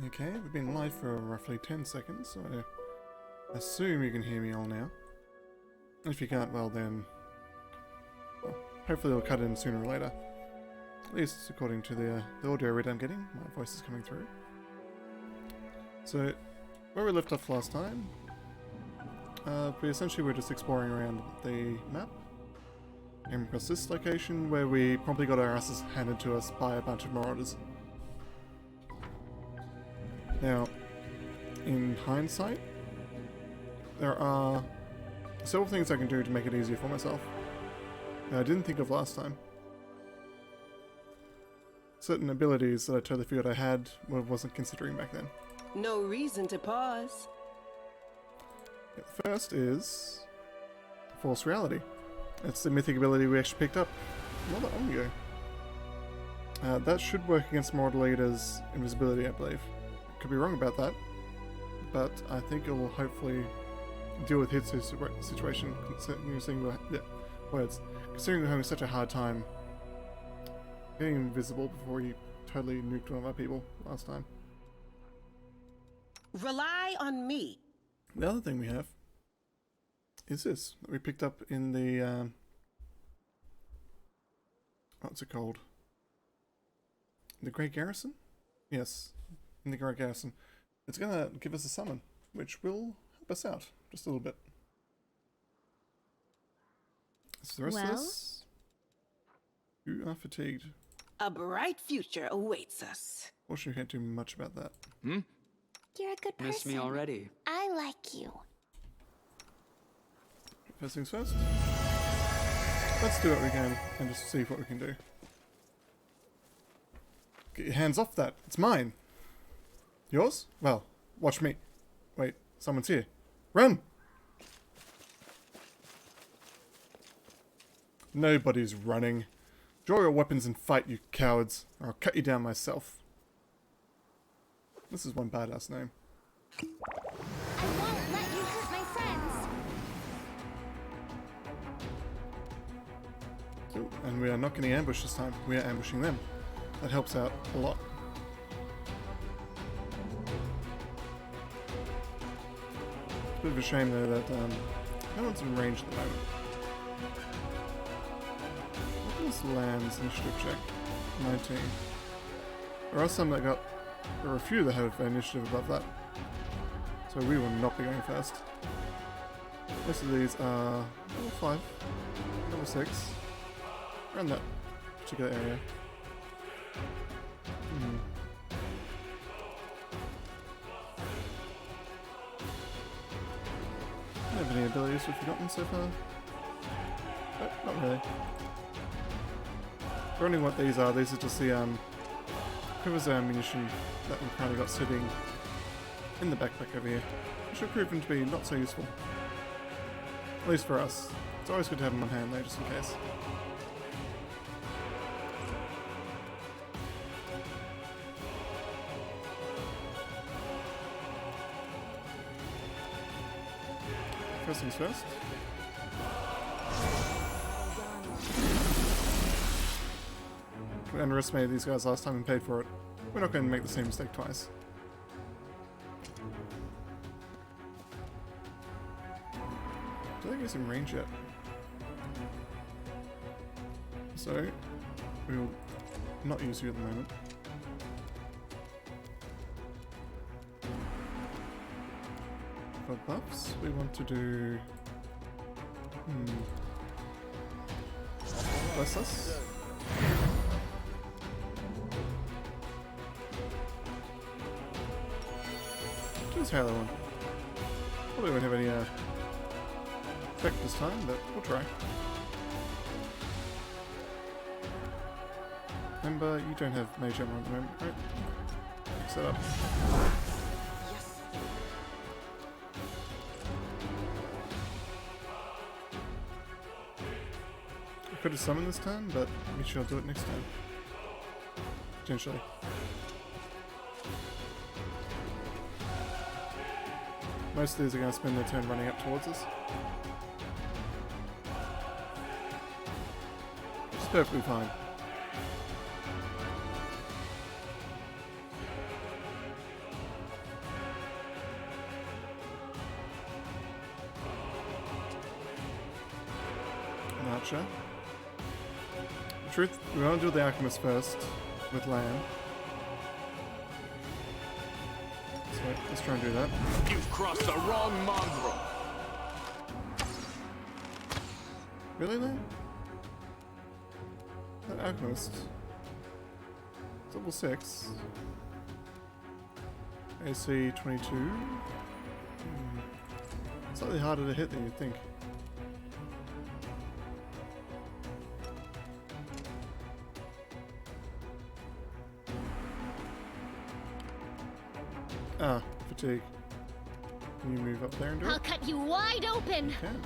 Okay, we've been live for roughly 10 seconds, so I assume you can hear me all now. If you can't, well then, well, hopefully it'll cut in sooner or later. At least according to the audio read I'm getting, my voice is coming through. So, where we left off last time, we essentially were just exploring around the map. Came across this location where we promptly got our asses handed to us by a bunch of marauders. Now, in hindsight, there are several things I can do to make it easier for myself that I didn't think of last time. Certain abilities that I totally forgot I had, wasn't considering back then. No reason to pause. Yeah, the first is False Reality. It's the mythic ability we actually picked up not that long ago. That should work against Marauder Leader's invisibility, I believe. Could be wrong about that, but I think it will hopefully deal with his situation, considering we're having such a hard time getting invisible before he totally nuked one of our people last time. Rely on me. The other thing we have is this that we picked up in the what's it called? The Great Garrison? Yes, in the Great Garrison. It's gonna give us a summon, which will help us out just a little bit. So the rest of this, you are fatigued. A bright future awaits us. Fortunately, we can't do much about that. You're a good person. Missed me already. I like you. First things first. Let's do what we can and just see what we can do. Get your hands off that. It's mine. Yours? Well, watch me. Wait, someone's here. Run! Nobody's running. Draw your weapons and fight, you cowards, or I'll cut you down myself. This is one badass name. I won't let you hurt my friends. So, and we are not getting ambushed this time. We are ambushing them. That helps out a lot. It's a bit of a shame though that no one's in range at the moment. What was Land's initiative check? 19. There are some that got... There are a few that have initiative above that. So we will not be going first. Most of these are level 5, level 6. Around that particular area. Do you have any abilities we've forgotten so far? Nope, not really. For only what these are just the quivers of ammunition that we've currently got sitting in the backpack over here, which have proven to be not so useful. At least for us. It's always good to have them on hand though, just in case. First things first. We underestimated these guys last time and paid for it. We're not going to make the same mistake twice. I don't think he's in range yet. So, we will not use you at the moment. For buffs, we want to do... Bless us. Choose Halo one. Probably won't have any effect this time, but we'll try. Remember, you don't have mage armor at the moment, right? Set up. Yes. I could have summoned this time, but maybe I'll do it next time. Potentially. Most of these are going to spend their turn running up towards us. It's perfectly fine. archer. The truth, we want to do the alchemist first with land. So let's try and do that. You've crossed the wrong mongrel. Really, Land? That alchemist. Double 6. AC 22. Slightly harder to hit than you'd think. Ah, fatigue. Can you move up there and do I'll it? cut you wide open. Can.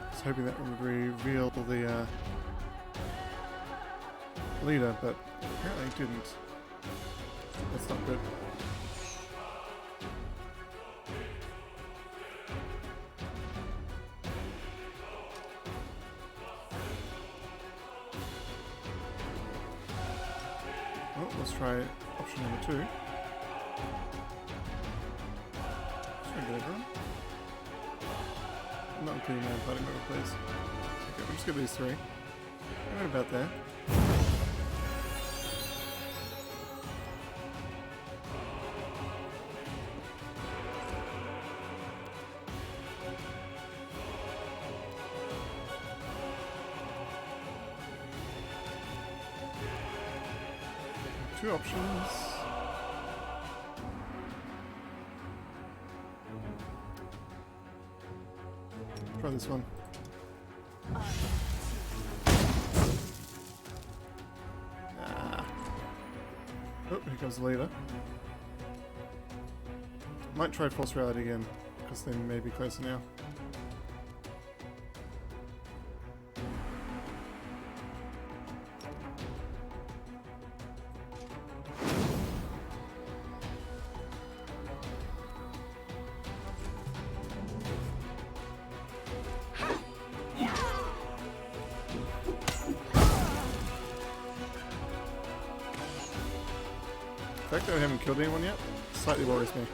I was hoping that would reveal the leader, but apparently it didn't. That's not good. Well, let's try option number 2. Should I get everyone? I'm not including my party member, please. Okay, we'll just get these 3. Right about there. Two options. Try this one. Ah. Oh, here comes the leader. Might try Force Reality again, because they may be closer now. The fact that I haven't killed anyone yet slightly worries me.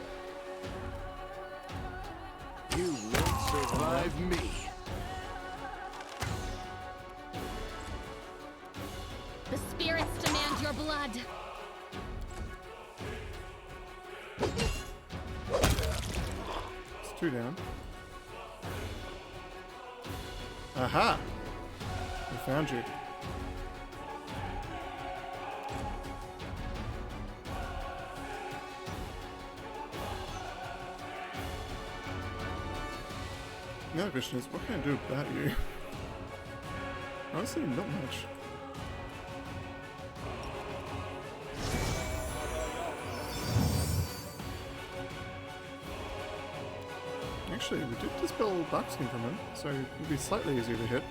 You won't survive me. The spirits demand your blood. It's 2 down. Aha! I found you. The other question is, what can I do about you? Honestly, not much. Actually, we did dispel Buckskin from him, so it would be slightly easier to hit.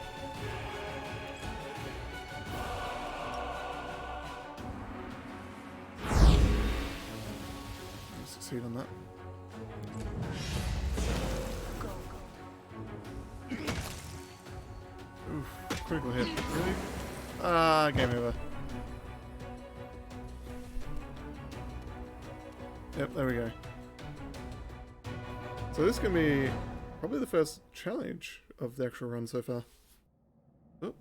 I'll succeed on that. Oof, critical hit. Really? Ah, game over. Yep, there we go. So this can be probably the first challenge of the actual run so far. Oh,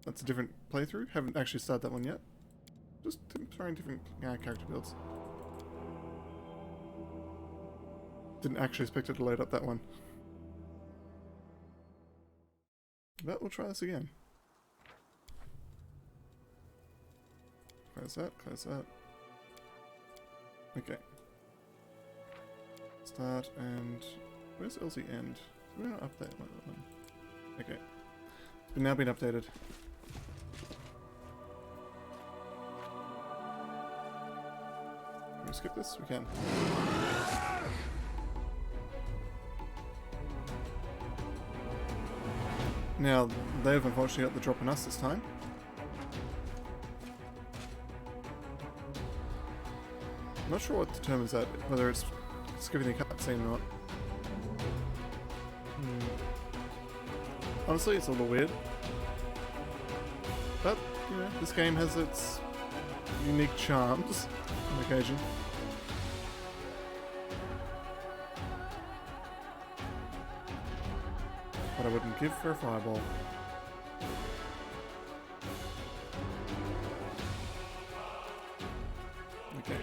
that's a different playthrough. Haven't actually started that one yet. Just trying different character builds. Didn't actually expect it to load up that one. But we'll try this again. Close that, close that. Okay. Start and... where's LZ end? We're not update one. Okay. It's now been updated. Can we skip this? We can. Now, they've unfortunately got the drop on us this time. I'm not sure what determines that, whether it's skipping the cutscene or not. Honestly, it's a little weird. But, you know, this game has its unique charms on occasion. What I wouldn't give for a fireball. Okay.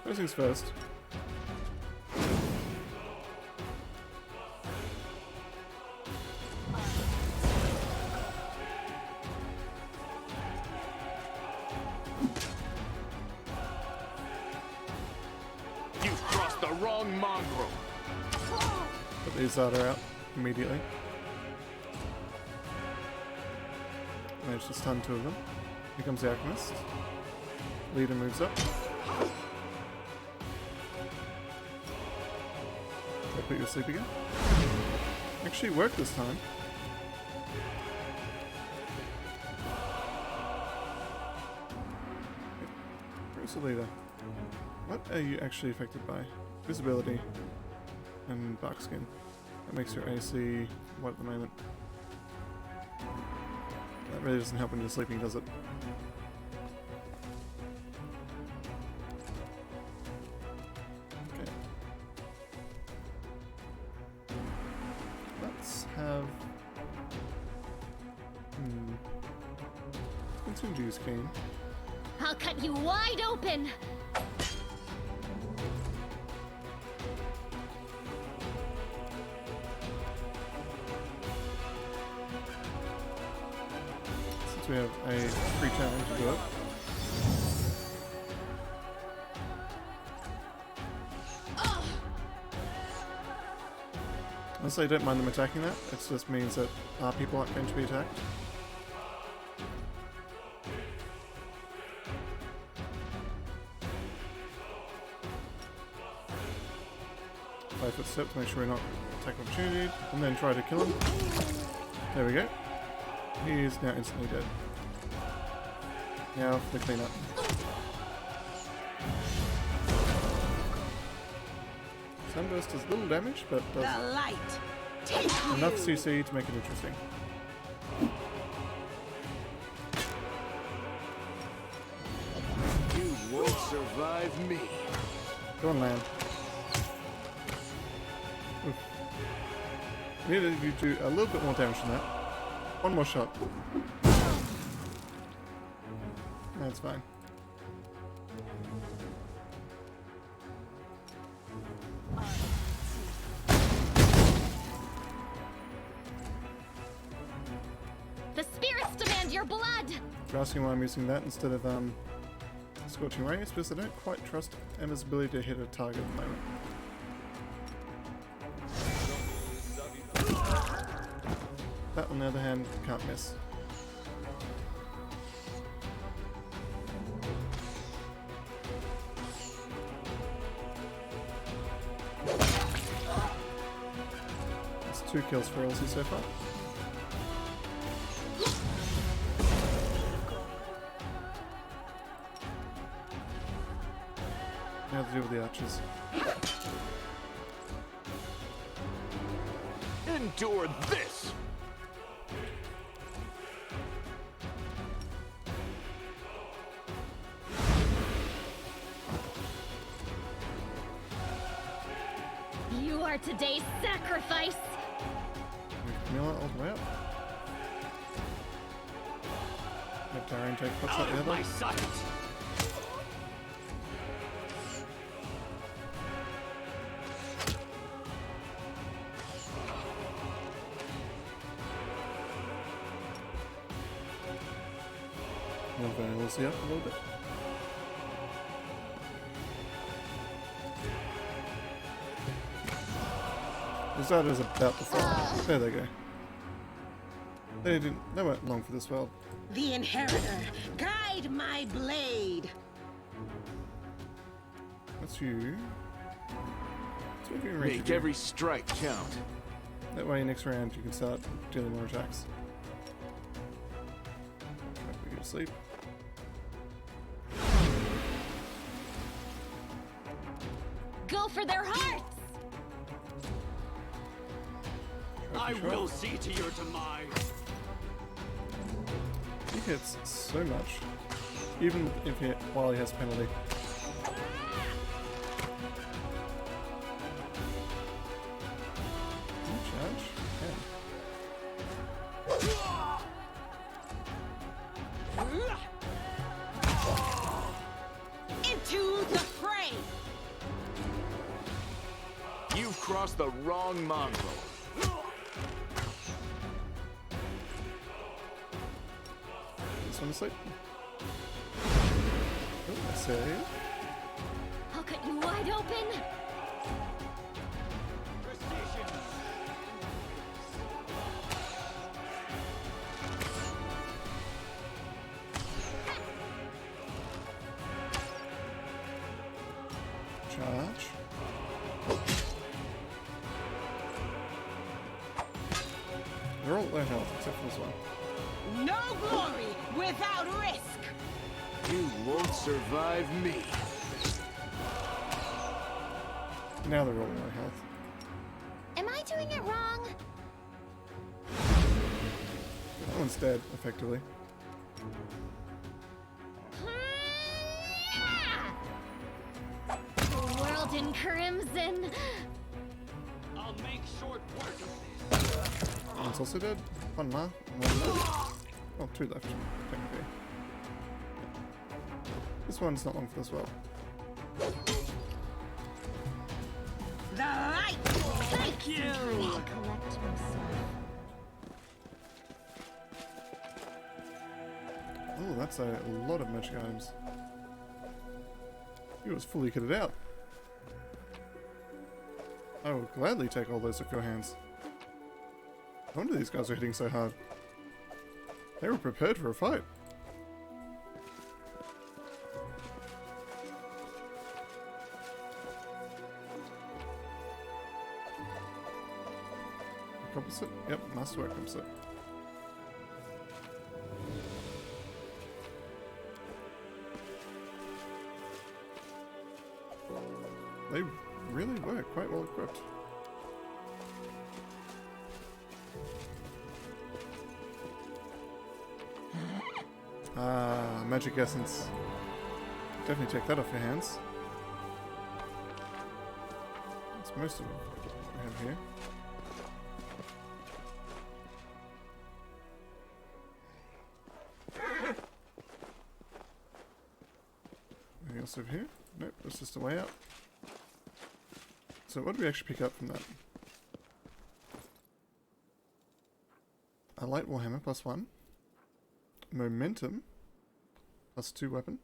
First things first. You've crossed the wrong mongrel. Put these other out immediately. Managed to stun 2 of them. Here comes the Alchemist. Leader moves up. Did I put you asleep again? Actually worked this time. Where's the leader? What are you actually affected by? Visibility and bark skin. That makes your AC what at the moment? That really doesn't help when you're sleeping, does it? Okay. Let's have... Consume juice cane. I'll cut you wide open. Since we have a free challenge to do it. Honestly, I don't mind them attacking that. It just means that our people aren't going to be attacked. 5-foot step to make sure we're not attack opportunity, and then try to kill him. There we go. He is now instantly dead. Now for the cleanup. Sunburst does little damage, but The does light. Take enough you. CC to make it interesting. You won't survive me. Go on, man. Oof. Needed you to do a little bit more damage than that. One more shot. That's fine. The spirits demand your blood. If you're asking why I'm using that instead of Scorching Ray, it's because I don't quite trust Emma's ability to hit a target at the moment. That, on the other hand, can't miss. That's 2 kills for Elsie so far. Now to deal with the archers. Endure this. You are today's sacrifice. Camilla all the way up. Let Darian take pots Out out the of other. my sight. Move Elsie up a little bit. The Zardo's about to fall. There they go. They weren't long for this world. The inheritor. Guide my blade. That's you. Let's move you in range Make of you. every strike count. That way next round you can start dealing more attacks. Hope we get to sleep. Go for their hearts. Try I shot. will see to your demise. He hits so much, even if while he has penalty. Can you charge? Into the fray! You've crossed the wrong mongrel. This one asleep. Oh, I save. I'll cut you wide open. Charge. They're all low health except for this one. No glory without risk! You won't survive me. Now they're all low health. Am I doing it wrong? That one's dead, effectively. The world in crimson. I'll make short work of this. One's also dead. One more. One left. Oh, two left, technically. This one's not long for this well. The light! Thank you! Collect myself. Oh, that's a lot of magic items. He was fully kitted out. I will gladly take all those off your hands. No wonder these guys are hitting so hard. They were prepared for a fight. Composite? Yep, masterwork composite. They really were quite well equipped. Ah, magic essence. Definitely take that off your hands. That's most of what we have here. Anything else over here? Nope, that's just a way out. So what do we actually pick up from that? A light warhammer +1. Momentum +2 weapon.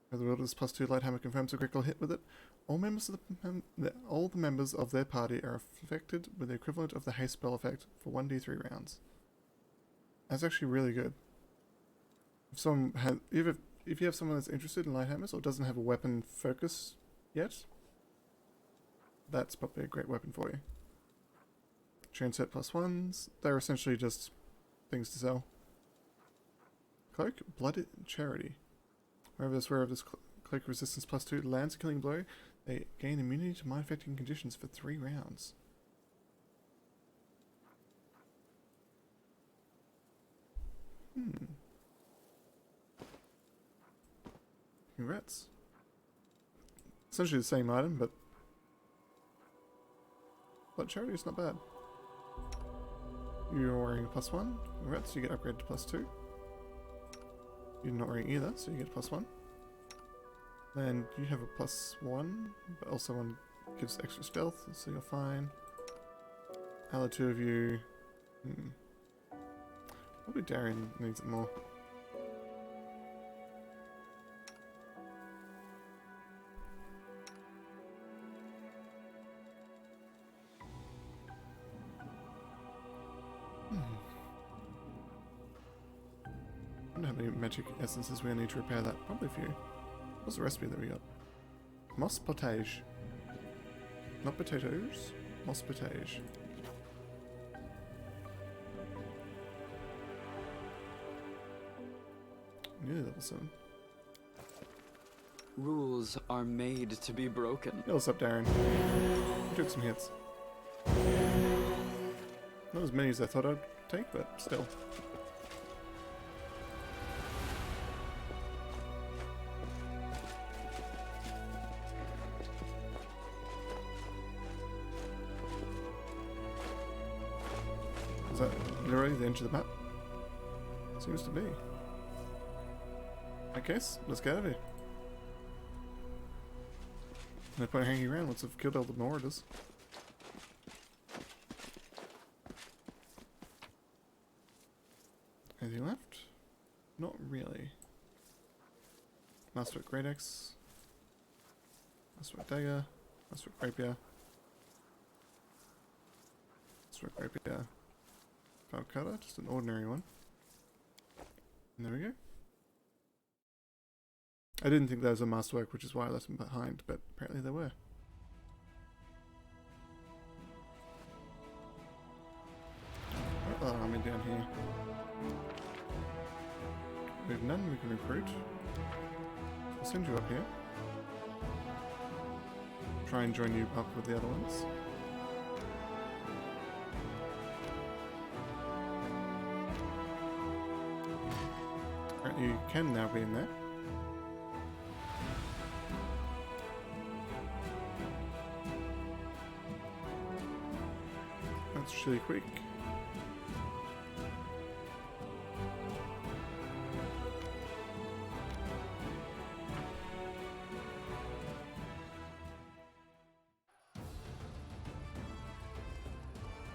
Whether the wielders +2 light hammer confirms a critical hit with it. All the members of their party are affected with the equivalent of the haste spell effect for 1d3 rounds. That's actually really good. If someone has, if you have someone that's interested in light hammers or doesn't have a weapon focus yet, that's probably a great weapon for you. Chain set +1s. They're essentially just things to sell. Cloak, Blood Charity. Wherever this wearer of this cloak resistance +2 lands a killing blow, they gain immunity to mind affecting conditions for 3 rounds. Congrats. Essentially the same item, but Blood Charity is not bad. You're wearing a +1. Congrats, you get upgraded to +2. You're not wearing either, so you get a +1. Then you have a +1, but also one gives extra stealth, so you're fine. How the two of you... Probably Darian needs it more. I don't know how many magic essences we need to repair that. Probably a few. What's the recipe that we got? Moss potage. Not potatoes. Moss potage. Nearly level 7. Rules are made to be broken. Yo, what's up, Darren? You took some hits. Not as many as I thought I'd take, but still. Is that literally the edge of the map? Seems to be. I guess, let's get out of here. No point hanging around once I've killed all the marauders. Anything left? Not really. Masterwork Great Axe. Masterwork Dagger. Masterwork Rapier. Masterwork Rapier. Power Cutter, just an ordinary one. And there we go. I didn't think there was a masterwork, which is why I left them behind, but apparently there were. What army down here? We have none we can recruit. I'll send you up here. Try and join you up with the other ones. Apparently you can now be in there. That's really quick.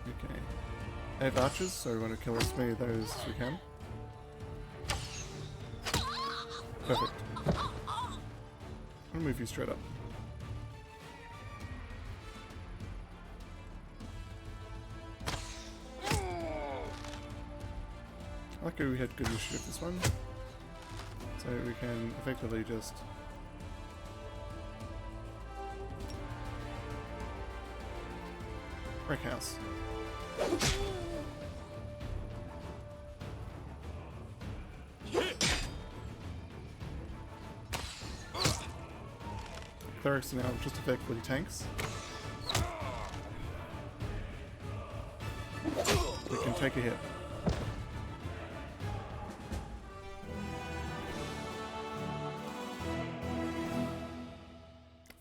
Okay. I have archers, so we want to kill as many of those as we can. Perfect. I'll move you straight up. Luckily we had good initiative this one, so we can effectively just wreck house. Clerics are now just effectively tanks. They can take a hit.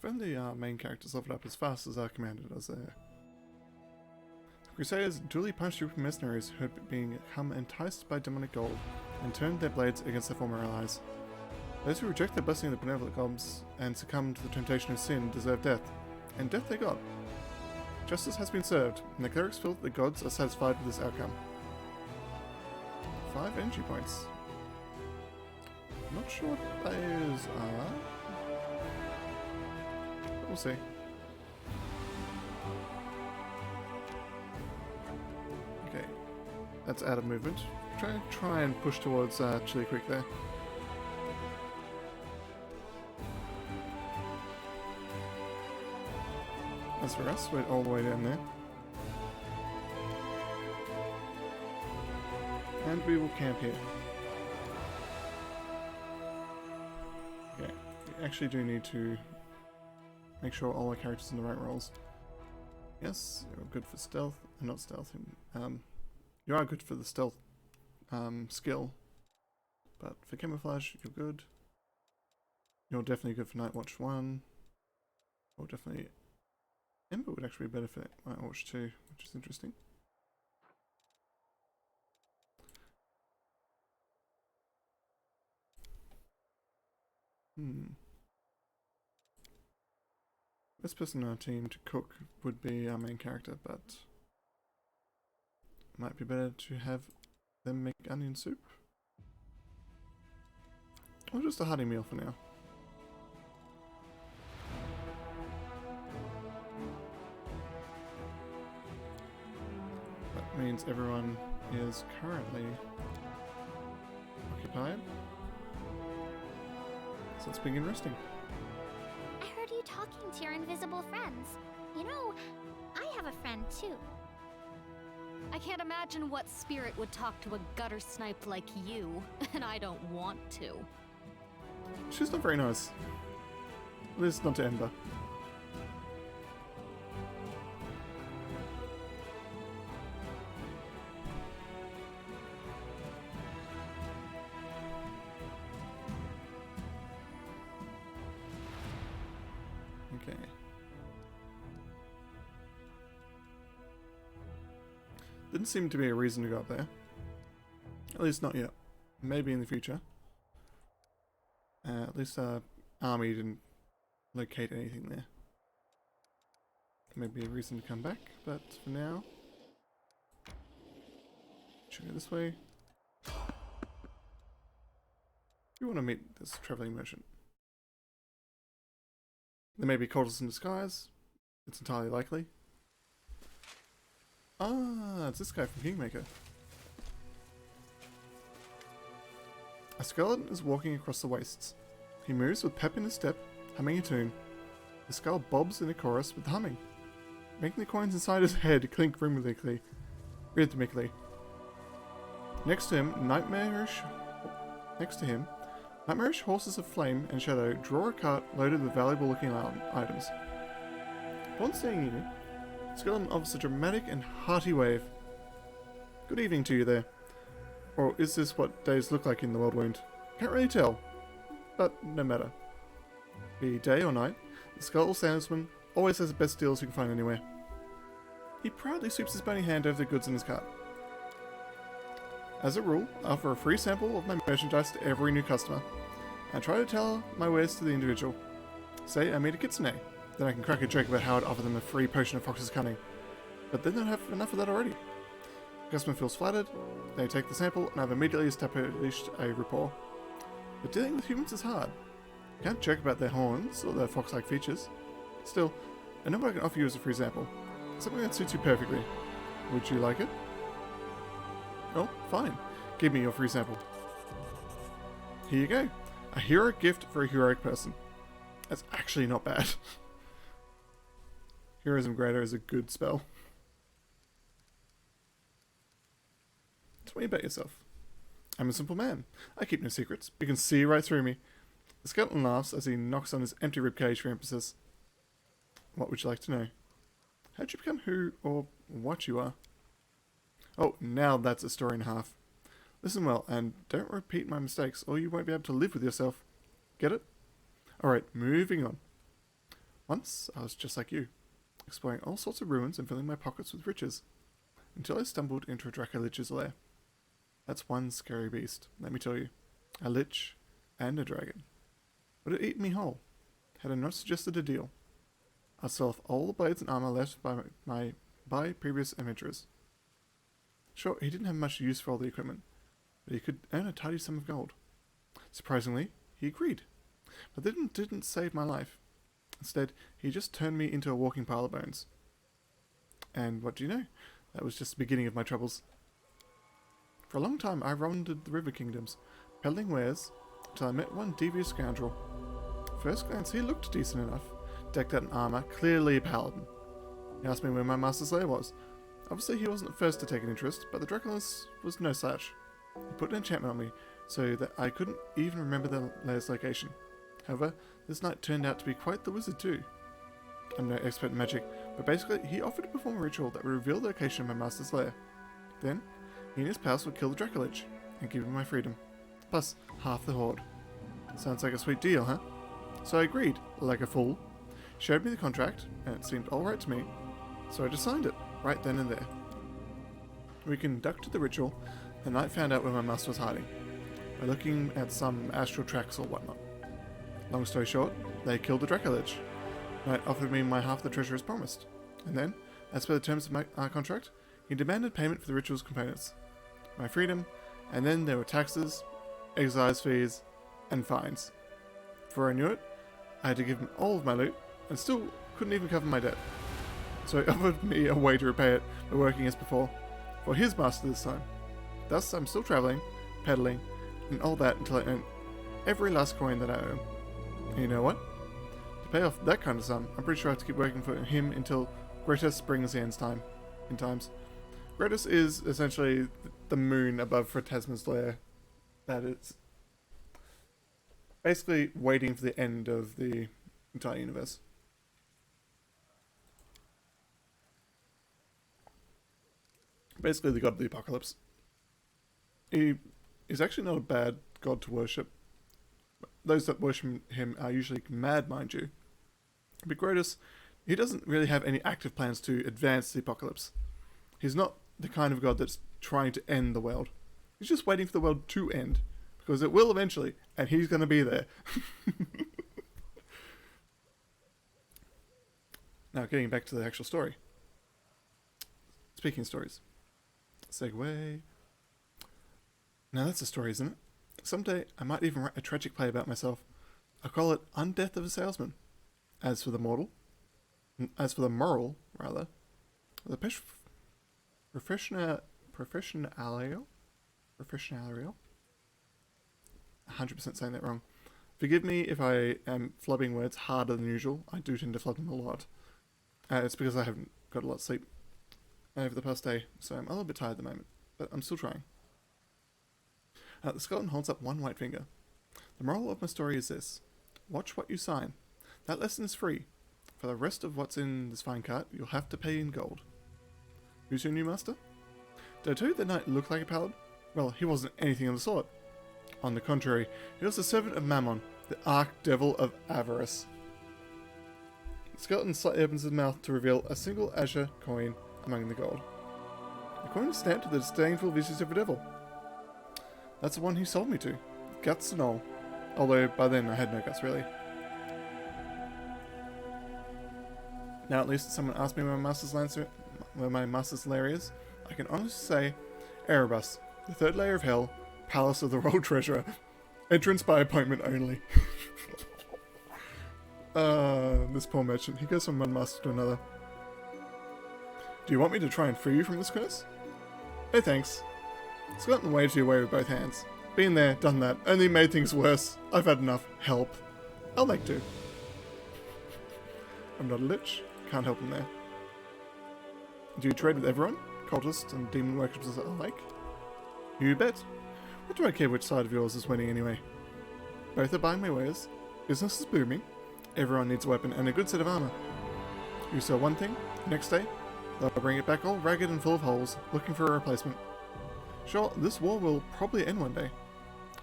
When the main characters leveled up as fast as our commander does there. The Crusaders duly punched group of mercenaries who had become enticed by demonic gold and turned their blades against their former allies. Those who reject the blessing of the benevolent gods and succumb to the temptation of sin deserve death, and death they got. Justice has been served, and the clerics feel that the gods are satisfied with this outcome. 5 energy points. Not sure what those are. We'll see. Okay, that's out of movement. Try and push towards Chili Creek there. As for us, we're all the way down there. And we will camp here. Okay, we actually do need to make sure all our characters in the right roles. Yes, you're good for stealth, not stealth. You are good for the stealth skill, but for camouflage, you're good. You're definitely good for Night Watch 1. Or definitely Ember would actually be better for Night Watch 2, which is interesting. This person on our team to cook would be our main character, but it might be better to have them make onion soup. Or just a hearty meal for now. That means everyone is currently occupied. So let's begin resting. I heard you talking to your invisible friends. You know, I have a friend too. I can't imagine what spirit would talk to a gutter snipe like you, and I don't want to. She's not very nice. At least not to Ember. Didn't seem to be a reason to go up there. At least not yet. Maybe in the future. At least our army didn't locate anything there. Maybe a reason to come back, but for now... Should go this way. You want to meet this travelling merchant. There may be cultists in disguise. It's entirely likely. Ah, it's this guy from Kingmaker. A skeleton is walking across the wastes. He moves with pep in his step, humming a tune. The skull bobs in a chorus with humming, making the coins inside his head clink rhythmically. Next to him, nightmarish horses of flame and shadow draw a cart loaded with valuable-looking items. Upon seeing you, skeleton offers a dramatic and hearty wave. Good evening to you there. Or is this what days look like in the World Wound? Can't really tell, but no matter. Be day or night, the Skull Salesman always has the best deals you can find anywhere. He proudly sweeps his bony hand over the goods in his cart. As a rule, I offer a free sample of my merchandise to every new customer, and try to tell my wares to the individual. Say I meet a kitsune, then I can crack a joke about how I'd offer them a free potion of Fox's Cunning. But then they'll have enough of that already. The customer feels flattered, they take the sample, and I've immediately established a rapport. But dealing with humans is hard. You can't joke about their horns or their fox-like features. Still, I know what I can offer you as a free sample. Something that suits you perfectly. Would you like it? Oh, fine. Give me your free sample. Here you go. A heroic gift for a heroic person. That's actually not bad. Heroism Greater is a good spell. Tell me about yourself. I'm a simple man. I keep no secrets. You can see right through me. The skeleton laughs as he knocks on his empty ribcage for emphasis. What would you like to know? How'd you become who or what you are? Oh, now that's a story and a half. Listen well, and don't repeat my mistakes, or you won't be able to live with yourself. Get it? Alright, moving on. Once, I was just like you, exploring all sorts of ruins and filling my pockets with riches, until I stumbled into a Dracolich's lair. That's one scary beast, let me tell you. A lich and a dragon. Would it eat me whole? Had I not suggested a deal? I'd sell off all the blades and armor left by previous adventurers. Sure, he didn't have much use for all the equipment, but he could earn a tidy sum of gold. Surprisingly, he agreed, but didn't save my life. Instead, he just turned me into a walking pile of bones. And what do you know? That was just the beginning of my troubles. For a long time, I wandered the river kingdoms, peddling wares, until I met one devious scoundrel. First glance, he looked decent enough, decked out in armor, clearly a paladin. He asked me where my master's lair was. Obviously, he wasn't the first to take an interest, but the Draculus was no slouch. He put an enchantment on me, so that I couldn't even remember the lair's location. However, this knight turned out to be quite the wizard too. I'm no expert in magic, but basically, he offered to perform a ritual that would reveal the location of my master's lair. Then, he and his pals would kill the Dracolich, and give me my freedom. Plus, half the horde. Sounds like a sweet deal, huh? So I agreed, like a fool. Showed me the contract, and it seemed alright to me, so I just signed it. Right then and there. We conducted the ritual. The knight found out where my master was hiding, by looking at some astral tracks or whatnot. Long story short, they killed the Dracolich. The knight offered me my half the treasure as promised, and then, as per the terms of our contract, he demanded payment for the ritual's components, my freedom, and then there were taxes, excise fees, and fines. Before I knew it, I had to give him all of my loot, and still couldn't even cover my debt. So he offered me a way to repay it by working as before, for his master this time. Thus, I'm still travelling, peddling, and all that until I earn every last coin that I own. And you know what? To pay off that kind of sum, I'm pretty sure I have to keep working for him until Gretus brings the end times. Gretus is essentially the moon above Phantasma's lair. That is basically waiting for the end of the entire universe. Basically the god of the apocalypse. He is actually not a bad god to worship. Those that worship him are usually mad, mind you. But Gretus, he doesn't really have any active plans to advance the apocalypse. He's not the kind of god that's trying to end the world. He's just waiting for the world to end, because it will eventually, and he's going to be there. Now, getting back to the actual story. Speaking of stories. Segue. Now that's a story, isn't it? Someday, I might even write a tragic play about myself. I'll call it Undeath of a Salesman. As for the moral, rather, the professional 100% saying that wrong. Forgive me if I am flubbing words harder than usual. I do tend to flub them a lot. It's because I haven't got a lot of sleep over the past day, so I'm a little bit tired at the moment, but I'm still trying. The skeleton holds up one white finger. The moral of my story is this. Watch what you sign. That lesson is free. For the rest of what's in this fine cart, you'll have to pay in gold. Who's your new master? Did I tell you the knight looked like a paladin? Well, he wasn't anything of the sort. On the contrary, he was the servant of Mammon, the arch-devil of avarice. The skeleton slightly opens his mouth to reveal a single azure coin among the gold. The coin is stamped with the disdainful visage of a devil. That's the one he sold me to, guts and all. Although by then I had no guts really. Now at least someone asked me where my master's lair is. I can honestly say, Erebus, the third layer of hell, palace of the royal treasurer, entrance by appointment only. This poor merchant, he goes from one master to another. Do you want me to try and free you from this curse? No thanks. Skeleton waved you away with both hands. Been there, done that, only made things worse. I've had enough. Help. I'll like to. I'm not a lich. Can't help him there. Do you trade with everyone? Cultists and demon worshippers alike? You bet. What do I care which side of yours is winning anyway? Both are buying my wares. Business is booming. Everyone needs a weapon and a good set of armor. You sell one thing, next day, they'll bring it back all ragged and full of holes, looking for a replacement. Sure, this war will probably end one day.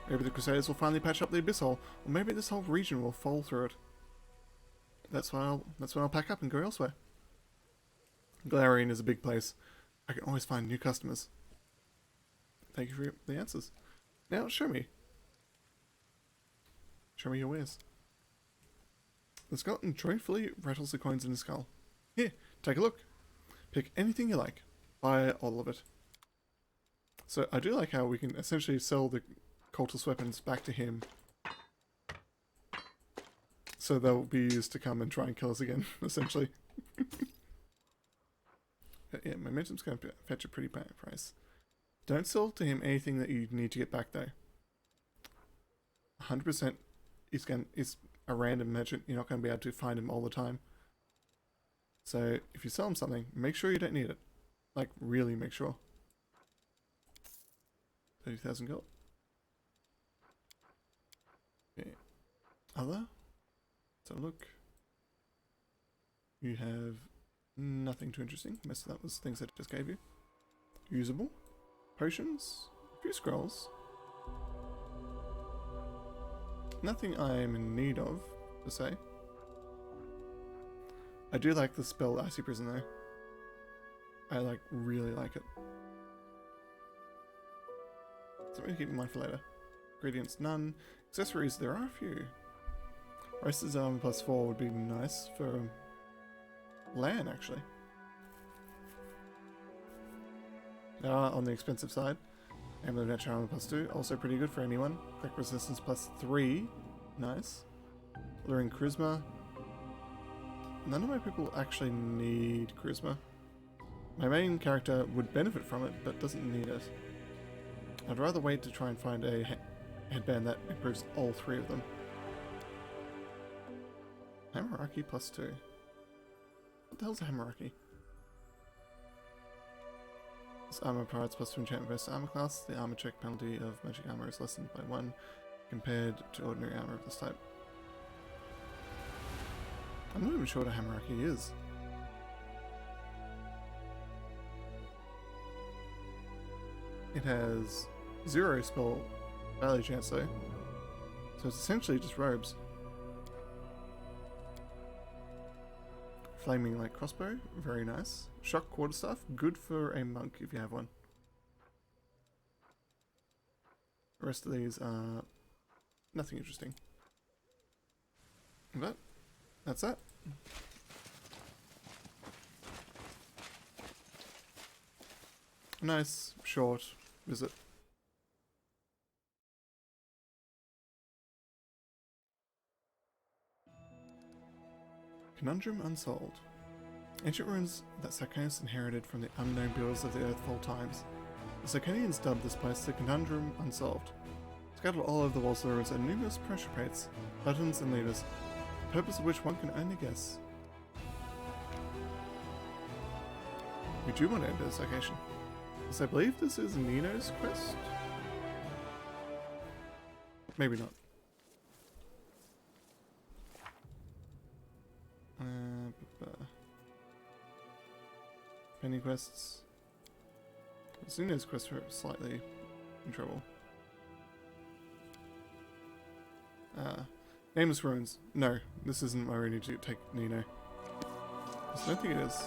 Maybe the Crusaders will finally patch up the abyss hole, or maybe this whole region will fall through it. That's when I'll pack up and go elsewhere. Galarian is a big place. I can always find new customers. Thank you for the answers. Now, show me. Show me your wares. The skeleton joyfully rattles the coins in his skull. Here, take a look. Pick anything you like. Buy all of it. So I do like how we can essentially sell the cultist weapons back to him. So they'll be used to come and try and kill us again, essentially. But yeah, momentum's going to fetch a pretty bad price. Don't sell to him anything that you need to get back though. 100% is a random merchant. You're not going to be able to find him all the time. So if you sell him something, make sure you don't need it. Like, really make sure. 30,000 gold. Okay. Other? So look. You have nothing too interesting. Most of that was things I just gave you. Usable. Potions. A few scrolls. Nothing I am in need of, per se. I do like the spell Icy Prison though. I really like it. Something to keep in mind for later. Ingredients, none. Accessories, there are a few. Racer's armor +4 would be nice for LAN, actually. They are on the expensive side. Amulet of Natural Armor +2, also pretty good for anyone. Quick Resistance +3, nice. Alluring Charisma. None of my people actually need Charisma. My main character would benefit from it, but doesn't need it. I'd rather wait to try and find a headband that improves all three of them. Hamaraki +2. What the hell's a Hamaraki? This armor provides +2 enchantment versus armor class. The armor check penalty of magic armor is lessened by 1 compared to ordinary armor of this type. I'm not even sure what a Hamaraki is. It has 0 spell value chance though, so it's essentially just robes. Flaming light crossbow, very nice. Shock quarterstaff, good for a monk if you have one. The rest of these are nothing interesting. But that's that. Nice, short visit. Conundrum unsolved. Ancient ruins that Sarkanians inherited from the unknown builders of the Earthfall times. The Sarkanians dubbed this place the Conundrum Unsolved. Scattered all over the walls of the ruins are numerous pressure plates, buttons and levers, the purpose of which one can only guess. We do want to enter this location. Yes, I believe this is Nino's quest? Maybe not. Penny quests. Nino's quest are slightly in trouble. Nameless ruins. No, this isn't where we need to take Nino. I don't think it is.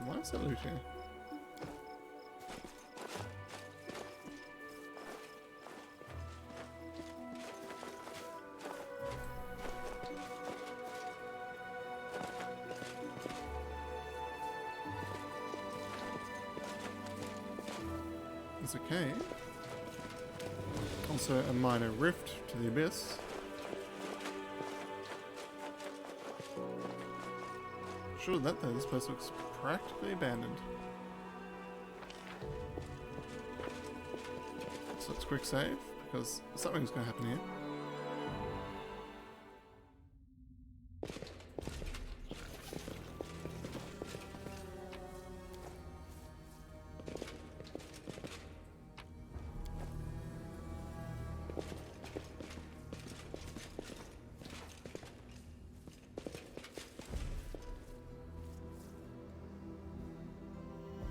Why is that loot here? It's okay. Also a minor rift to the abyss. Sure that though, this place looks practically abandoned. So let's quick save, because something's going to happen here.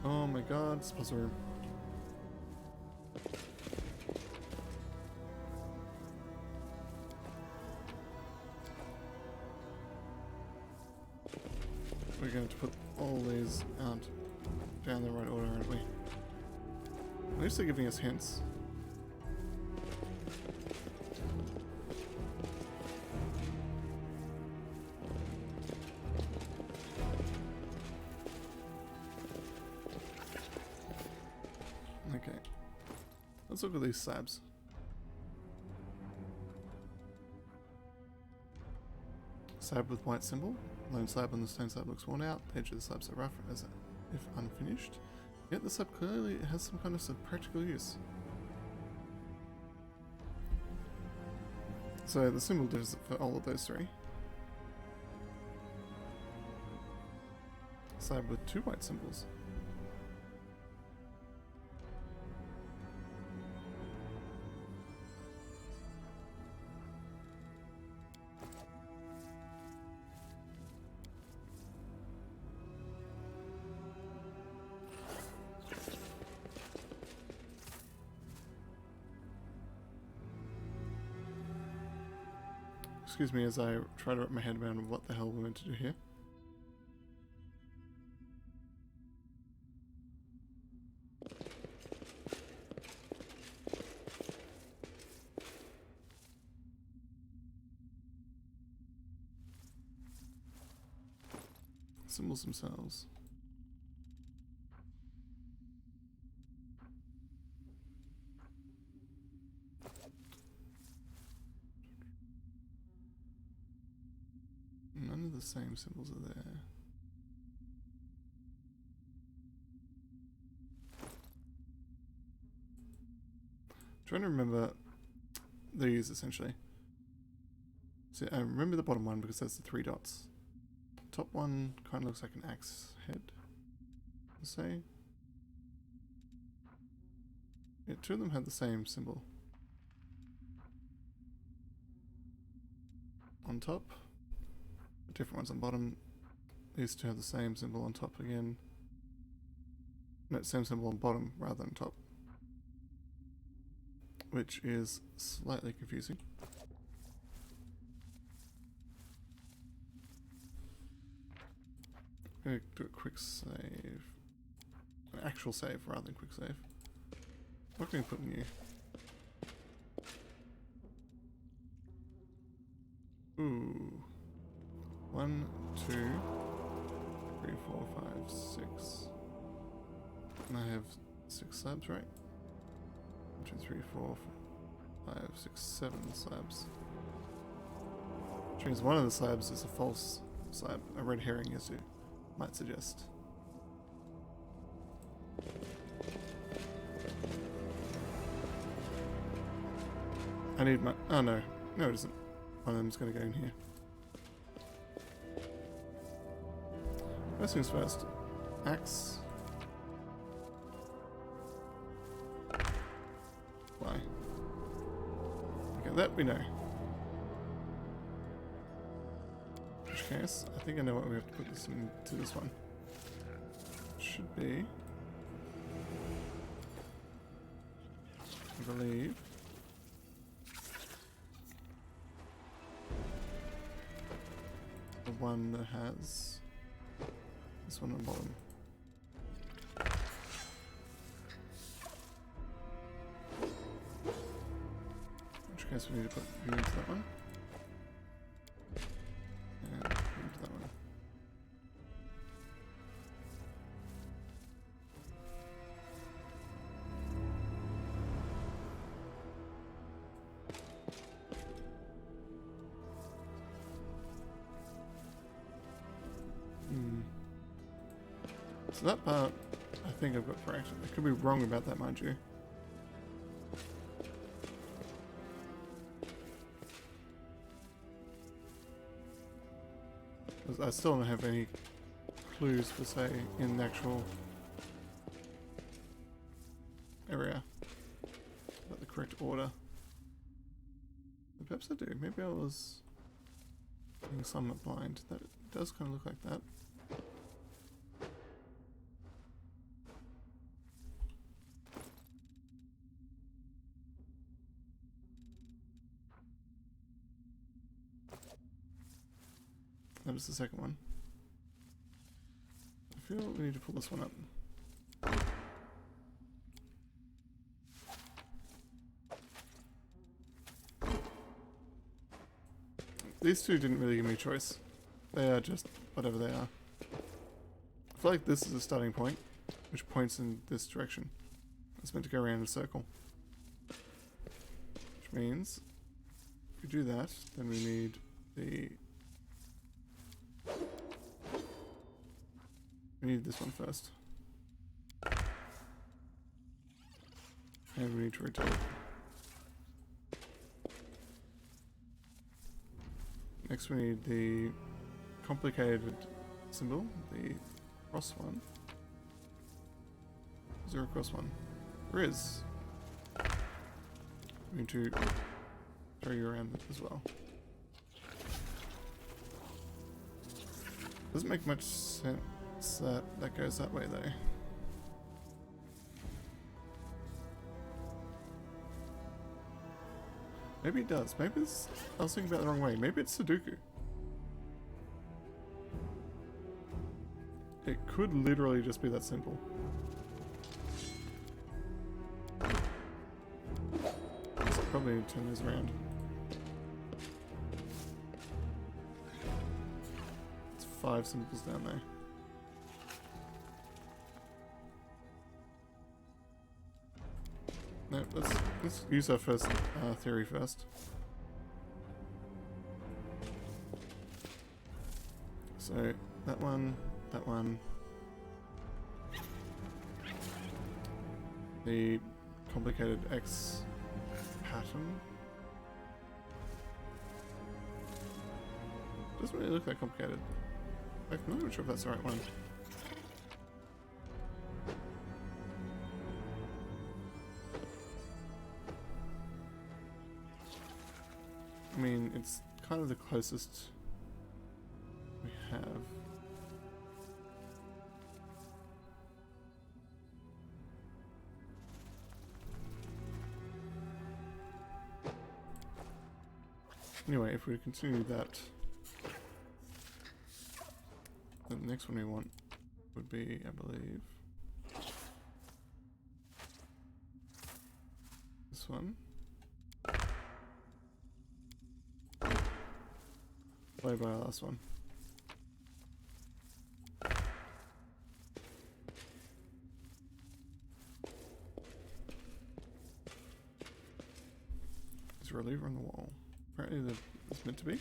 Oh my god, this puzzle room. We're going to put all these out down the right order, aren't we? At least they're giving us hints. Okay. Let's look at these slabs. Slab with white symbol. Lone slab on the stone slab looks worn out. The edge of the slabs are rough as if unfinished. Yet the slab clearly has some kind of practical use. So the symbol differs for all of those three. Slab with two white symbols. Excuse me as I try to wrap my head around what the hell we're meant to do here. Symbols themselves. None of the same symbols are there. Trying to remember these essentially. See, I remember the bottom one because that's the three dots. Top one kind of looks like an axe head, I'll say. Yeah, two of them have the same symbol. On top, different ones on bottom. these two have the same symbol on top again. No, same symbol on bottom rather than top. Which is slightly confusing. I'm gonna do a quick save. An actual save rather than quick save. What can we put in you? Ooh. 1, 2, 3, 4, 5, 6. And I have 6 slabs, right? 1, 2, 3, 4, 5, 6, 7 slabs. Which means one of the slabs is a false slab, a red herring, as you might suggest. I need my... oh no. No, it isn't. One of them's going to go in here. First things first. Axe. Why? Okay, that we know. In which case, I think I know what we have to put this into this one. Should be... I believe... the one that has this one on the bottom. In which case we need to put you into that one. And you into that one. So that part, I think I've got correct. I could be wrong about that, mind you. 'Cause I still don't have any clues per se in the actual area about the correct order. But perhaps I do. Maybe I was being somewhat blind. That does kind of look like that. That was the second one. I feel we need to pull this one up. These two didn't really give me a choice. They are just whatever they are. I feel like this is a starting point, which points in this direction. It's meant to go around in a circle. Which means, if we do that, then we need the... we need this one first. And we need to rotate it. Next we need the complicated symbol, the cross one. Is there a cross one? There is. We need to throw you around as well. Doesn't make much sense that goes that way though. Maybe it does. Maybe it's... I was thinking about it the wrong way. Maybe it's Sudoku. It could literally just be that simple. So probably need to turn these around. It's 5 symbols down there. No, let's use our first theory first. So that one, the complicated X pattern. Doesn't really look that complicated. I'm not even sure if that's the right one. I mean, it's kind of the closest we have. Anyway, if we continue that, the next one we want would be, I believe, this one. Followed by our last one. There's a reliever on the wall. Apparently it's meant to be.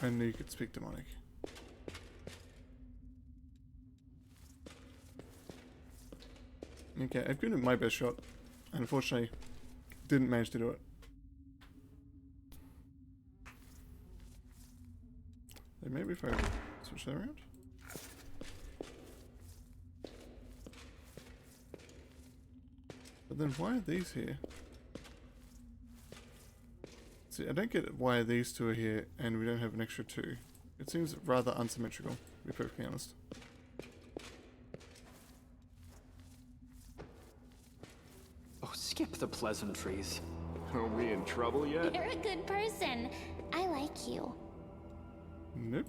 I knew you could speak demonic. Okay, I've given it my best shot, and unfortunately, didn't manage to do it. So maybe if I switch that around. But then why are these here? See, I don't get why these two are here and we don't have an extra two. It seems rather unsymmetrical, to be perfectly honest. Oh, skip the pleasantries. Are we in trouble yet? You're a good person. I like you. Nope.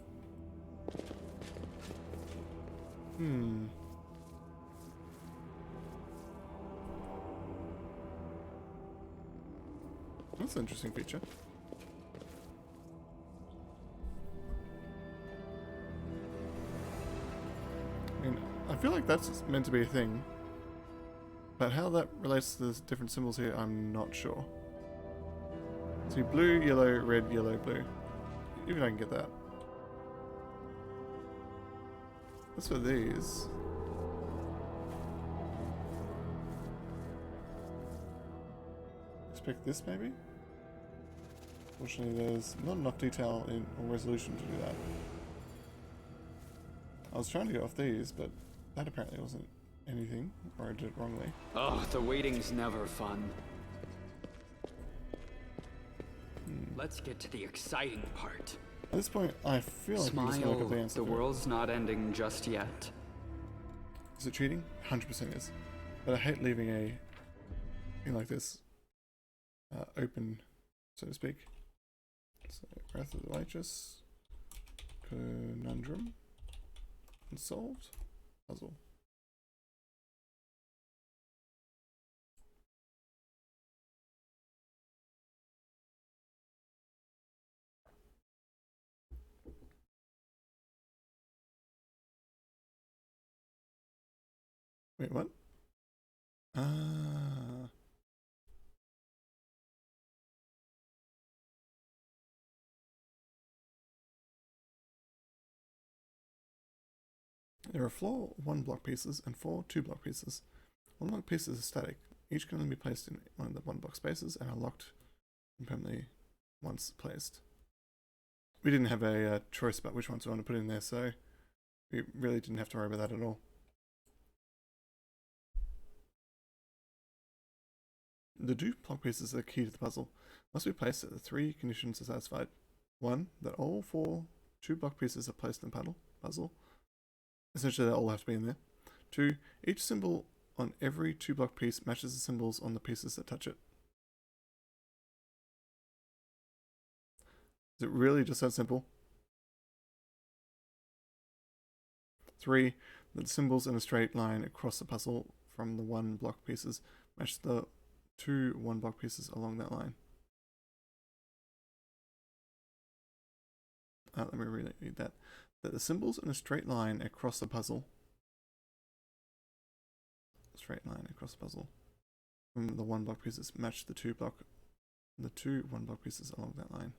That's an interesting feature. I mean, I feel like that's meant to be a thing. But how that relates to the different symbols here, I'm not sure. See, blue, yellow, red, yellow, blue. Even I can get that. As for these... expect this maybe? Fortunately, there's not enough detail in or resolution to do that. I was trying to go off these, but that apparently wasn't anything, or I did it wrongly. Oh, the waiting's never fun. Let's get to the exciting part. At this point, I feel like I'm just gonna look up the Smile, answer. the to it. world's not ending just yet. Is it cheating? 100% is. But I hate leaving a thing like this open, so to speak. So, Wrath of the Righteous, Conundrum, Unsolved, Puzzle. Wait, what? Ah. There are 4 1-block pieces and 4 2-block pieces. 1-block pieces are static. Each can only be placed in one of the 1-block spaces and are locked permanently once placed. We didn't have a choice about which ones we want to put in there, so we really didn't have to worry about that at all. The 2-block pieces are key to the puzzle. Must be placed at the 3 conditions are satisfied. 1. That all 4 2-block pieces are placed in the puzzle. Essentially, they all have to be in there. 2. Each symbol on every 2-block piece matches the symbols on the pieces that touch it. Is it really just that simple? 3. That the symbols in a straight line across the puzzle from the 1-block pieces match the 2 1-block pieces along that line. Let me read that. That the symbols in a straight line across the puzzle from the 1-block pieces match the 2 1-block pieces along that line.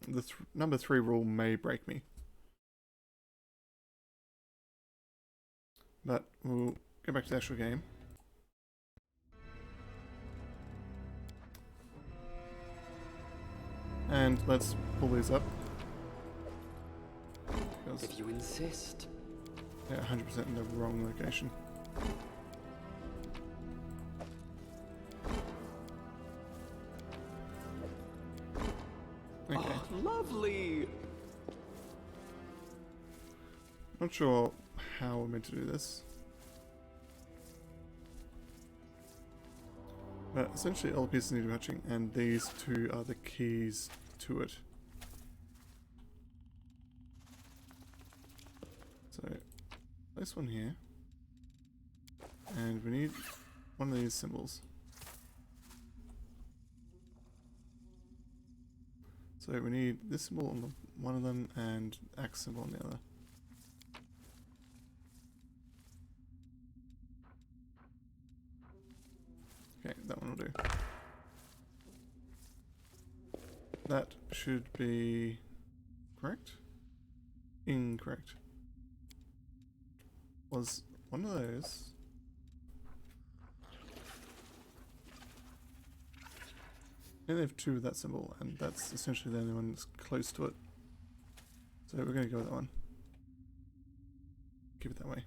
The number 3 rule may break me. But we'll go back to the actual game. And let's pull these up. Because, If you insist. yeah, 100% in the wrong location. Okay. Oh, lovely. Not sure how we're meant to do this. But essentially all the pieces need to be matching, and these two are the keys to it. So, place one here. And we need one of these symbols. So we need this symbol on one of them and axe symbol on the other. Okay, that one will do. That should be correct? Incorrect. Was one of those... I think they have two with that symbol, and that's essentially the only one that's close to it. So we're going to go with that one. Keep it that way.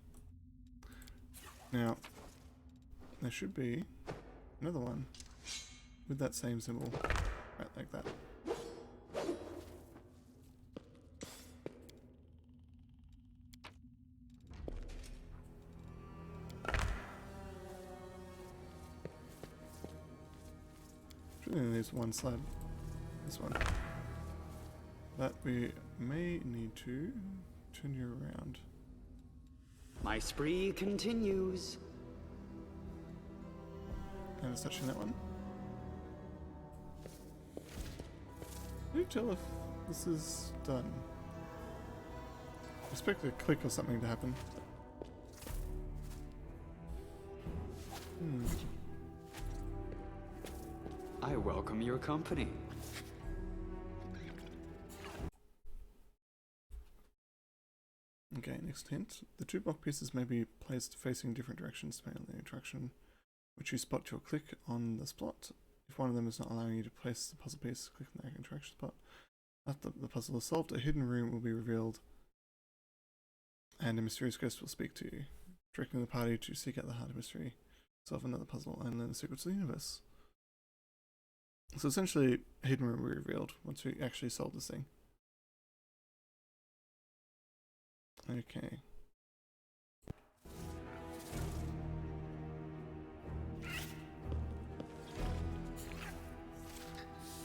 Now, there should be another one with that same symbol, right like that. Only there's one side, this one, but we may need to turn you around. My spree continues. And it's touching that one. Can you tell if this is done? Expect a click or something to happen. I welcome your company. Okay, next hint. The two block pieces may be placed facing different directions depending on the interaction which you spot your click on the spot. If one of them is not allowing you to place the puzzle piece, click on the interaction spot. After the puzzle is solved, a hidden room will be revealed and a mysterious ghost will speak to you, directing the party to seek out the heart of mystery, solve another puzzle, and learn the secrets of the universe. So essentially, a hidden room will be revealed once we actually solve this thing. Okay.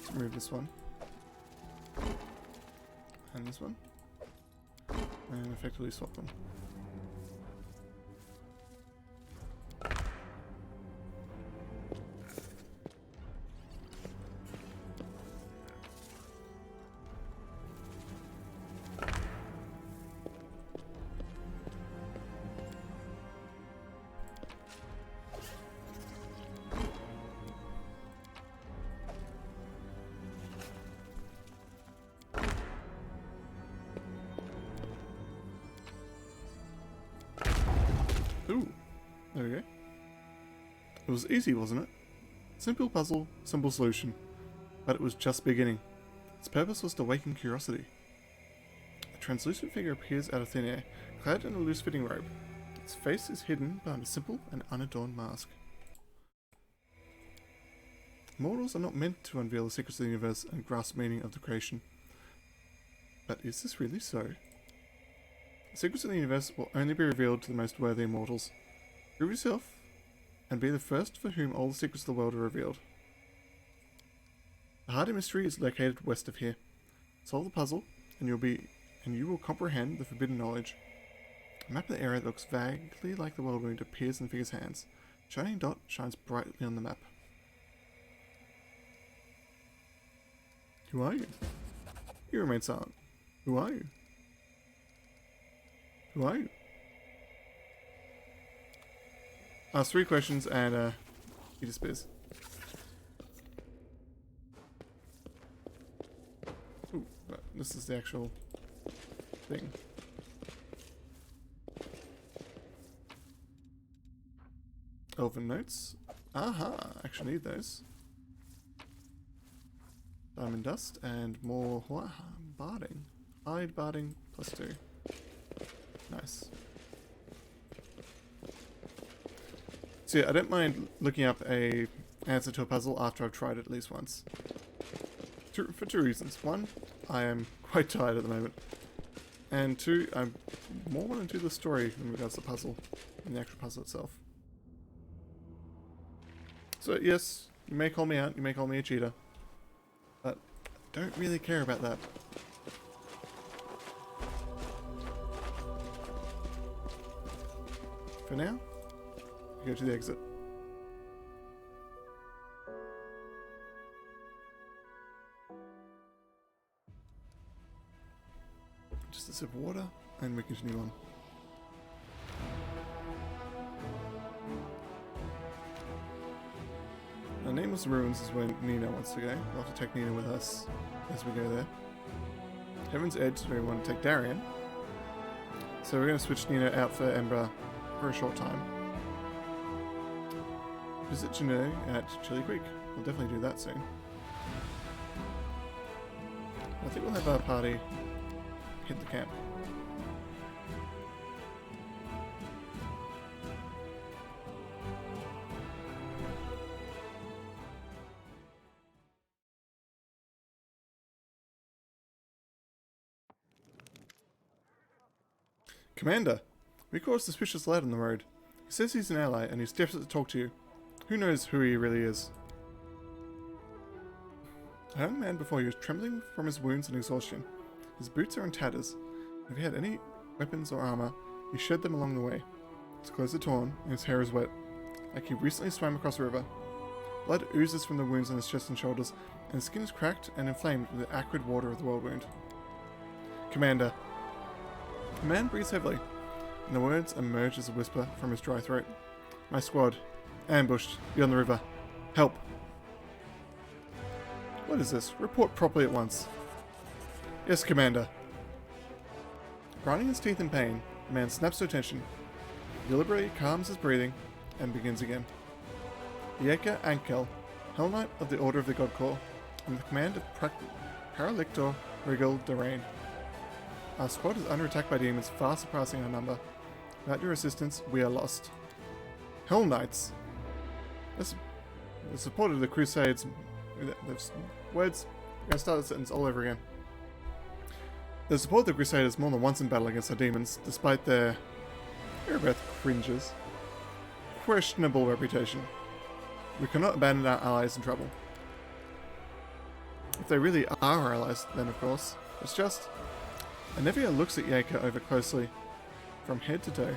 Let's remove this one. And this one. And effectively swap them. Ooh, there we go. It was easy, wasn't it? Simple puzzle, simple solution. But it was just beginning. Its purpose was to awaken curiosity. A translucent figure appears out of thin air, clad in a loose-fitting robe. Its face is hidden behind a simple and unadorned mask. Mortals are not meant to unveil the secrets of the universe and grasp meaning of the creation. But is this really so? The secrets of the universe will only be revealed to the most worthy immortals. Prove yourself, and be the first for whom all the secrets of the world are revealed. The heart of mystery is located west of here. Solve the puzzle, and you will comprehend the forbidden knowledge. A map of the area that looks vaguely like the world wound appears in the figure's hands. A shining dot shines brightly on the map. Who are you? You remain silent. Who are you? Who are you? Ask 3 questions and he disappears. Ooh, this is the actual thing. Elven notes. Aha, actually need those. Diamond dust and more barding. Hide barding +2. Nice. So yeah, I don't mind looking up a answer to a puzzle after I've tried it at least once. For two reasons. One, I am quite tired at the moment. And two, I more want to do the story in regards to the puzzle than the actual puzzle itself. So yes, you may call me out, you may call me a cheater, but I don't really care about that. For now, go to the exit. Just a sip of water, and we continue on. Now, Nameless Ruins is where Nina wants to go. We'll have to take Nina with us as we go there. Heaven's Edge, we want to take Darian. So we're going to switch Nina out for Ember for a short time. Visit Janelle at Chili Creek. We'll definitely do that soon. I think we'll have our party hit the camp. Commander, we caught a suspicious lad on the road. He says he's an ally and he's desperate to talk to you. Who knows who he really is? A young man before you is trembling from his wounds and exhaustion. His boots are in tatters. If he had any weapons or armor, he shed them along the way. His clothes are torn and his hair is wet, like he recently swam across a river. Blood oozes from the wounds on his chest and shoulders, and his skin is cracked and inflamed with the acrid water of the world wound. Commander. The man breathes heavily, and the words emerge as a whisper from his dry throat. My squad. Ambushed. Beyond the river. Help. What is this? Report properly at once. Yes, Commander. Grinding his teeth in pain, the man snaps to attention, deliberately calms his breathing, and begins again. Yeka Ankel, Hell Knight of the Order of the God Claw, under the command of Paralictor Rigel Derain. Our squad is under attack by demons far surpassing our number. Without your assistance, we are lost. Hell Knights! The support of the Crusades. Words. I'm gonna start the sentence all over again. The support of the Crusaders more than once in battle against our demons, despite their breath cringes. Questionable reputation. We cannot abandon our allies in trouble. If they really are our allies, then of course. It's just... Anevia looks at Yeka over closely, from head to toe.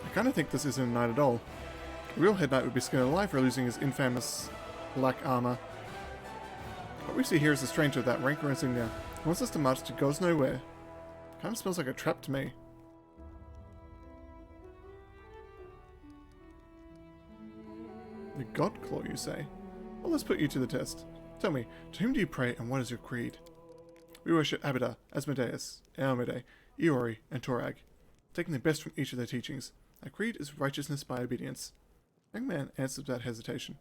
I kinda think this isn't a knight at all. A real head knight would be skinned alive for losing his infamous black armor. What we see here is a stranger with that rancor insignia. He wants us to march to goes nowhere. Kinda smells like a trap to me. The God Claw, you say? Well, let's put you to the test. Tell me, to whom do you pray and what is your creed? We worship Abida, Asmodeus, Eomede, Iori, and Torag, taking the best from each of their teachings. Our creed is righteousness by obedience. The young man answers without hesitation.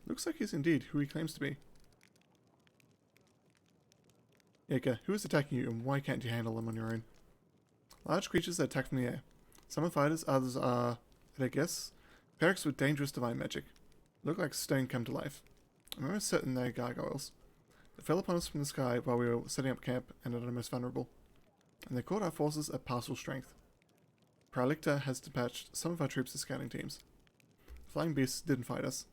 Looks like he's indeed who he claims to be. Yeka, who is attacking you and why can't you handle them on your own? Large creatures that attack from the air. Some are fighters, others are, I guess, clerics with dangerous divine magic. Look like stone come to life. I'm almost certain they're gargoyles. They fell upon us from the sky while we were setting up camp and at our most vulnerable. And they caught our forces at partial strength. Paralicta has dispatched some of our troops as scouting teams. The flying beasts didn't fight us.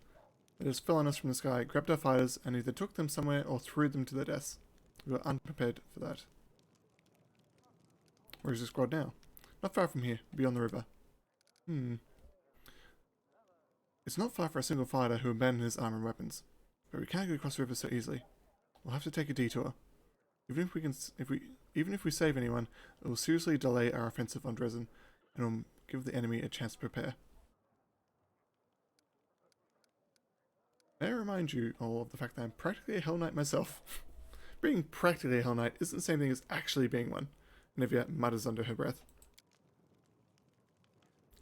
They just fell on us from the sky, grabbed our fighters, and either took them somewhere or threw them to their deaths. We were unprepared for that. Where is the squad now? Not far from here, beyond the river. It's not far for a single fighter who abandoned his armor and weapons, but we can't get across the river so easily. We'll have to take a detour. Even if we save anyone, it will seriously delay our offensive on Dresden, and will give the enemy a chance to prepare. May I remind you all of the fact that I'm practically a Hell Knight myself. Being practically a Hell Knight isn't the same thing as actually being one. Nivea mutters under her breath.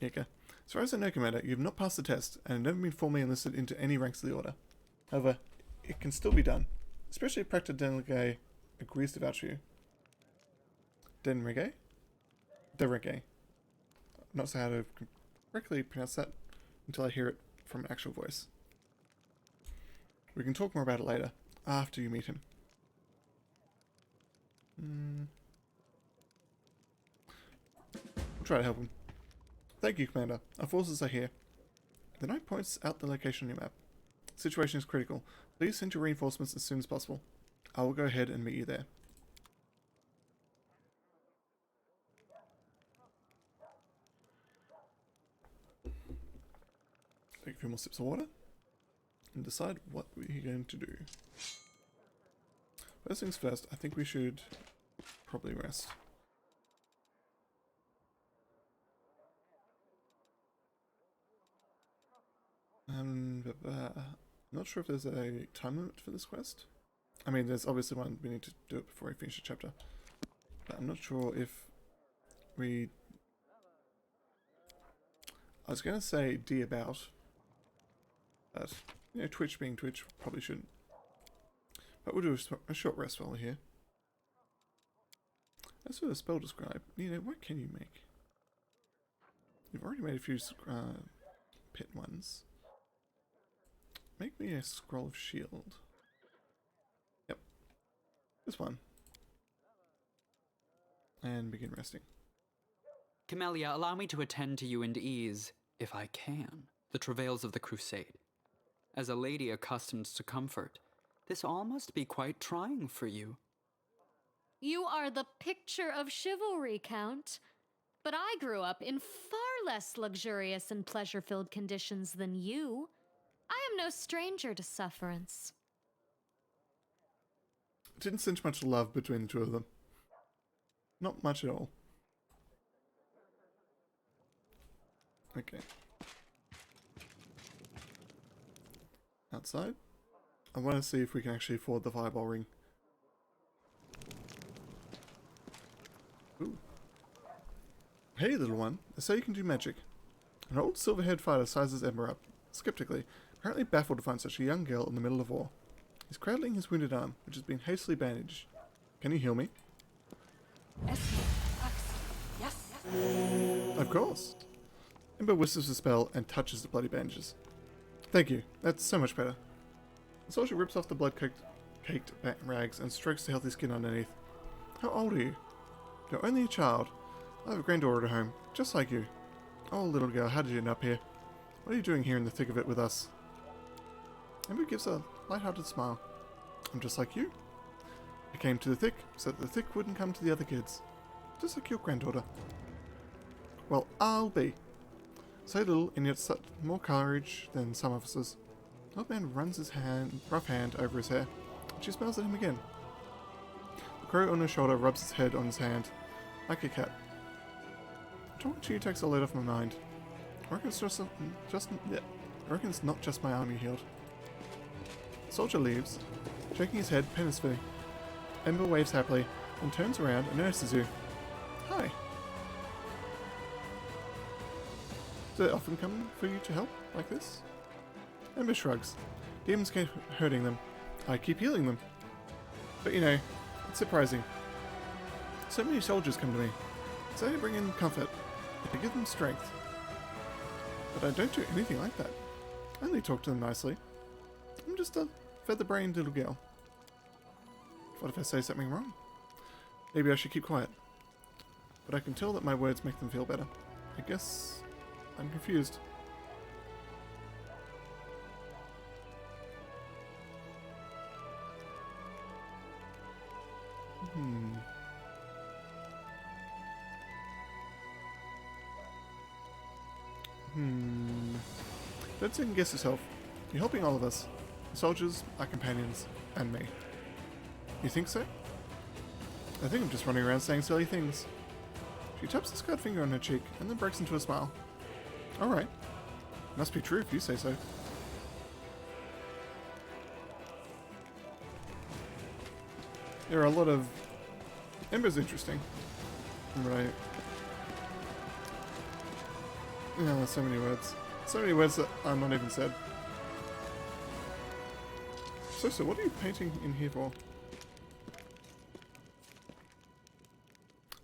Yeka, as far as I know, Commander, you have not passed the test, and have never been formally enlisted into any ranks of the Order. However, it can still be done. Especially if Practor Denregay agrees to vouch for you. Denregay? Denregay. Not sure how to correctly pronounce that until I hear it from an actual voice. We can talk more about it later, after you meet him. We'll try to help him. Thank you, Commander. Our forces are here. The knight points out the location on your map. The situation is critical. Please send your reinforcements as soon as possible. I will go ahead and meet you there. Take a few more sips of water and decide what we're going to do. First things first, I think we should probably rest. Not sure if there's a time limit for this quest. I mean, there's obviously one, we need to do it before we finish the chapter. But I'm not sure if we... I was going to say about, but, you know, Twitch being Twitch, probably shouldn't. But we'll do a short rest while we're here. As for the spell describe, you know, what can you make? You've already made a few pit ones. Make me a scroll of shield. Yep. This one. And begin resting. Camellia, allow me to attend to you and ease, if I can, the travails of the crusade. As a lady accustomed to comfort, this all must be quite trying for you. You are the picture of chivalry, Count. But I grew up in far less luxurious and pleasure-filled conditions than you. I am no stranger to sufferance. Didn't sense much love between the two of them. Not much at all. Okay. Outside? I want to see if we can actually afford the fireball ring. Ooh. Hey, little one. I say you can do magic. An old silver-haired fighter sizes Ember up, skeptically, apparently baffled to find such a young girl in the middle of war. He's cradling his wounded arm, which has been hastily bandaged. Can you heal me? Yes. Of course. Ember whistles a spell and touches the bloody bandages. Thank you. That's so much better. The soldier rips off the blood-caked rags and strokes the healthy skin underneath. How old are you? You're only a child. I have a granddaughter at home, just like you. Oh, little girl, how did you end up here? What are you doing here in the thick of it with us? Ember gives a light-hearted smile. I'm just like you. I came to the thick, so that the thick wouldn't come to the other kids. Just like your granddaughter. Well, I'll be. So little, and yet such more courage than some officers. The old man runs his rough hand over his hair. She smiles at him again. The crow on her shoulder rubs its head on his hand, like a cat. Talking to you takes a load off my mind. I reckon it's not just my arm you healed. The soldier leaves, shaking his head pensively. Ember waves happily, and turns around and notices you. Hi. Do they often come for you to help, like this? Ember shrugs. Demons keep hurting them. I keep healing them. But you know, it's surprising. So many soldiers come to me. Say I bring in comfort. I give them strength. But I don't do anything like that. I only talk to them nicely. I'm just a feather-brained little girl. What if I say something wrong? Maybe I should keep quiet. But I can tell that my words make them feel better. I guess I'm confused. Don't second guess yourself. You're helping all of us. The soldiers, our companions, and me. You think so? I think I'm just running around saying silly things. She taps a scarred finger on her cheek and then breaks into a smile. Alright. Must be true if you say so. There are a lot of... Ember's interesting. Right. Yeah, so many words. So many words that are not even said. So what are you painting in here for?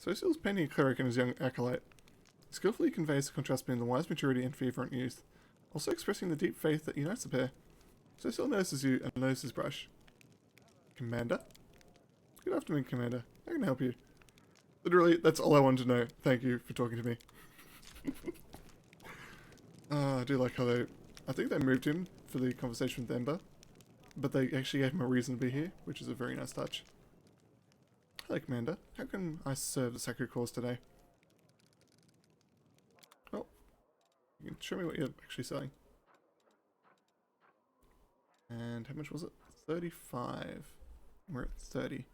Sosil's painting a cleric and his young acolyte. He skillfully conveys the contrast between the wise maturity and fervent youth, also expressing the deep faith that unites the pair. Sosil notices you and lowers his brush. Commander? Good afternoon, Commander. How can I help you? Literally, that's all I wanted to know. Thank you for talking to me. I do like how I think they moved him for the conversation with Ember, but they actually gave him a reason to be here, which is a very nice touch. Hello, Commander. How can I serve the sacred cause today? Oh, you can show me what you're actually selling. And how much was it? 35. We're at 30.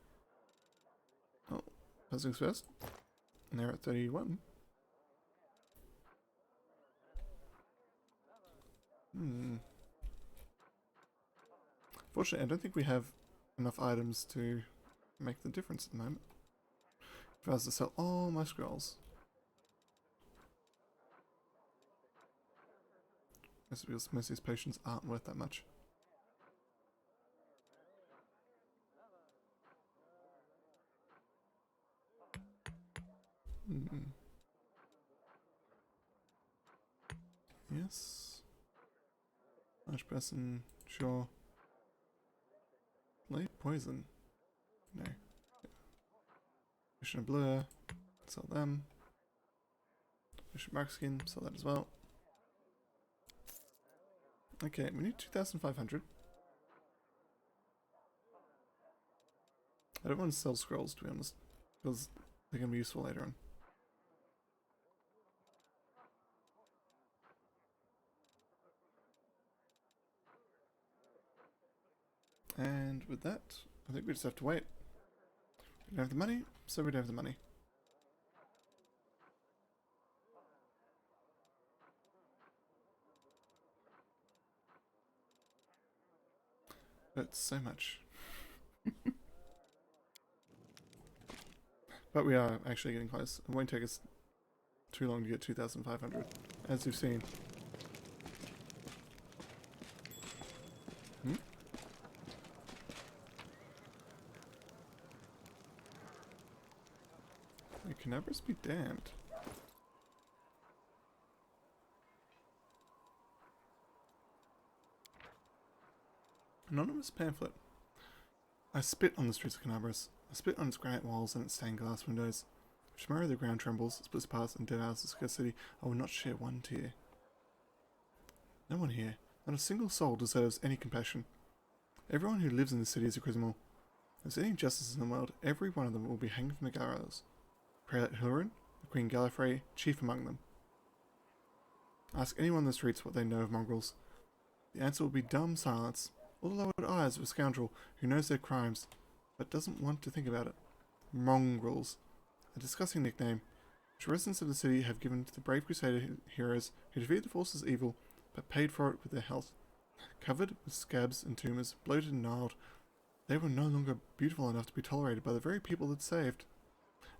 Oh, first things first. And they're at 31. Fortunately, I don't think we have enough items to make the difference at the moment. If I was to sell all my scrolls. Most of these potions aren't worth that much. Yes. Large person, sure. Light poison. No. Mission of Blur. Sell them. Mission Mark Skin. Sell that as well. Okay, we need 2,500. I don't want to sell scrolls, to be honest, because they're going to be useful later on. And with that, I think we just have to wait. We don't have the money, so we don't have the money. That's so much. But we are actually getting close. It won't take us too long to get 2,500, as you've seen. May Canabras be damned. Anonymous pamphlet. I spit on the streets of Canabras. I spit on its granite walls and its stained glass windows. If tomorrow the ground trembles, splits apart, and devours the scarce city, I will not shed one tear. No one here, not a single soul, deserves any compassion. Everyone who lives in this city is a criminal. If there's any justice in the world, every one of them will be hanged from the gallows. Prelate Hilarion, the Queen Gallifrey, chief among them. Ask anyone in the streets what they know of mongrels. The answer will be dumb silence, or the lowered eyes of a scoundrel who knows their crimes, but doesn't want to think about it. Mongrels, a disgusting nickname, which residents of the city have given to the brave Crusader heroes who defeated the forces of evil, but paid for it with their health. Covered with scabs and tumours, bloated and gnarled, they were no longer beautiful enough to be tolerated by the very people they'd saved.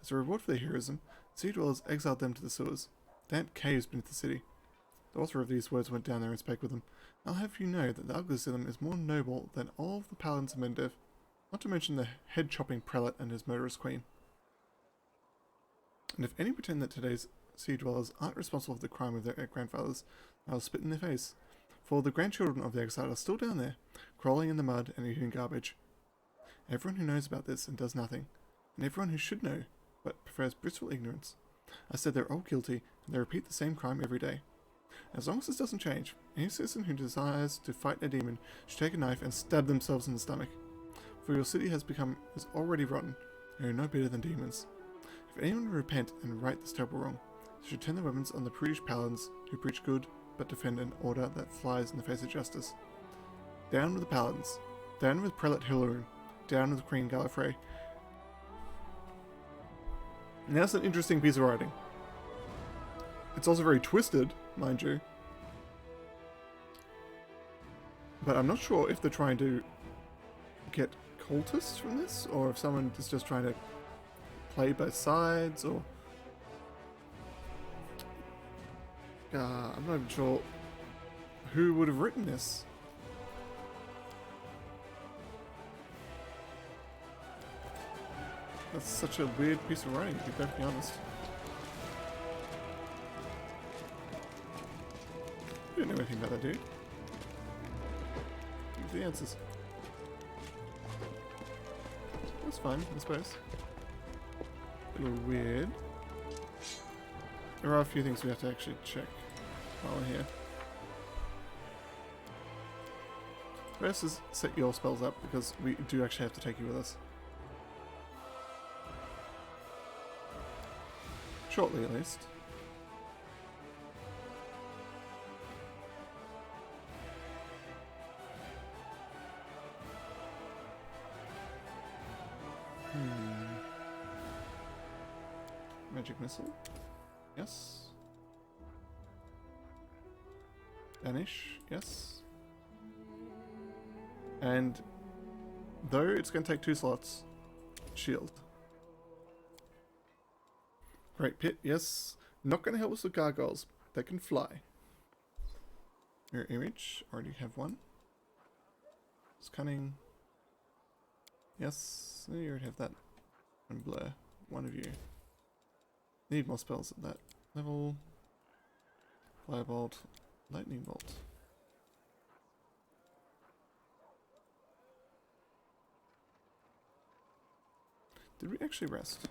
As a reward for their heroism, sea dwellers exiled them to the sewers, damp caves beneath the city. The author of these words went down there and spake with them. I'll have you know that the ugliest of them is more noble than all of the paladins of Mendev, not to mention the head-chopping prelate and his murderous queen. And if any pretend that today's sea dwellers aren't responsible for the crime of their grandfathers, I'll spit in their face. For the grandchildren of the exiled are still down there, crawling in the mud and eating garbage. Everyone who knows about this and does nothing, and everyone who should know, but prefers blissful ignorance. I said they're all guilty, and they repeat the same crime every day. As long as this doesn't change, any citizen who desires to fight a demon should take a knife and stab themselves in the stomach. For your city is already rotten, and you're no better than demons. If anyone would repent and right this terrible wrong, they should turn their weapons on the prudish paladins who preach good, but defend an order that flies in the face of justice. Down with the paladins. Down with Prelate Hilarion. Down with Queen Gallifrey. Now that's an interesting piece of writing. It's also very twisted, mind you. But I'm not sure if they're trying to get cultists from this, or if someone is just trying to play both sides, or... I'm not even sure who would have written this. That's such a weird piece of writing, to be perfectly honest. You don't know anything about that dude. Give the answers. That's fine, I suppose. A little weird. There are a few things we have to actually check while we're here. First is set your spells up, because we do actually have to take you with us. Shortly, at least. Magic missile. Yes. Vanish. Yes. And though it's going to take 2 slots, shield. Great pit. Yes. Not going to help us with gargoyles. They can fly. Mirror image. Already have one. It's cunning. Yes. You already have that. And blur. One of you. Need more spells at that level. Firebolt. Lightning bolt. Did we actually rest?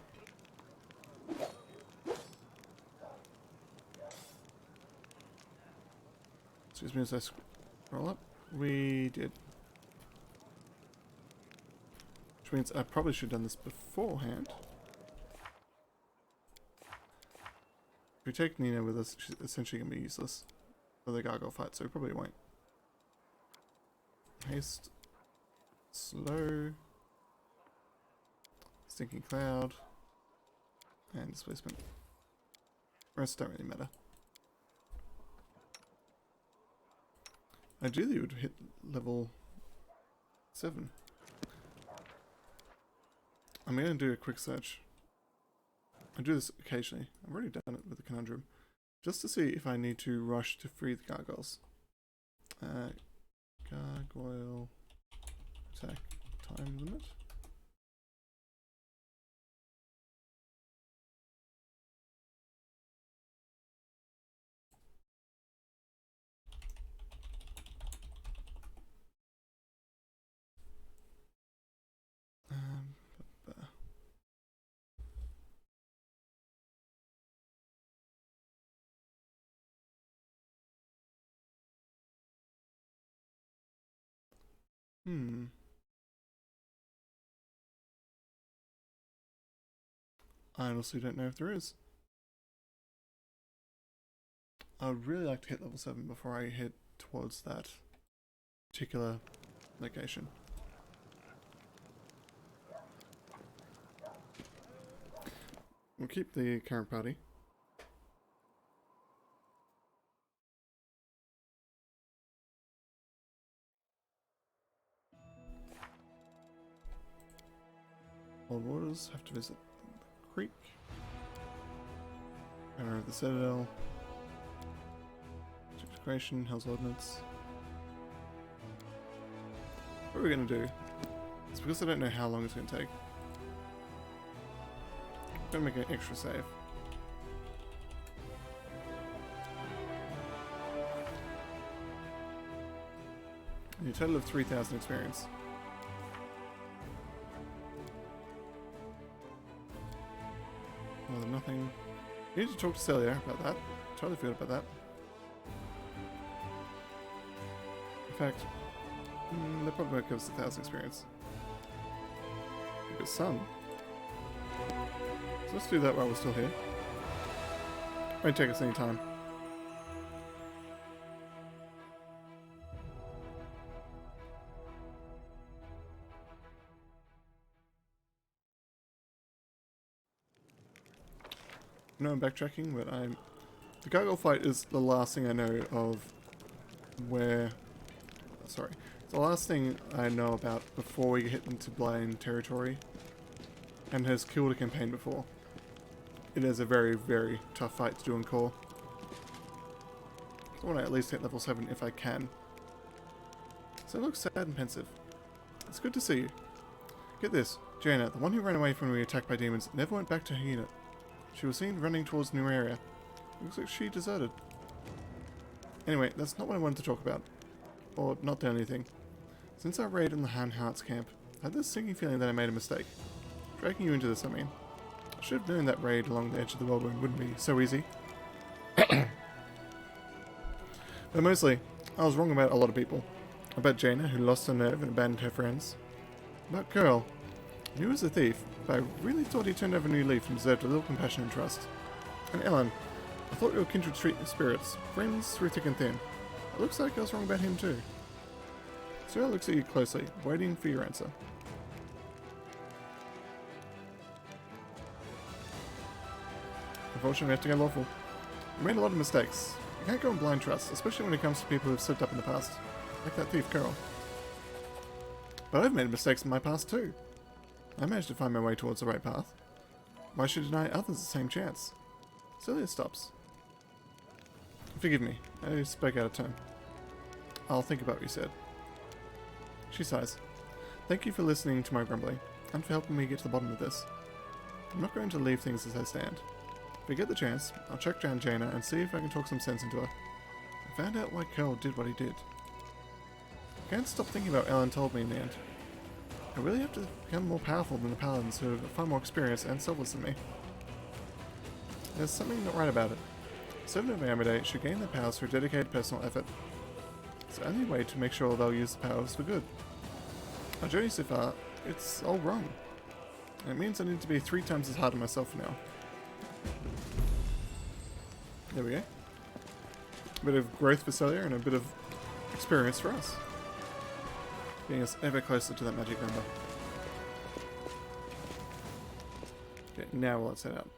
Excuse me as I scroll up. We did. Which means I probably should have done this beforehand. If we take Nina with us, she's essentially going to be useless for the gargoyle fight, so we probably won't. Haste. Slow. Stinking Cloud. And Displacement. The rest don't really matter. Ideally, it would hit level 7. I'm going to do a quick search. I do this occasionally. I've already done it with the Conundrum. Just to see if I need to rush to free the gargoyles. Gargoyle attack time limit. I honestly don't know if there is. I would really like to hit level 7 before I head towards that particular location. We'll keep the current party. Old Waters, have to visit the creek. Banner of the Citadel. Integration, Hell's Ordnance. What are we going to do? It's because I don't know how long it's going to take. I'm going to make an extra save. And a total of 3,000 experience. More than nothing. You need to talk to Celia about that. Totally forgot about that. In fact, they probably won't give us 1,000 experience. But some. So let's do that while we're still here. Won't take us any time. No, I'm backtracking, but the gargoyle fight is the last thing I know of where... Sorry. It's the last thing I know about before we get into blind territory. And has killed a campaign before. It is a very, very tough fight to do in core. I want to at least hit level 7 if I can. So it looks sad and pensive. It's good to see you. Get this. Jaina, the one who ran away when we were attacked by demons, never went back to her unit. She was seen running towards a new area. Looks like she deserted. Anyway, that's not what I wanted to talk about. Or not the only thing. Since our raid on the Han Hearts camp, I had this sinking feeling that I made a mistake. Dragging you into this, I mean. I should have known that raid along the edge of the whirlwind wouldn't be so easy. But mostly, I was wrong about a lot of people. About Jaina, who lost her nerve and abandoned her friends. About Curl. I knew he was a thief, but I really thought he turned over a new leaf and deserved a little compassion and trust. And Ellen, I thought we were kindred spirits, friends through thick and thin. It looks like I was wrong about him too. Sarah looks at you closely, waiting for your answer. Unfortunately, we have to go lawful. We made a lot of mistakes. You can't go on blind trust, especially when it comes to people who have slipped up in the past. Like that thief, Carol. But I've made mistakes in my past too. I managed to find my way towards the right path. Why should I deny others the same chance? Celia stops. Forgive me, I spoke out of turn. I'll think about what you said. She sighs. Thank you for listening to my grumbling, and for helping me get to the bottom of this. I'm not going to leave things as they stand. If I get the chance, I'll check down Jaina and see if I can talk some sense into her. I found out why Curl did what he did. I can't stop thinking about what Ellen told me in the end. I really have to become more powerful than the paladins who are far more experienced and selfless than me. There's something not right about it. Servant of Amade should gain their powers through dedicated personal effort. It's the only way to make sure they'll use the powers for good. Our journey so far, it's all wrong. And it means I need to be 3 times as hard on myself now. There we go. A bit of growth for Celia and a bit of experience for us. Getting us ever closer to that magic number. Okay, now let's head out.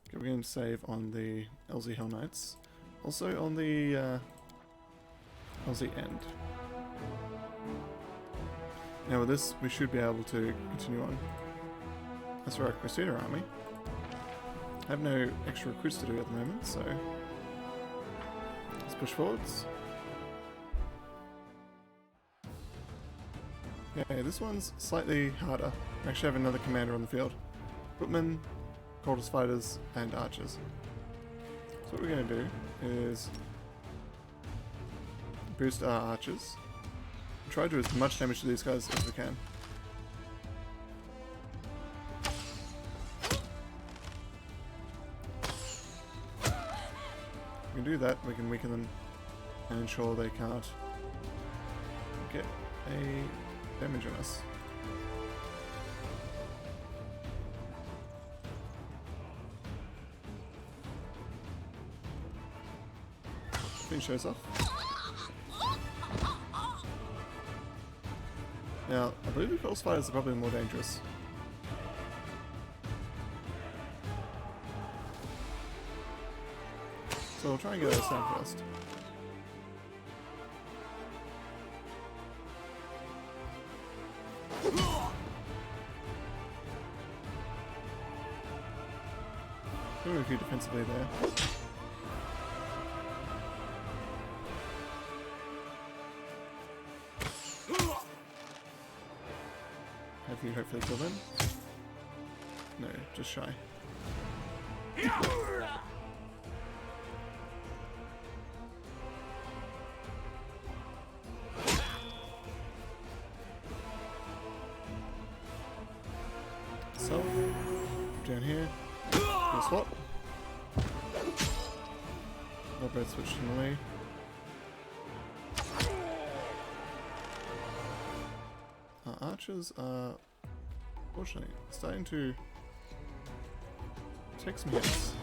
Okay, we're going to save on the LZ Hell Knights. Also on the LZ End. Now with this, we should be able to continue on. As for our Crusader army, I have no extra recruits to do at the moment, so let's push forwards. Okay, this one's slightly harder. I actually have another commander on the field. Footmen, Cultist Fighters, and Archers. So what we're going to do is boost our Archers. Try to do as much damage to these guys as we can. If we can do that, we can weaken them and ensure they can't get a damage on us. Finish those off. Now, I believe the Cultist Fighters are probably more dangerous. So we'll try and get those down first. Do a few defensively there. Have you hopefully kill them? No, just shy. So, down here, we'll swap. They'll both switch to melee. Our archers are, fortunately, starting to take some hits.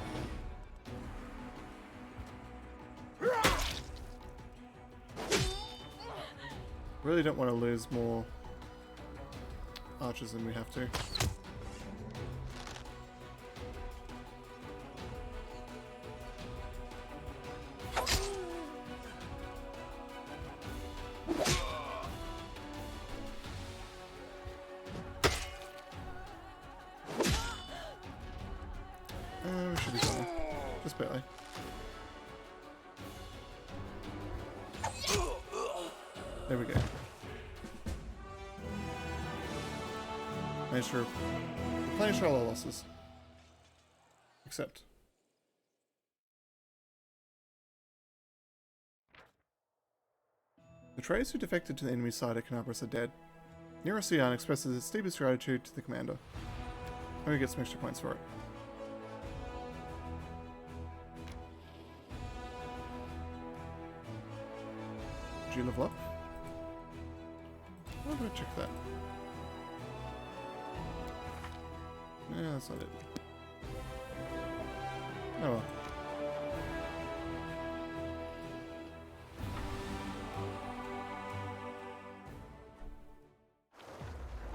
Really don't want to lose more archers than we have to. We should be fine. Just barely. There we go. Make sure replenish all our losses. Except. The traders who defected to the enemy side at Canabras are dead. Nero Sian expresses its deepest gratitude to the commander. And we get some extra points for it. Did you level up? Why don't I check that? Yeah, that's not it. Oh well.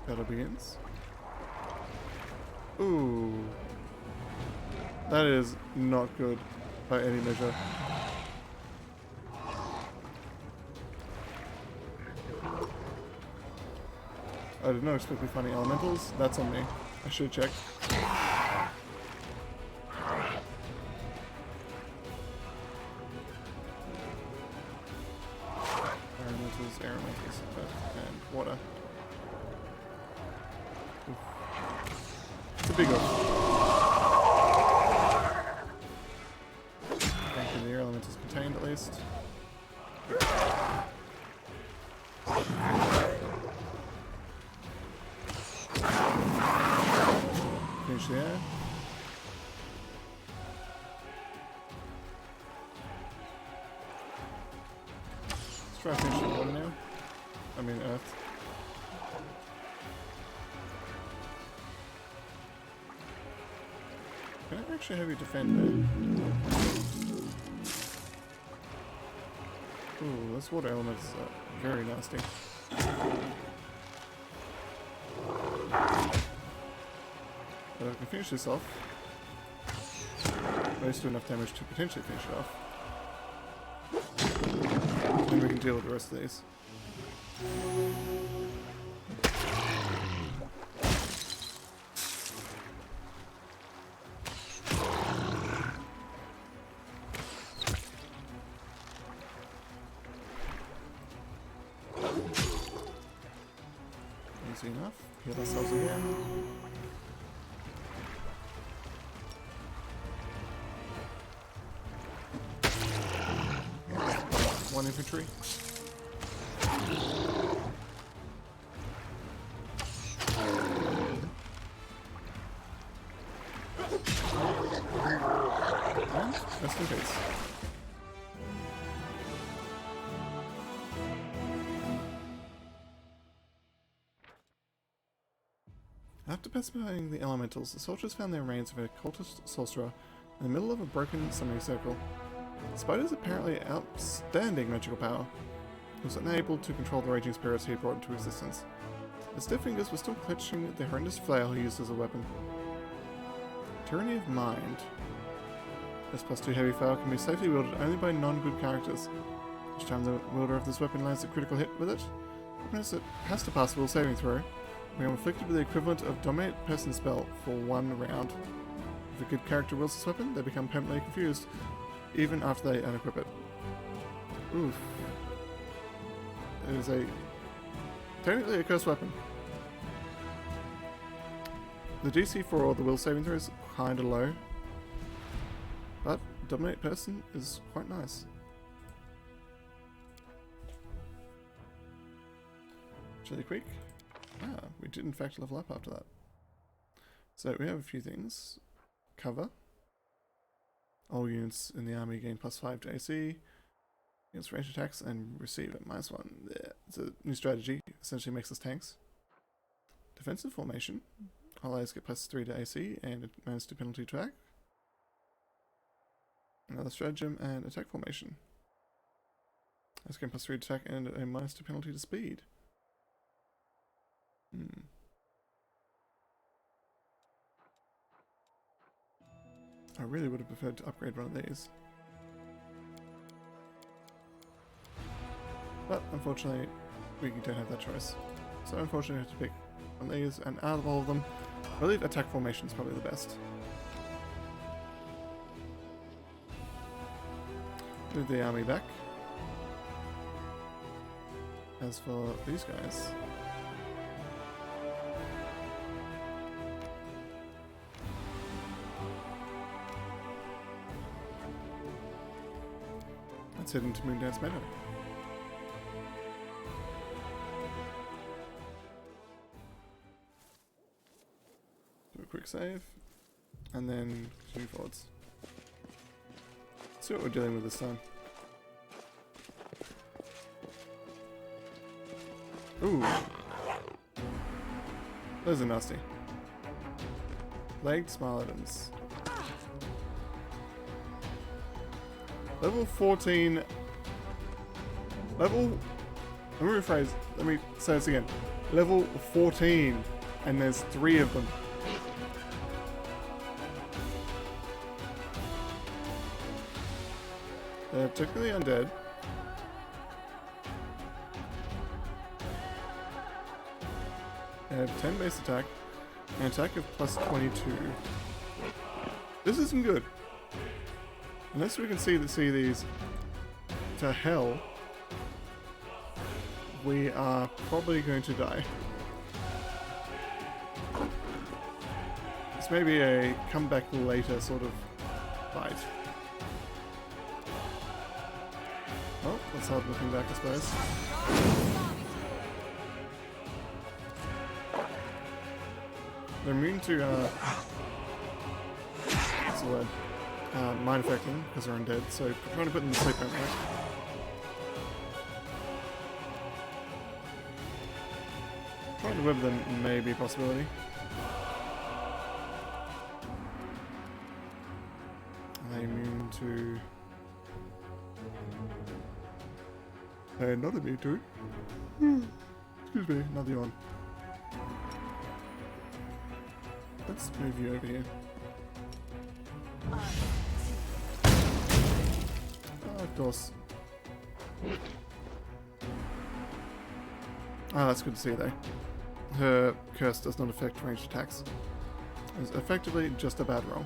Battle begins. Ooh. That is not good by any measure. I did not expect to be finding elementals. That's on me. I should have checked. Air elementals, and water. Oof. It's a big one. Thankfully the air element is contained at least. Finish the air. Let's try finishing water now. I mean earth. Can I actually have you defend there? Ooh, this water element is very nasty. But I can finish this off. At least do enough damage to potentially finish it off. Then we can deal with the rest of these. Easy enough. Heal ourselves again. One infantry. And rest in peace. After pacifying the elementals, the soldiers found their remains of a cultist sorcerer in the middle of a broken summoning circle. Despite his apparently outstanding magical power, he was unable to control the raging spirits he had brought into existence. His stiff fingers were still clutching the horrendous flail he used as a weapon. Tyranny of Mind. This +2 heavy flail can be safely wielded only by non-good characters. Each time the wielder of this weapon lands a critical hit with it, it has to pass a will saving throw. We are inflicted with the equivalent of Dominate Person spell for 1 round. If a good character wields this weapon, they become permanently confused, even after they unequip it. Oof. It is technically a cursed weapon. The DC for all the will saving throw is kinda low, but Dominate Person is quite nice. Chili quick. Ah, we did in fact level up after that. So we have a few things. Cover. All units in the army gain +5 to AC against ranged attacks and receive it -1. Yeah, it's a new strategy. Essentially makes us tanks. Defensive formation. Allies get +3 to AC and a -2 penalty to attack. Another stratagem and attack formation. Let's get +3 to attack and a -2 penalty to speed. I really would have preferred to upgrade one of these. But unfortunately, we don't have that choice. So unfortunately, we have to pick one of these, and out of all of them, I believe attack formation is probably the best. Move the army back. As for these guys, let's head into Moondance Meadow. Do a quick save, and then continue forwards. See what we're dealing with this time. Ooh. Those are nasty. Legged Smartens. Level 14. Let me rephrase. Let me say this again. Level 14. And there's 3 of them. They're technically undead. They have 10 base attack, an attack of plus 22. This isn't good. Unless we can see these to hell, we are probably going to die. This may be a come back later sort of fight. Oh, that's hard looking back, I suppose. They're immune to, what's the word? Mind affecting, because they're undead, so trying to put them to sleep won't work. Trying to whip them may be a possibility. Are they immune to... They're not immune to it. Excuse me, another yawn. Let's move you over here. Oh, of course. Ah, that's good to see though. Her curse does not affect ranged attacks. It's effectively just a bad roll.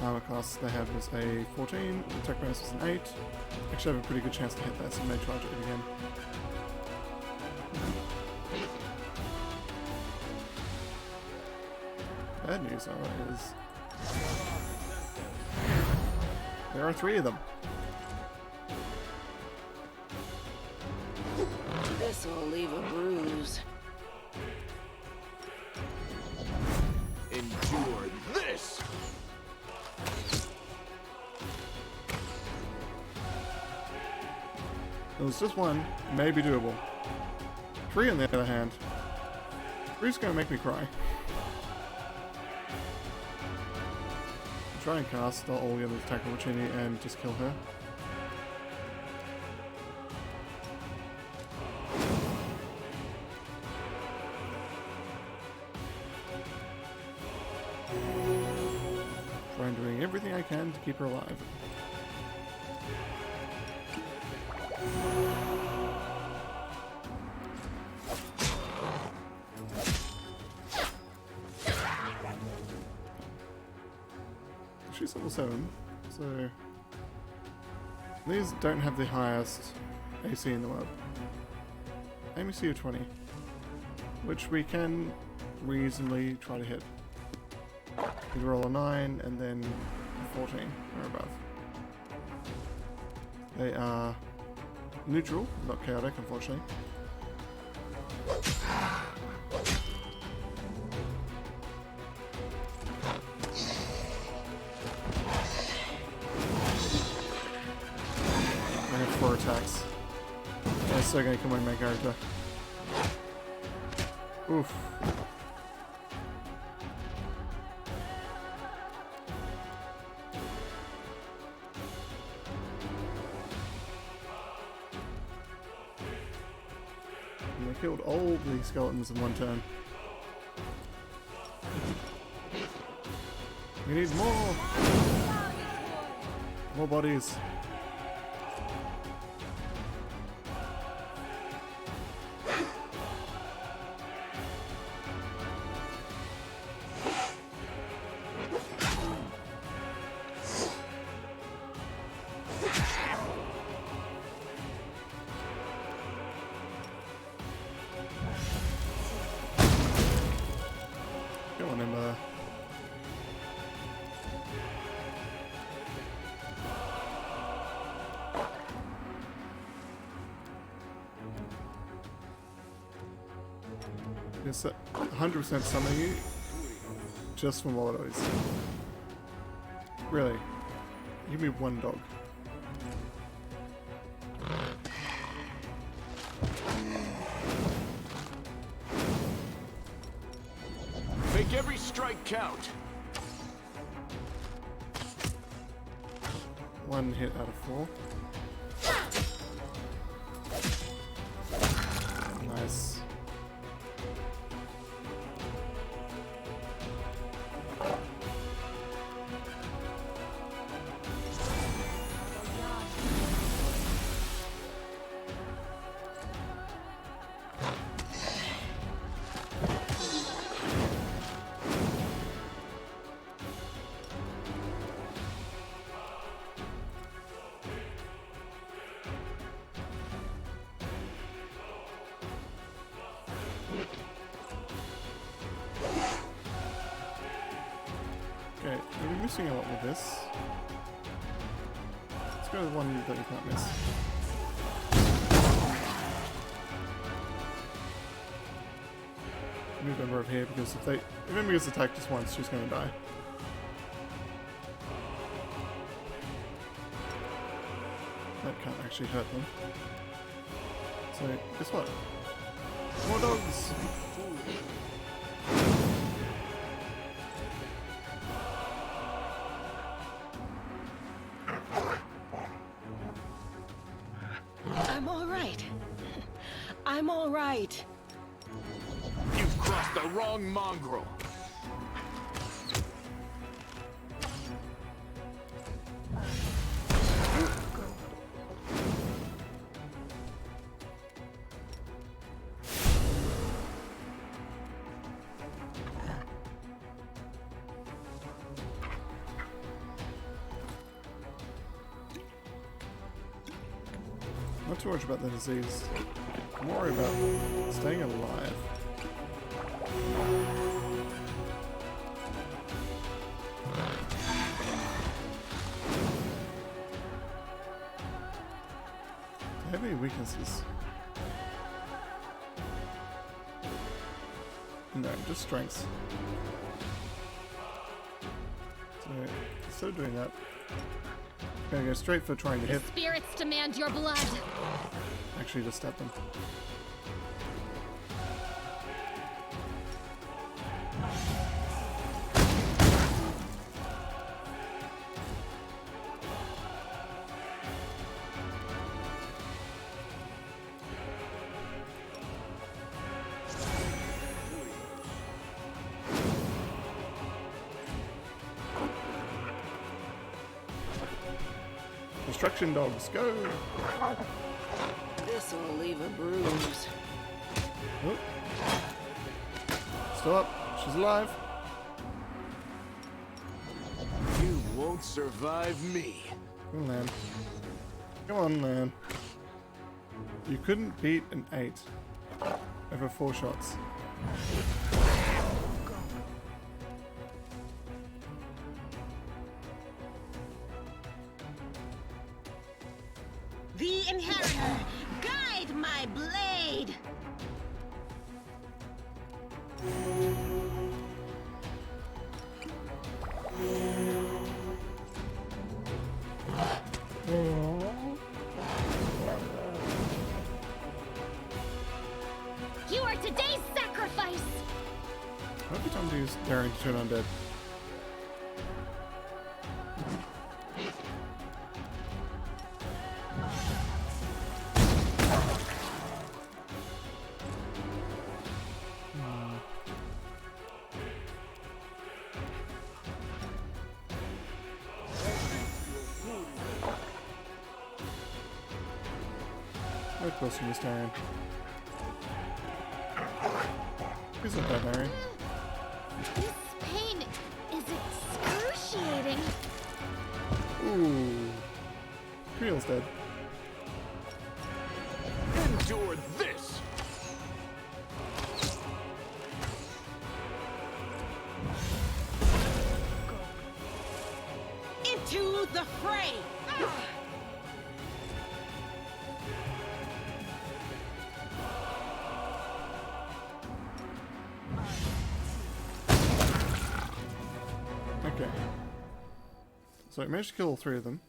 Armor class they have is a 14, attack bonus is an 8. Actually have a pretty good chance to hit that, so I may charge it again. Bad news though is there are 3 of them. This will leave a bruise. Endure this! It was just 1, maybe doable. 3 on the other hand. 3's gonna make me cry. Try and cast all the other attack opportunity and just kill her. Try and doing everything I can to keep her alive. She's level 7, so these don't have the highest AC in the world. AC of 20, which we can reasonably try to hit. We roll a 9 and then a 14 or above. They are neutral, not chaotic, unfortunately. I have 4 attacks. That's still gonna kill my main character. Oof. And they killed all the skeletons in one turn. We need more! More bodies. It's 100% summoning you just for Molotos. Really? Give me one dog. Make every strike count. One hit out of 4. Nice. Okay, we're missing a lot with this. Let's go to the one that you can't miss. Move Ember over here because if Ember gets attacked just once, she's gonna die. That can't actually hurt them. So, guess what? More dogs! I'm all right. I'm all right. You've crossed the wrong mongrel. Not too much about the disease. I'm worried about staying alive. Do I have any weaknesses? No, just strengths. So instead of doing that, I'm gonna go straight for trying to hit. Spirits demand your blood. Actually, just stab them. Destruction dogs, go! This'll leave a bruise. Oh. Still up. She's alive. You won't survive me. Come on, man. Come on, man. You couldn't beat an 8 over 4 shots. The Inheritor, guide my blade! You are today's sacrifice! I hope you don't use daring to turn undead. Very close to this Darian. He's not that Darian. This pain is excruciating. Ooh. Creel's dead. Endure this. Into the fray! Okay. So I managed to kill all 3 of them.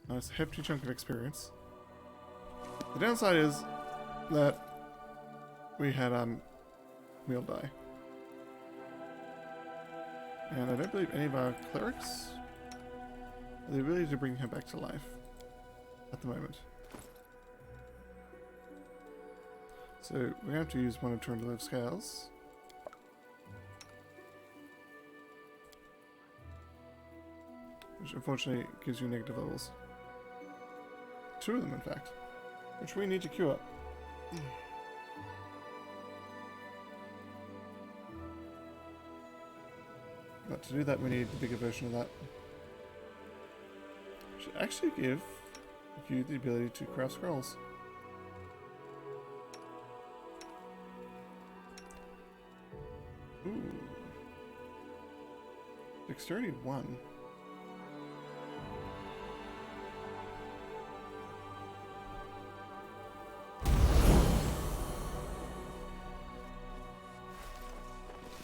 Nice hefty chunk of experience. The downside is that we had We'll die. And I don't believe any of our clerics have the ability to bring her back to life at the moment. So we're going to have to use one of Turn to Live scales. Which unfortunately gives you negative levels. 2 of them in fact. Which we need to queue up. But to do that we need the bigger version of that. Which should actually give you the ability to craft scrolls. Ooh. Dexterity 1.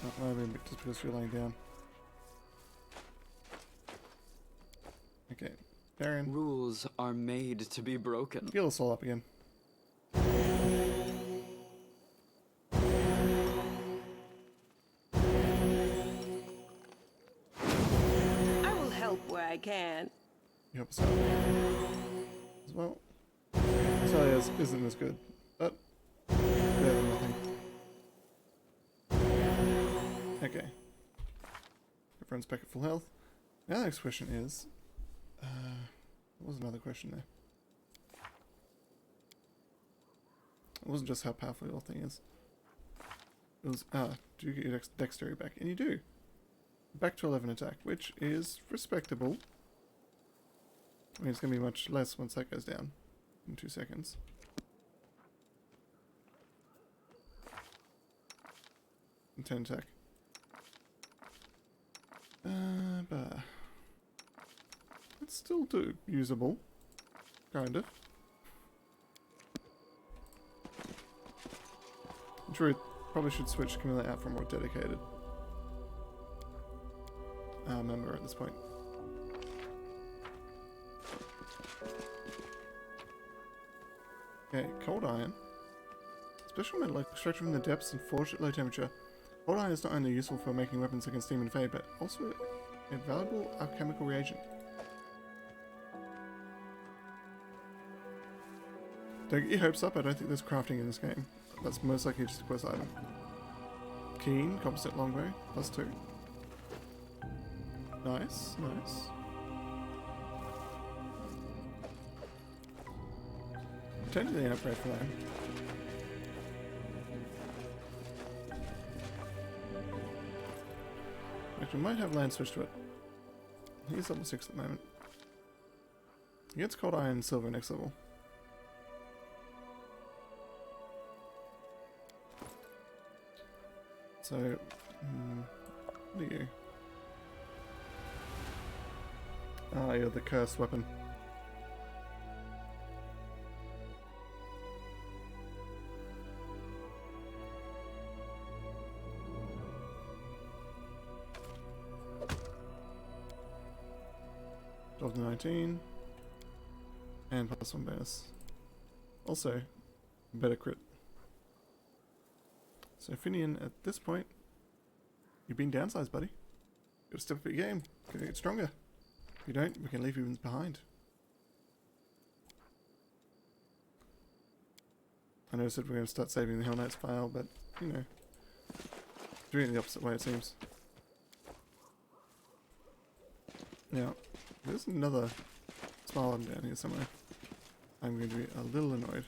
That might have been just because you're laying down. Okay, Baron. Rules are made to be broken. Heal us all up again. I will help where I can. You help us out. As well. This isn't as good, but better than nothing. Okay. Everyone's back at full health. Now the next question is... what was another question there? It wasn't just how powerful your thing is. It was, do you get your dexterity back? And you do. Back to 11 attack, which is respectable. I mean, it's going to be much less once that goes down in 2 seconds. And 10 attack. But it's still usable, kind of. In truth, probably should switch Camilla out for a more dedicated member at this point. Okay, cold iron. Special metal extracted from the depths and forged at low temperature. Cold iron is not only useful for making weapons against Demon Fae, but also a valuable alchemical reagent. Don't get your hopes up, I don't think there's crafting in this game. That's most likely just a quest item. Keen, composite longbow, +2. Nice, nice. Potentially an upgrade for that. Actually, we might have land switch to it. He's level 6 at the moment. He gets cold iron and silver next level. So, what are you? Ah, you're the cursed weapon. Of the 19 and +1 bonus. Also, better crit. So Finian, at this point, you've been downsized, buddy. Gotta step up your game. Gotta get stronger. If you don't, we can leave you behind. I know I said we're gonna start saving the Hell Knight's file, but you know, doing it the opposite way it seems. Now, there's another small one down here somewhere. I'm going to be a little annoyed.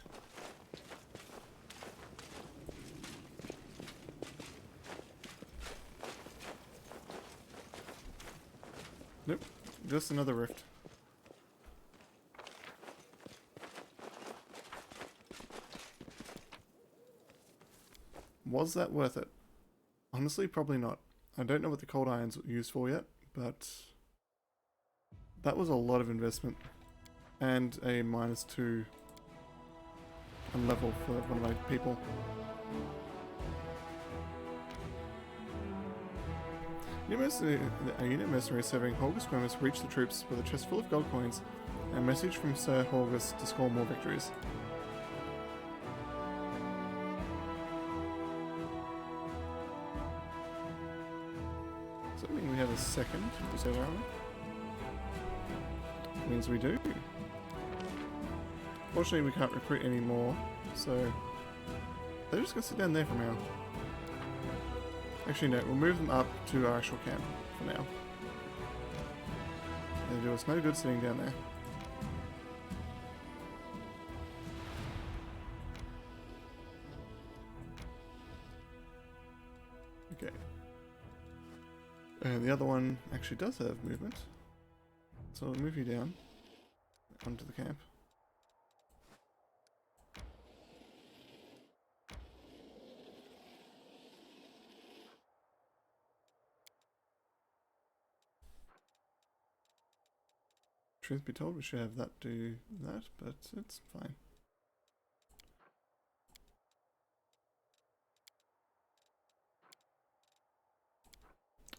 Nope, just another rift. Was that worth it? Honestly, probably not. I don't know what the cold iron's used for yet, but that was a lot of investment. And a -2 on level for one of my people. A unit mercenary serving Horgus Grimace reached the troops with a chest full of gold coins and a message from Sir Horgus to score more victories. Does that mean we have a second Crusader army? Means we do. Fortunately, we can't recruit anymore, so they're just gonna sit down there for now. Actually, no, we'll move them up to our actual camp for now. They do us no good sitting down there. Okay. And the other one actually does have movement. So we'll move you down onto the camp. Truth be told, we should have that do that, but it's fine.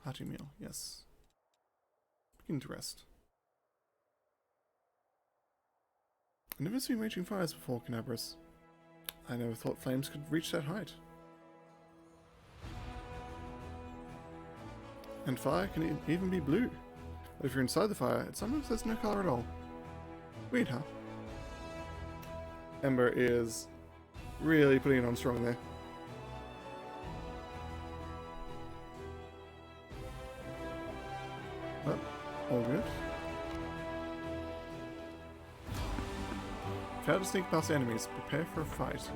Hearty meal, yes. Begin to rest. I've never seen raging fires before, Canabras. I never thought flames could reach that height. And fire can even be blue. But if you're inside the fire, it sometimes has no color at all. Weird, huh? Ember is really putting it on strong there. But, all good. Fail to sneak past enemies. Prepare for a fight.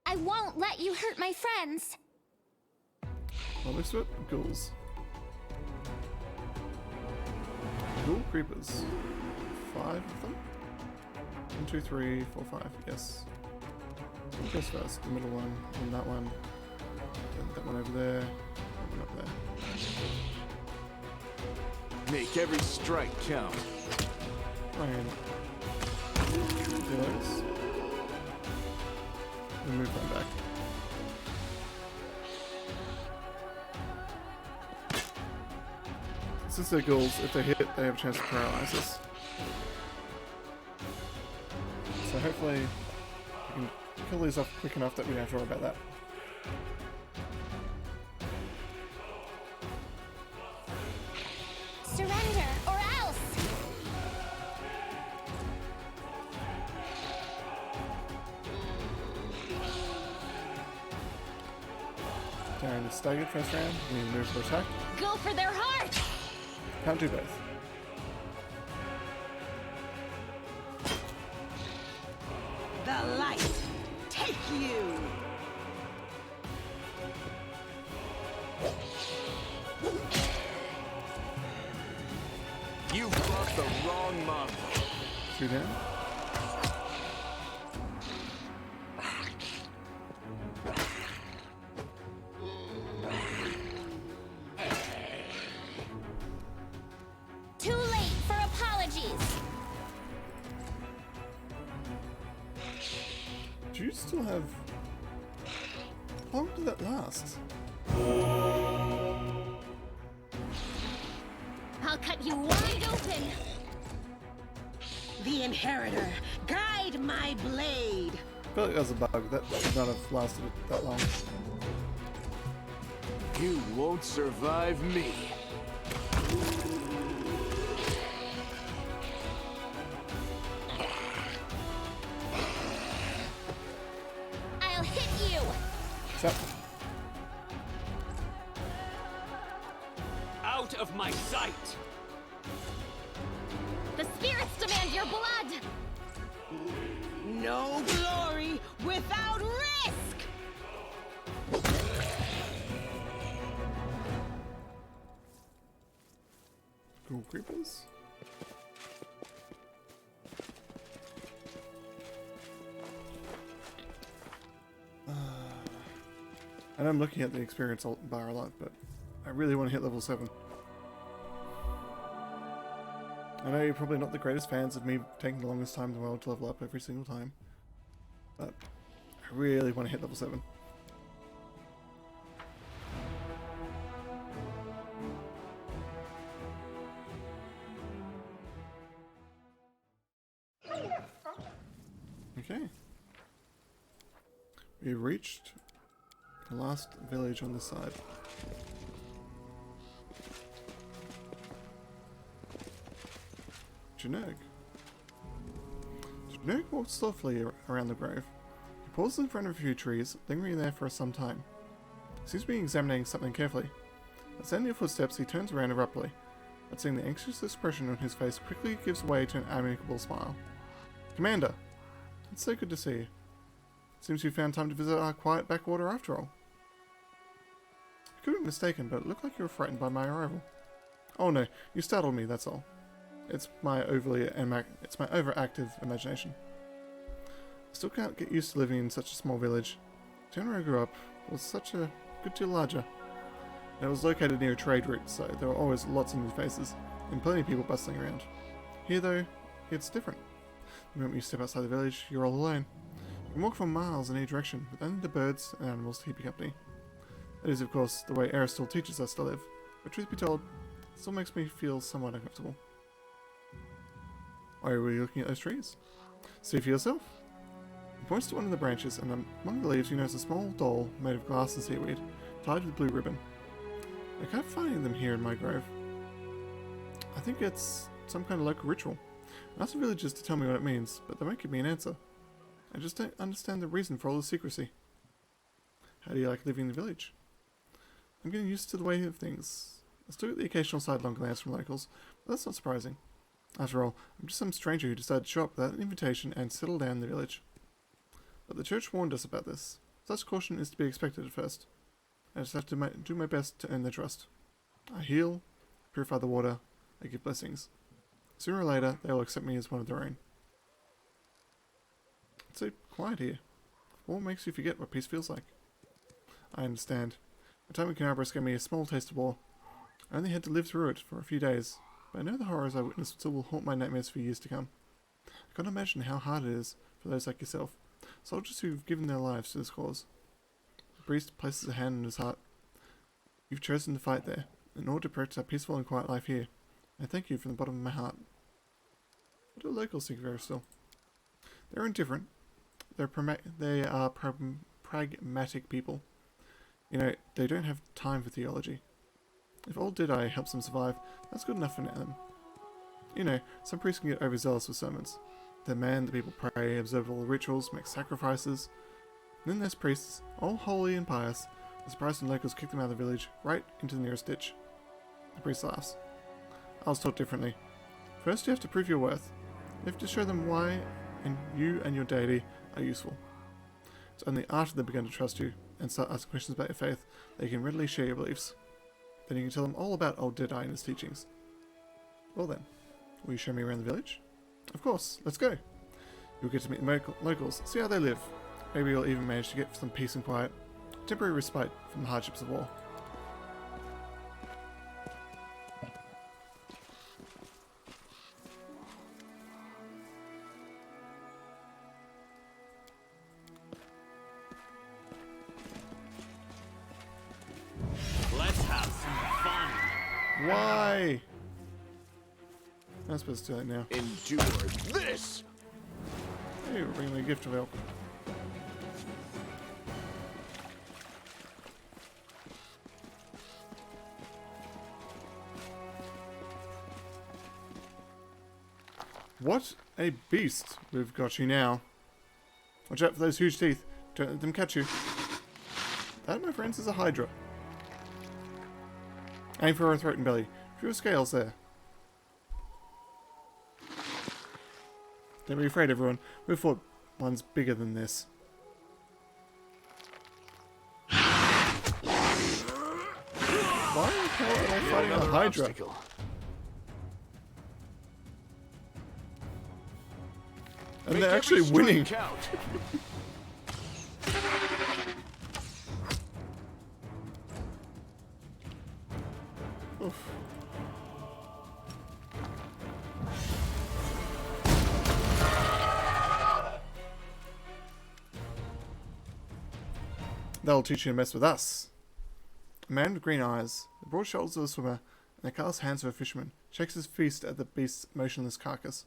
I won't let you hurt my friends. Well, looks it. Ghouls. Ghoul creepers. 5 of them? 1, 2, 3, 4, 5. Yes. Who goes first? The middle one, and that one. And that one over there. That one up there. Make every strike count. Try and do those. And move them back. Since they're ghouls, if they hit, they have a chance to paralyze us. So hopefully we can kill these off quick enough that we don't have to worry about that. Surrender, or else! Darren is staggered first round. We need to move for attack. Go for their heart! Can't do both. The light take you. You crossed the wrong mongrel. 2 down. Too late for apologies! Do you still have... How long did that last? I'll cut you wide open! The inheritor, guide my blade. I feel like that was a bug. That should not have lasted that long. You won't survive me. I'll hit you! So, Out of my sight. The spirits demand your blood! No glory without risk. Ghoul creepers. And I'm looking at the experience bar a lot, but I really want to hit level 7. I know you're probably not the greatest fans of me taking the longest time in the world to level up every single time, but I really want to hit level 7. Okay. We reached the last village on this side. Janook. Janook walked softly around the grove. He paused in front of a few trees, lingering there for some time. He seems to be examining something carefully. At sound of your footsteps, he turns around abruptly, but seeing the anxious expression on his face quickly gives way to an amicable smile. Commander! It's so good to see you. Seems you found time to visit our quiet backwater after all. I could be mistaken, but it looked like you were frightened by my arrival. Oh no, you startled me, that's all. It's my overactive imagination. I still can't get used to living in such a small village. The town where I grew up was such a good deal larger. It was located near a trade route, so there were always lots of new faces, and plenty of people bustling around. Here though, it's different. The moment you step outside the village, you're all alone. You can walk for miles in any direction, with only the birds and animals to keep you company. That is, of course, the way Aristotle teaches us to live, but truth be told, it still makes me feel somewhat uncomfortable. Why are we looking at those trees? See for yourself. He points to one of the branches, and among the leaves you notice a small doll made of glass and seaweed, tied with blue ribbon. I can't find them here in my grove. I think it's some kind of local ritual. I asked the villagers to tell me what it means, but they won't give me an answer. I just don't understand the reason for all the secrecy. How do you like living in the village? I'm getting used to the way of things. I still get the occasional sidelong glance from locals, but that's not surprising. After all, I'm just some stranger who decided to show up without an invitation and settle down in the village. But the church warned us about this. Such caution is to be expected at first. I just have to do my best to earn their trust. I heal, purify the water, I give blessings. Sooner or later, they will accept me as one of their own. It's so quiet here. What makes you forget what peace feels like? I understand. My time in Canabras gave me a small taste of war. I only had to live through it for a few days, but I know the horrors I witnessed still will haunt my nightmares for years to come. I can't imagine how hard it is for those like yourself, soldiers who've given their lives to this cause. The priest places a hand on his heart. You've chosen to fight there, in order to protect our peaceful and quiet life here. I thank you from the bottom of my heart. What do locals think of Aristotle? They're indifferent. They are pragmatic people. You know, they don't have time for theology. If old Deadeye helps them survive, that's good enough for them. You know, some priests can get overzealous with sermons. They demand that people pray, observe all the rituals, make sacrifices. And then there's priests, all holy and pious, are surprised when locals kick them out of the village, right into the nearest ditch. The priest laughs. I was taught differently. First you have to prove your worth. You have to show them why and you and your deity are useful. It's only after they begin to trust you and start asking questions about your faith that you can readily share your beliefs. Then you can tell them all about old Deadeye and his teachings. Well then, will you show me around the village? Of course, let's go. You'll get to meet the locals, see how they live. Maybe you'll even manage to get some peace and quiet. Temporary respite from the hardships of war. Let's have some fun. Why? I'm not supposed to do that now. Endure this. Hey, we're bringing me a gift of elk. What a beast we've got you now. Watch out for those huge teeth. Don't let them catch you. That, my friends, is a hydra. Aim for her throat and belly. Fewer scales there. Don't be afraid, everyone. We've fought ones bigger than this. Why the hell am I fighting a hydra? Obstacle. And Make they're every actually strike winning. count. Oof. That'll teach you to mess with us. A man with green eyes, the broad shoulders of a swimmer, and the callous hands of a fisherman, shakes his fist at the beast's motionless carcass.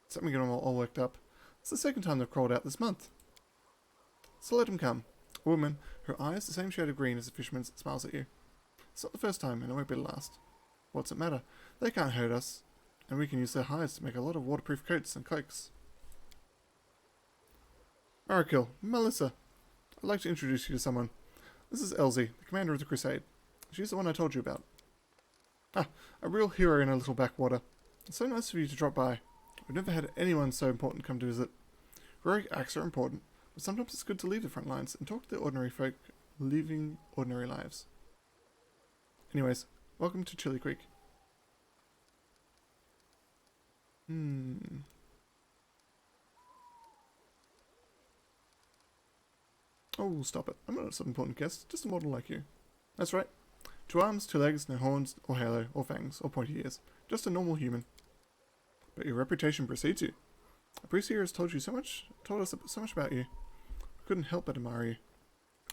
Something got him all worked up. It's the second time they've crawled out this month. So let him come. A woman, her eyes the same shade of green as the fisherman's, smiles at you. It's not the first time, and it won't be the last. What's it matter? They can't hurt us, and we can use their hides to make a lot of waterproof coats and cloaks. Miracle, Melissa, I'd like to introduce you to someone. This is Elsie, the commander of the Crusade. She's the one I told you about. Ah, a real hero in a little backwater. It's so nice of you to drop by. We've never had anyone so important come to visit. Heroic acts are important, but sometimes it's good to leave the front lines and talk to the ordinary folk living ordinary lives. Anyways, welcome to Chili Creek. Oh, stop it. I'm not some important guest, just a mortal like you. That's right. 2 arms, 2 legs, no horns, or halo, or fangs, or pointy ears. Just a normal human. But your reputation precedes you. A priest here has told us so much about you. I couldn't help but admire you.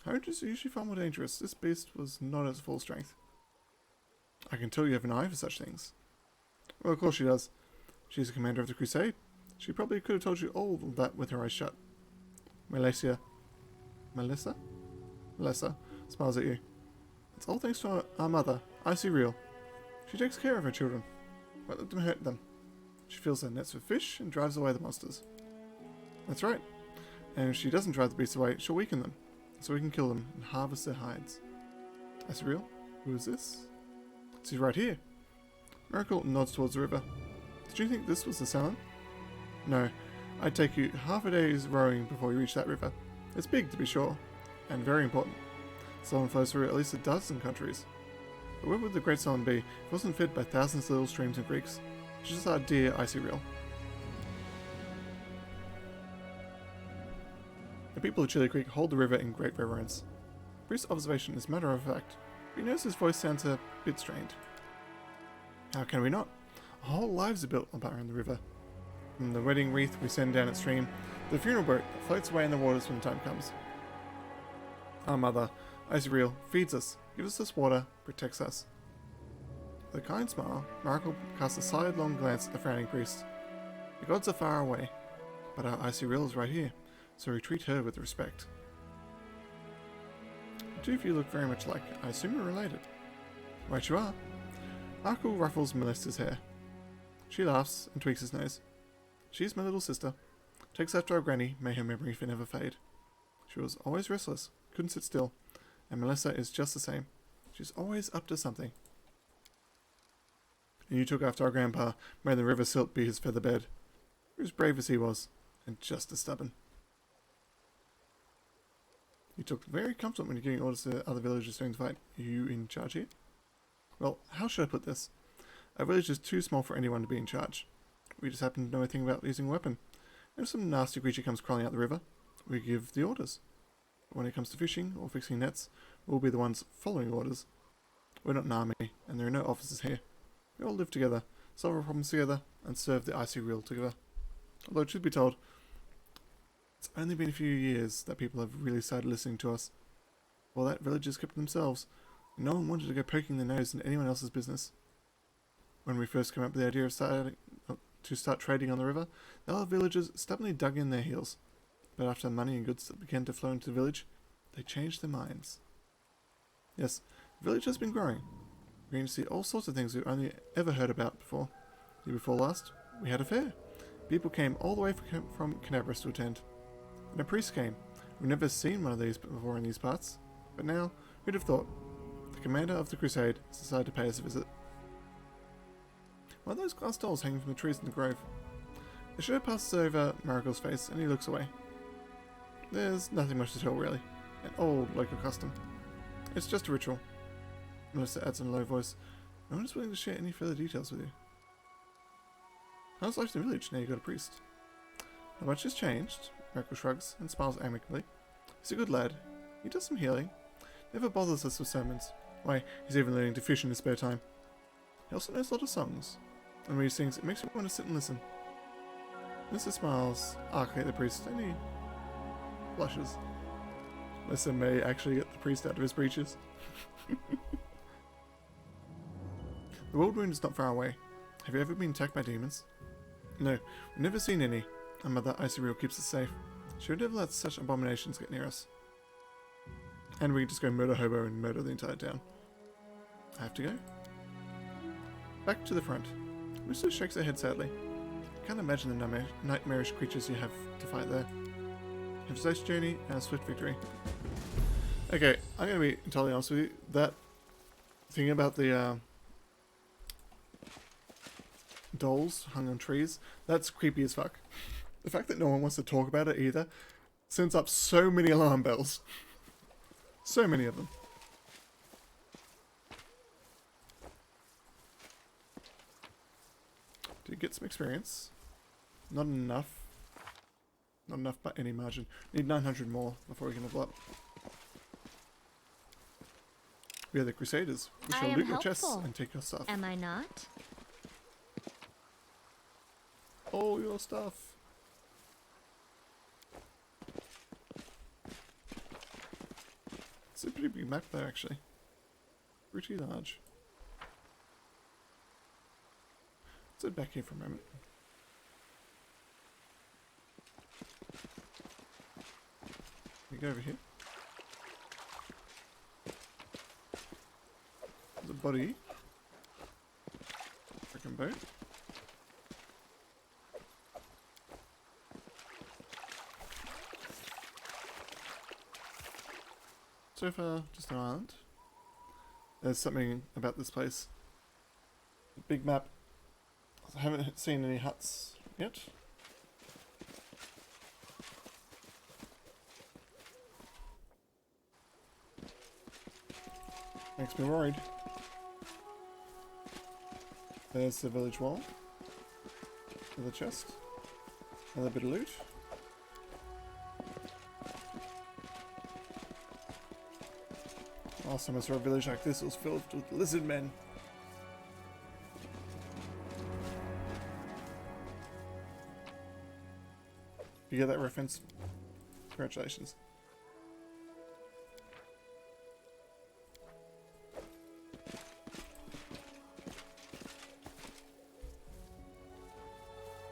Hunters are usually far more dangerous. This beast was not at its full strength. I can tell you have an eye for such things. Well, of course she does. She's the commander of the Crusade. She probably could have told you all of that with her eyes shut. Melissa smiles at you. It's all thanks to our mother, Icy Real. She takes care of her children. Won't let them hurt them. She fills their nets with fish and drives away the monsters. That's right. And if she doesn't drive the beasts away, she'll weaken them, so we can kill them and harvest their hides. Icy Real? Who is this? She's right here. Miracle nods towards the river. Did you think this was the Salon? No. I'd take you half a day's rowing before you reach that river. It's big, to be sure, and very important. Salon flows through at least a dozen countries. But where would the Great Salon be if it wasn't fed by thousands of little streams and creeks? It's just our dear Icy Real. The people of Chili Creek hold the river in great reverence. Bruce's observation is matter of fact, but he knows his voice sounds a bit strained. How can we not? Our whole lives are built around the river. From the wedding wreath we send down its stream, to the funeral boat that floats away in the waters when the time comes. Our mother, Icy Real, feeds us, gives us water, protects us. With a kind smile, Miracle casts a sidelong glance at the frowning priest. The gods are far away, but our Icy Real is right here, so we treat her with respect. The two of you look very much alike. I assume you're related. Right you are. Miracle ruffles Melissa's hair. She laughs and tweaks his nose. She's my little sister. Takes after our granny, may her memory never fade. She was always restless, couldn't sit still, and Melissa is just the same. She's always up to something. And you took after our grandpa, made the river silt be his feather bed. You're as brave as he was, and just as stubborn. You took very confident when you're giving orders to other villagers during the fight. Are you in charge here? Well, how should I put this? Our village is too small for anyone to be in charge. We just happen to know a thing about using a weapon. And if some nasty creature comes crawling out the river, we give the orders. But when it comes to fishing or fixing nets, we'll be the ones following orders. We're not an army, and there are no officers here. We all live together, solve our problems together, and serve the Icy Real together. Although, truth be told, it's only been a few years that people have really started listening to us. Well, that villagers kept to themselves, and no one wanted to go poking their nose into anyone else's business. When we first came up with the idea of start trading on the river, the other villagers stubbornly dug in their heels. But after money and goods began to flow into the village, they changed their minds. Yes, the village has been growing. We're going to see all sorts of things we've only ever heard about before. The year before last, we had a fair. People came all the way from Canabras to attend. And a priest came. We've never seen one of these before in these parts. But now, who'd have thought? The commander of the Crusade has decided to pay us a visit. One of those glass dolls hanging from the trees in the grove. The shadow passes over Miracle's face and he looks away. There's nothing much to tell really. An old local custom. It's just a ritual. Melissa adds in a low voice. No one is willing to share any further details with you. How's life in the village now you got a priest? Not much has changed. Miracle shrugs and smiles amicably. He's a good lad. He does some healing. Never bothers us with sermons. Why, he's even learning to fish in his spare time. He also knows a lot of songs. And when he sings, it makes me want to sit and listen. Melissa smiles archly at the priest and he blushes. Melissa may actually get the priest out of his breeches. The world wound is not far away. Have you ever been attacked by demons? No, we've never seen any. Our mother, Icy Reel, keeps us safe. She would never let such abominations get near us. And we just go murder hobo and murder the entire town. I have to go. Back to the front. Melissa shakes her head sadly. I can't imagine the nightmarish creatures you have to fight there. Have a safe journey and a swift victory. Okay, I'm going to be entirely honest with you. That thing about the dolls hung on trees, that's creepy as fuck. The fact that no one wants to talk about it either sends up so many alarm bells. So many of them. Did get some experience. Not enough. Not enough by any margin. Need 900 more before we can level up. We are the Crusaders. We shall loot your chests and take your stuff. Am I not? All your stuff. It's a pretty big map there, actually. Pretty large. Let's head back here for a moment. We go over here. There's a body. Freaking boat. So far, just an island. There's something about this place. Big map. I haven't seen any huts yet. Makes me worried. There's the village wall. Another chest. Another bit of loot. Last time I saw a village like this, it was filled with lizard men. If you get that reference, congratulations.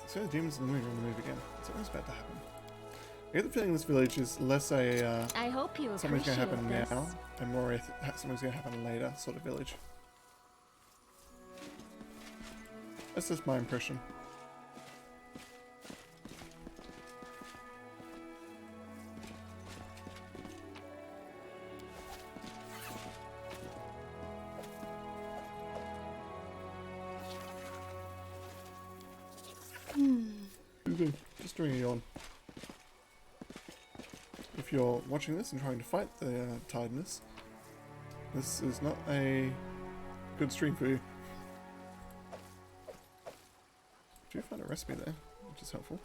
So the demons in the movie are on the move again. Something's about to happen. I get the feeling this village is less a I hope you something's going to happen appreciate now, this. and more something's going to happen later sort of village. That's just my impression. Just doing a yawn. If you're watching this and trying to fight the tiredness, this is not a good stream for you. Do you find a recipe there, which is helpful?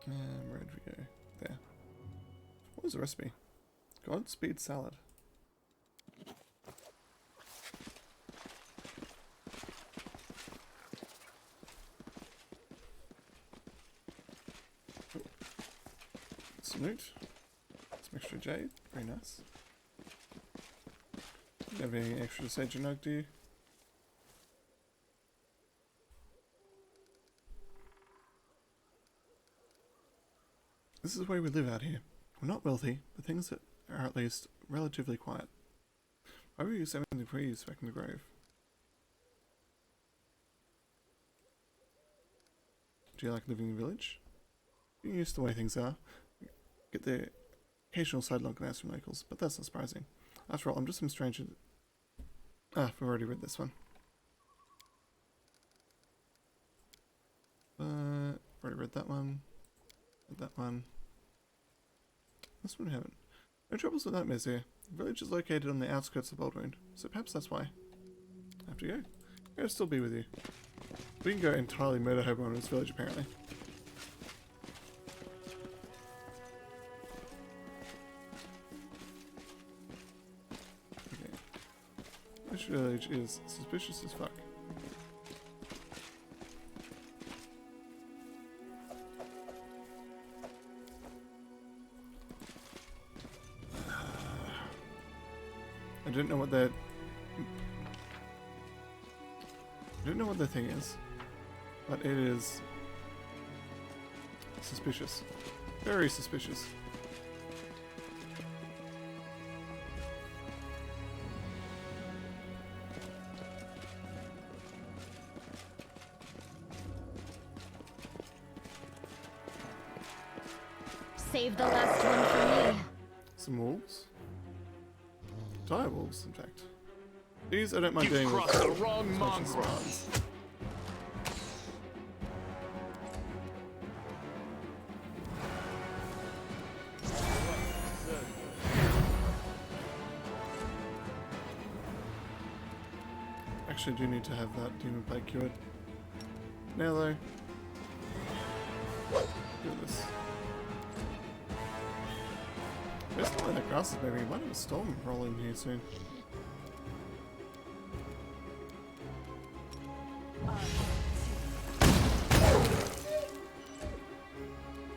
Where did we go? There. What was the recipe? Godspeed salad. Some loot. Some extra jade. Very nice. Do you have any extra sage and nug, do you? This is the way we live out here. We're not wealthy, but things that are at least relatively quiet. Why were you 70 degrees back in the grove? Do you like living in the village? You're used to the way things are. Get the occasional sidelong glance from locals, but that's not surprising. After all, I'm just some stranger. Ah, we've already read this one. Already read that one. Read that one. This one we haven't. No troubles with nightmares here. The village is located on the outskirts of Baldwound, so perhaps that's why. I have to go. I'm going to still be with you. We can go entirely murder hobo in this village, apparently. Okay. This village is suspicious as fuck. don't know what their... I don't know what the thing is, but it is suspicious. Very suspicious. Save the last one for me. Some wolves. Dire wolves, in fact. These I don't mind You've dealing with. crossed the wrong as much as mongrel. spawns. Actually, do need to have that demon plague cured. Now though, do this. There's not that grass is moving. Might have a storm roll in here soon.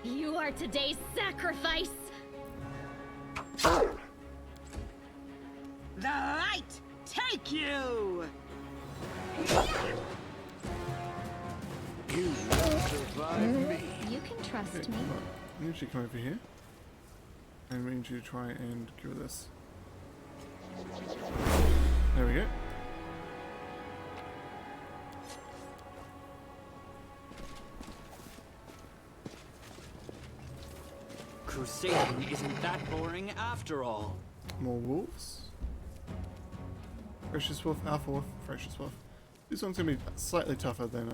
You are today's sacrifice. The light take you! You will survive me. You can trust Okay, me. right. I need you to come over here. And we need you to try and cure this. There we go. Crusading isn't that boring after all. More wolves. Ferocious wolf, alpha wolf, ferocious wolf. This one's gonna be slightly tougher than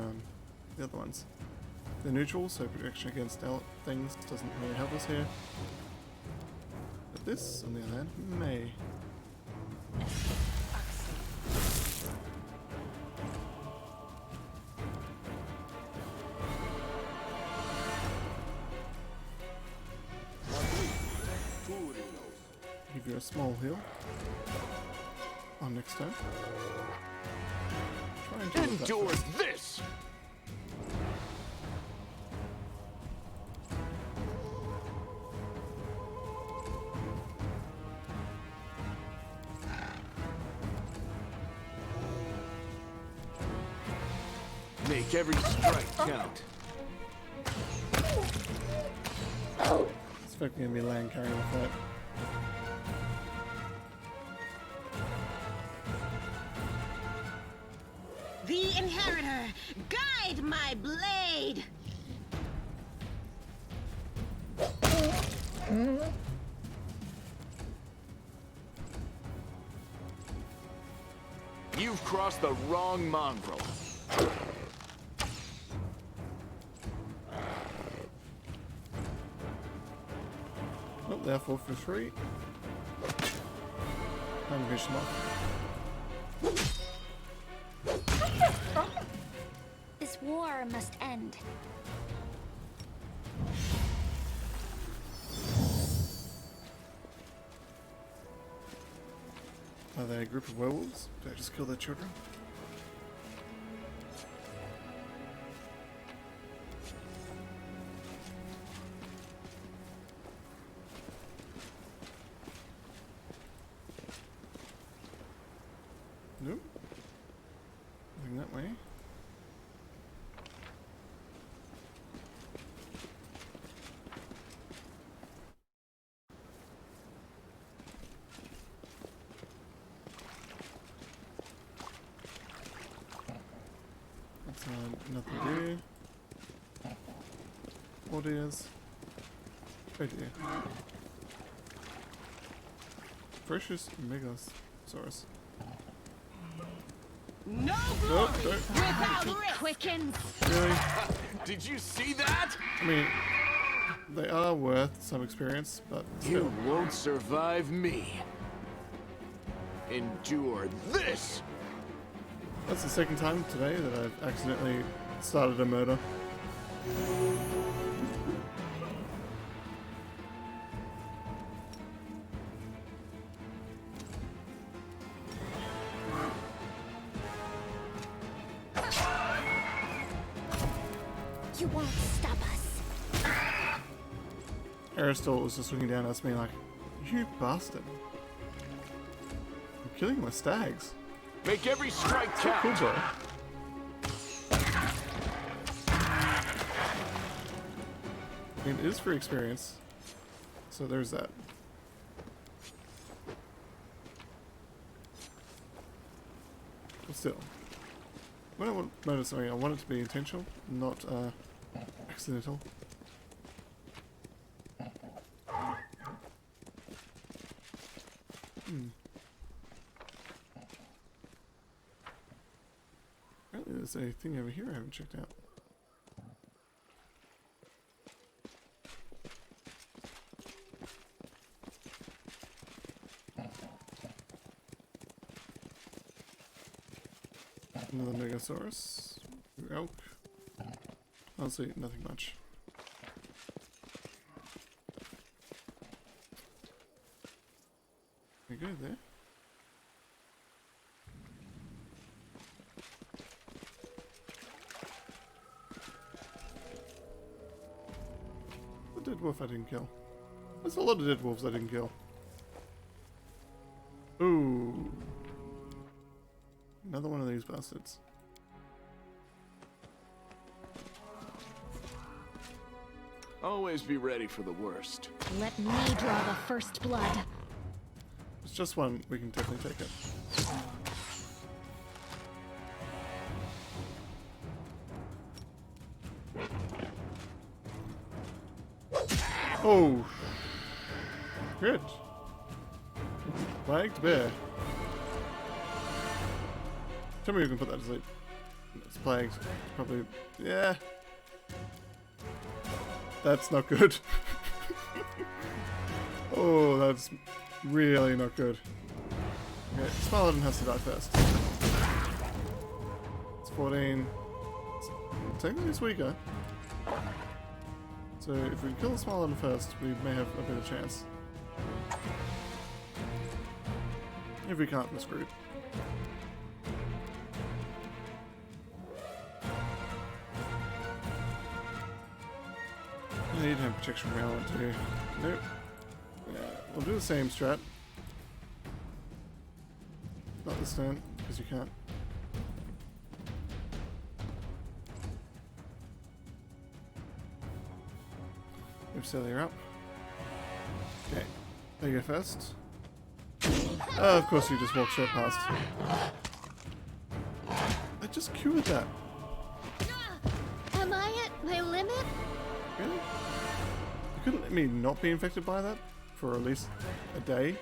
the other ones. They're neutral, so protection against things doesn't really help us here. But this, on the other hand, may. Give you a small heal. On next turn. Try and deal with that Endure first. this! Make every strike count. It's fucking gonna be land carrying off that. The Inheritor, guide my blade! You've crossed the wrong mongrel. Oh, therefore for 3. Time to finish them off. This war must end. Are they a group of werewolves? Did I just kill their children? Nope. Nothing that way. That's nothing to do. Oh dears. Oh dear. Precious Megasaurus. No Nope, glory don't. without risk! Quickens. Really? Did you see that? I mean, they are worth some experience, but still. You won't survive me. Endure this! That's the second time today that I've accidentally started a murder. You won't stop us. Aristotle was just looking down at me like, you bastard. killing my stags. Make every strike Cool, count. bro. I mean, it is free experience. So there's that. But still. When I want to notice something, I want it to be intentional, not accidental. Apparently there's a thing over here I haven't checked out. Another Megasaurus. Elk. Honestly, nothing much. We go there. The dead wolf I didn't kill. There's a lot of dead wolves I didn't kill. Ooh. Another one of these bastards. Always be ready for the worst. Let me draw the first blood. It's just one, we can definitely take it. Oh! Good. Flagged bear. Tell me you can put that to sleep. It's plagued. It's probably... yeah. That's not good. Oh, that's really not good. Okay, Smileton has to die first. It's 14. Technically it's weaker. So if we kill the Smileton first, we may have a better chance. If we can't, we're screwed. I need to have protection from Alan too. Nope. Yeah, we'll do the same strat. Not this turn, because you can't. Move Celia up. Okay, there you go first. Of course you just walked straight past. I just cured that. Am I at my limit? Really? You couldn't let me not be infected by that for at least a day?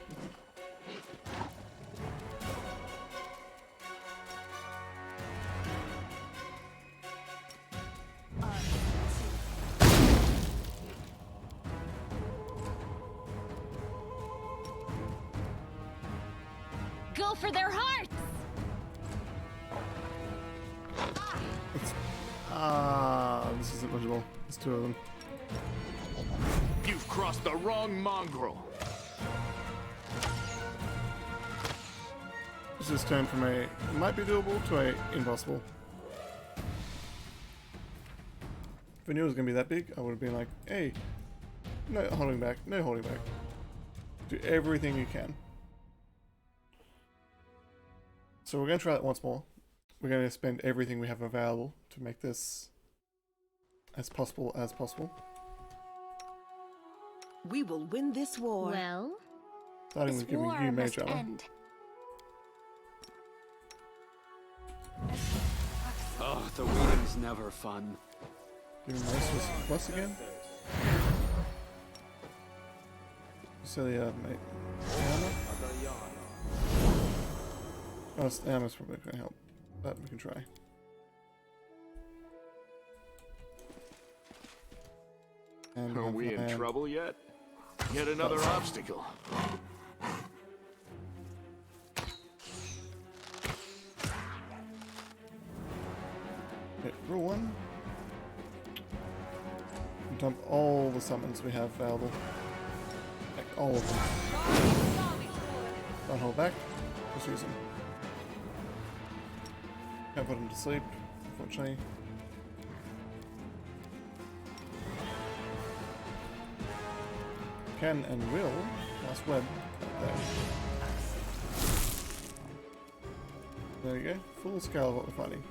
Go for their hearts! This isn't legible. There's two of them. You've crossed the wrong mongrel. This is turned from a might be doable to a impossible. If I knew it was going to be that big, I would have been like, hey, no holding back, no holding back. Do everything you can. So we're going to try it once more. We're going to spend everything we have available to make this as possible as possible. We will win this war. Well, Starting this with giving war you must mage armor. end. Oh, the waiting's never fun. Giving Monsters plus again. Celia, mate. Armor? Oh, armor's probably going to help, but we can try. And Are we in trouble yet? Yet another obstacle. Okay, rule 1. Dump all the summons we have available. Like all of them. Don't hold back, just use them. Can't put them to sleep, unfortunately. Can and will cast web right there. There we go. Full scale of what we're fighting.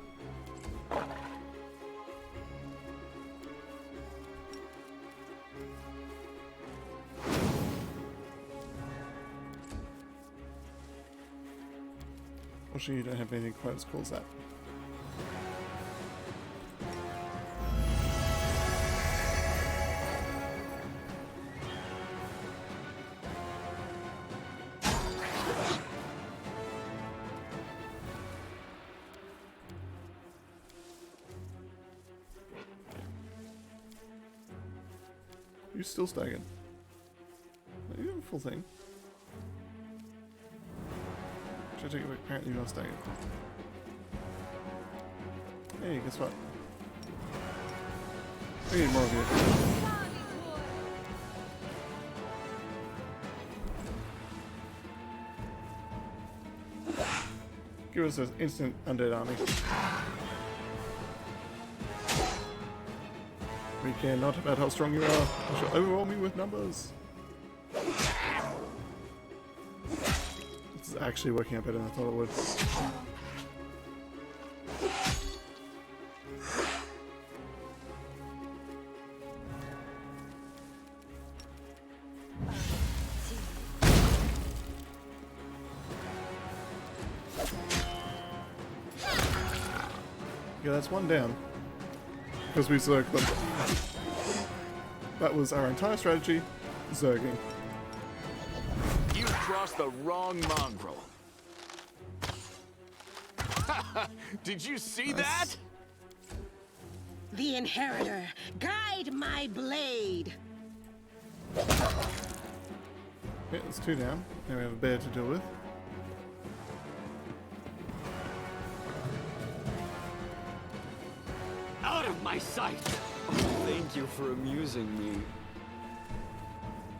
Unfortunately, you don't have anything quite as cool as that. You still staggered. No, you have a full thing. Should I take it back? Apparently you're not staggered. Hey, guess what? We need more of you. Give us an instant undead army. We care not about how strong you are. You shall overwhelm me with numbers. This is actually working out better than I thought it would. Yeah, that's one down. Because we zerged them. That was our entire strategy, zerging. You crossed the wrong mongrel. Did you see that? The Inheritor, guide my blade. Okay, that's two down. Now we have a bear to deal with. Out of my sight! Thank you for amusing me.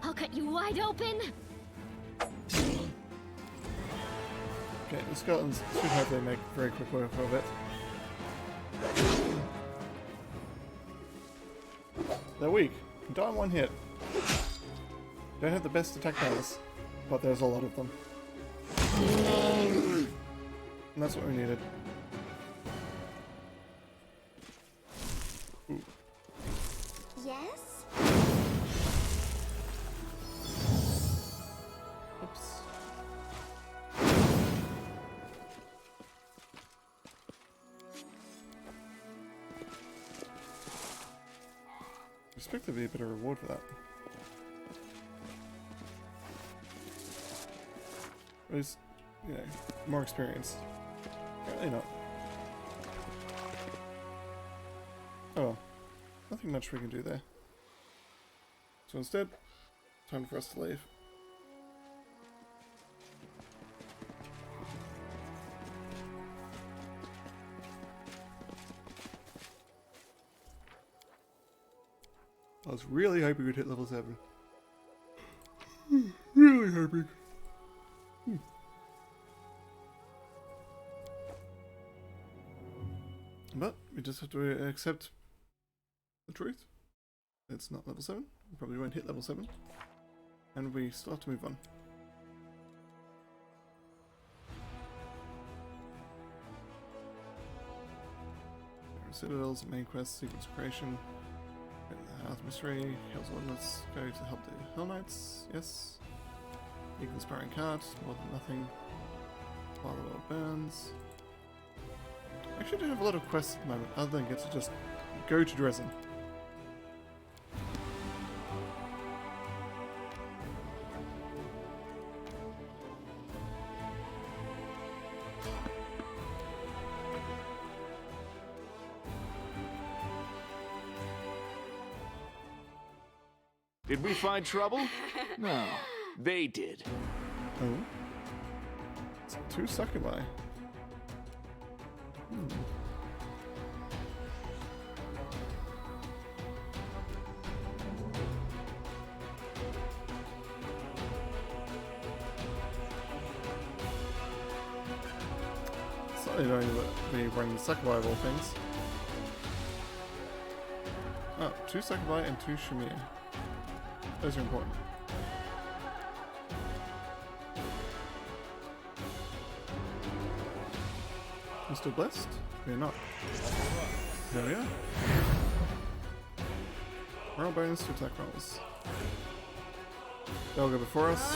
I'll cut you wide open. Okay, the skeletons should hopefully make very quick work of it. They're weak. Can die in one hit. Don't have the best attack bonus, but there's a lot of them. And that's what we needed. Ooh. Yes? Oops. I expect there'd be a bit of reward for that. At least, you know, more experience. Apparently not. Oh well. Nothing much we can do there. So instead, time for us to leave. I was really hoping we'd hit level 7. Really hoping. But we just have to accept the truth. It's not level 7. We probably won't hit level 7. And we still have to move on. Citadels, main quest, sequence creation. The House Mystery, Hell's Ordnance, go to help the Hell Knights, yes. Eagle Sparring Cart, more than nothing. While the world burns. I actually don't have a lot of quests at the moment, other than get to just go to Dresden. Did we find trouble? No, they did. Oh? It's 2 succubi. Slightly annoying that we bring the succubi of all things. Oh, 2 succubi and 2 Shamir. Those are important. We're still blessed? We're not. There we are. Roll bonus to attack rolls. They'll go before us.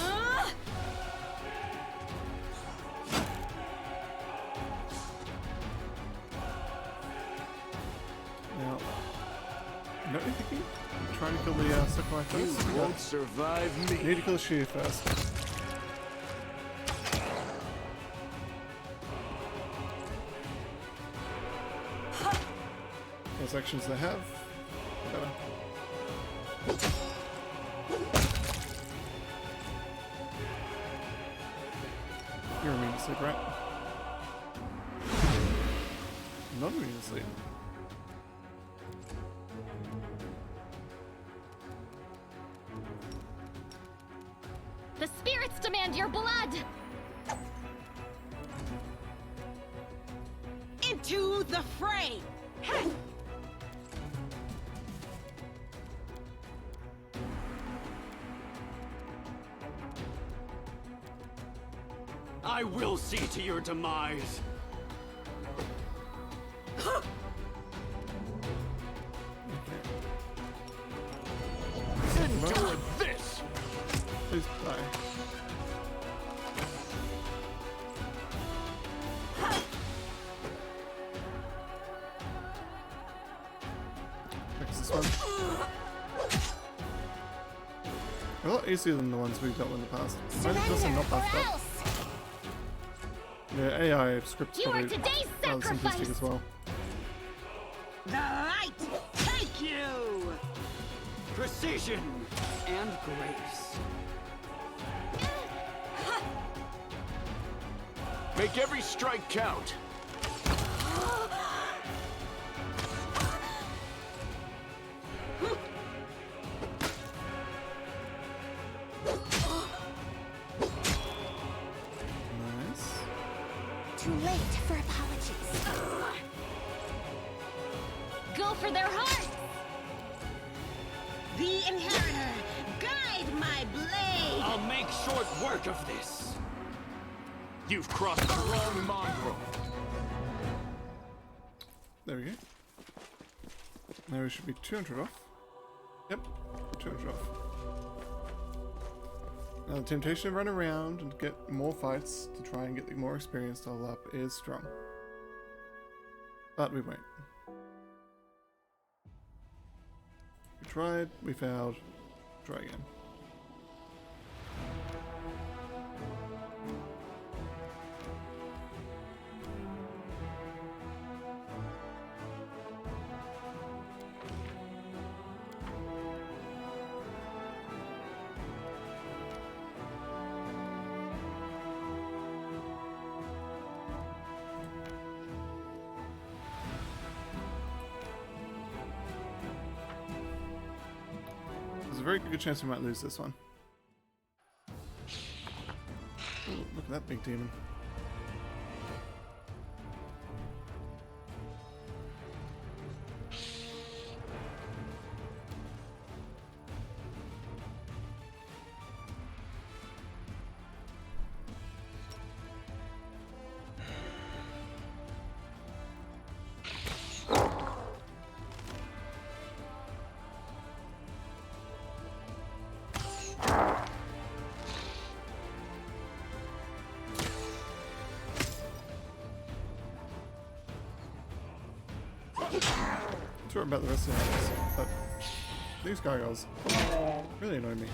Now, you know what you're thinking? I'm trying to kill the Sakurai first. You won't survive me. Need to kill the Shia first. Those actions they have, better. You're immune to sleep, right? Not immune to sleep. The spirits demand your blood! Into the fray! I will see to your demise. Endure this. Please die. Fix this one. A lot easier than the ones we've got in the past. Maybe because they're not buffed up. Yeah, AI scripts You are probably today's rather simplistic sacrifice! as well. The light take you! Precision and grace. Make every strike count. Nice. Too late for apologies. Go for their hearts! The inheritor, guide my blade! I'll make short work of this. You've crossed the wrong mongrel. There we go. Now we should be 200 off. Yep, 200 off. Now the temptation to run around and get more fights to try and get the more experience to level up is strong. But we won't. We tried, we failed. Try again. There's a very good chance we might lose this one. Ooh, look at that big demon. Sure about the rest of the others, but these gargoyles really annoy me.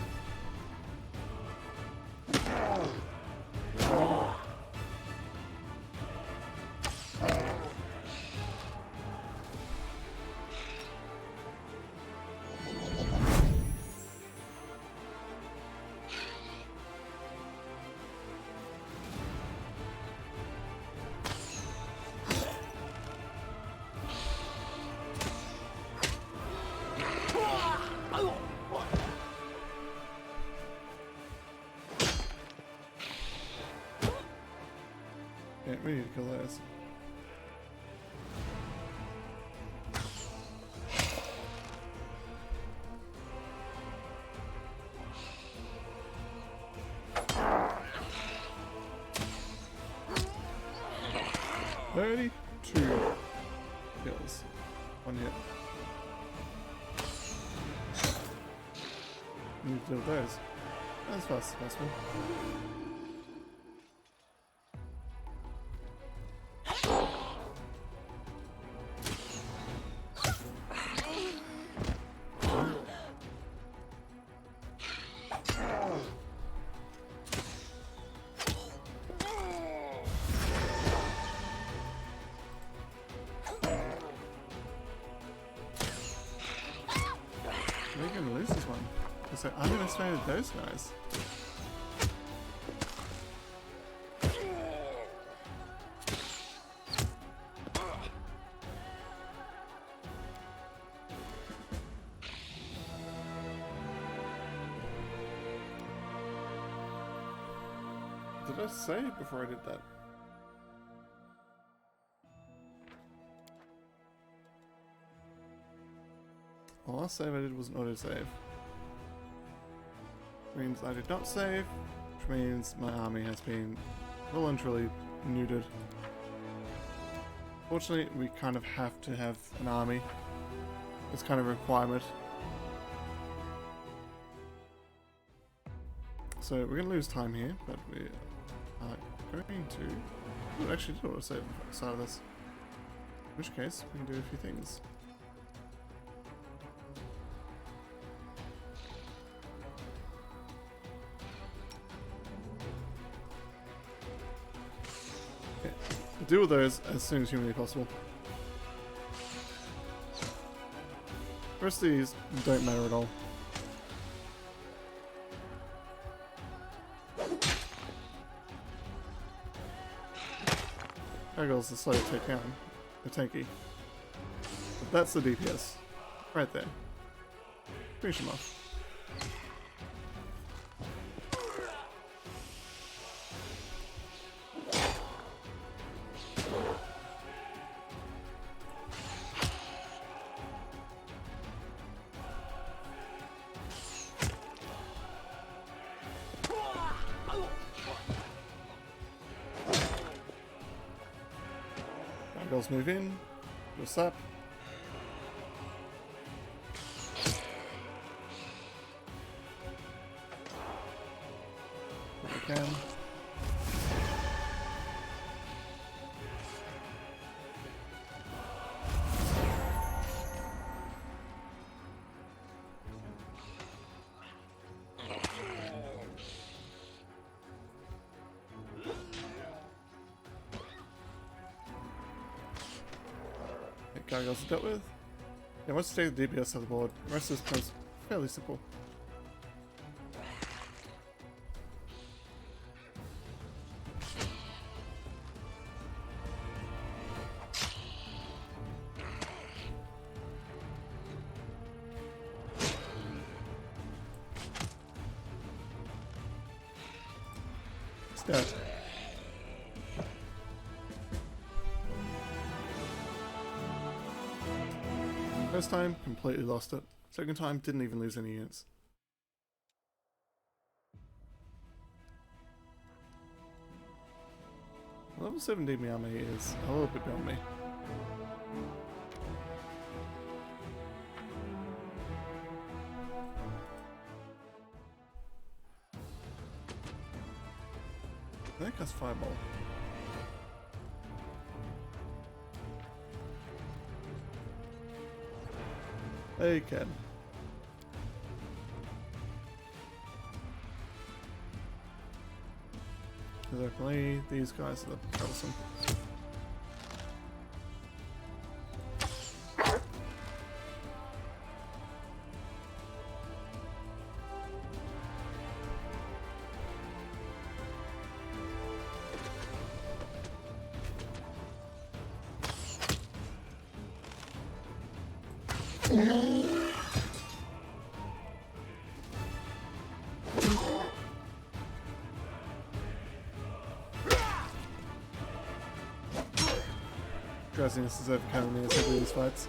Yeah, we need to kill those. 32 kills. One hit. Need to deal with those as fast as possible. We're gonna lose this one. Because I underestimated those guys. Did I save before I did that? The last save I did was an autosave. Means I did not save, which means my army has been well and truly neutered. Fortunately, we kind of have to have an army. It's kind of a requirement. So we're going to lose time here, but we are going to... Oh, actually did autosave at the start of this. In which case, we can do a few things. Deal with those as soon as humanly possible. The rest of these don't matter at all. Gargoyles are slow to take down. They're tanky. But that's the DPS. Right there. Finish him off. Gargoyles move in. What's up? If we can. Gargoyles are dealt with. Yeah, once you take the DPS off the board, the rest of this is fairly simple. It's dead. First time, completely lost it. Second time, didn't even lose any units. Level 7 DB army is a little bit beyond me. I think that's Fireball. They can. Exactly, these guys are the troublesome. Drowsiness is overcoming me as I do these fights.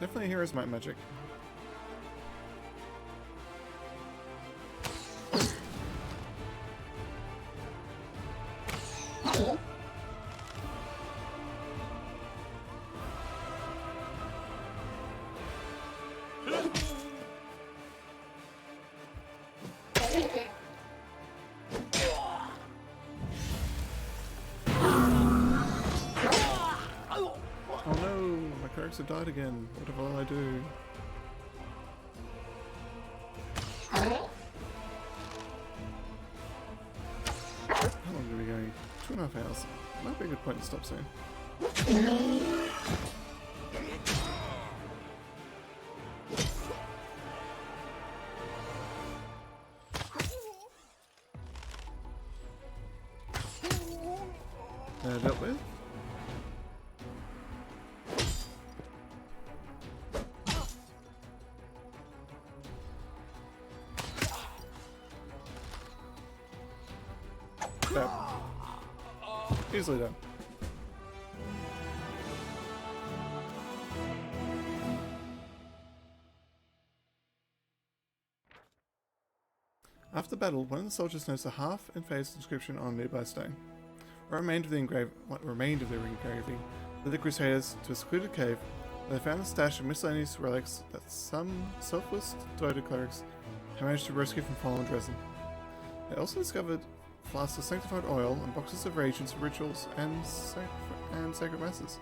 Definitely hero's might magic. Oh no, my character died again. What will I do? How long are we going? 2.5 hours. Might be a good point to stop soon. Dealt with. Yep. Easily done. After the battle, one of the soldiers noticed a half-effaced inscription on a nearby stone. What remained of the engraving led the Crusaders to a secluded cave where they found a stash of miscellaneous relics that some selfless, devoted clerics had managed to rescue from fallen Dresden. They also discovered flasks of sanctified oil and boxes of reagents for rituals and sacred masses.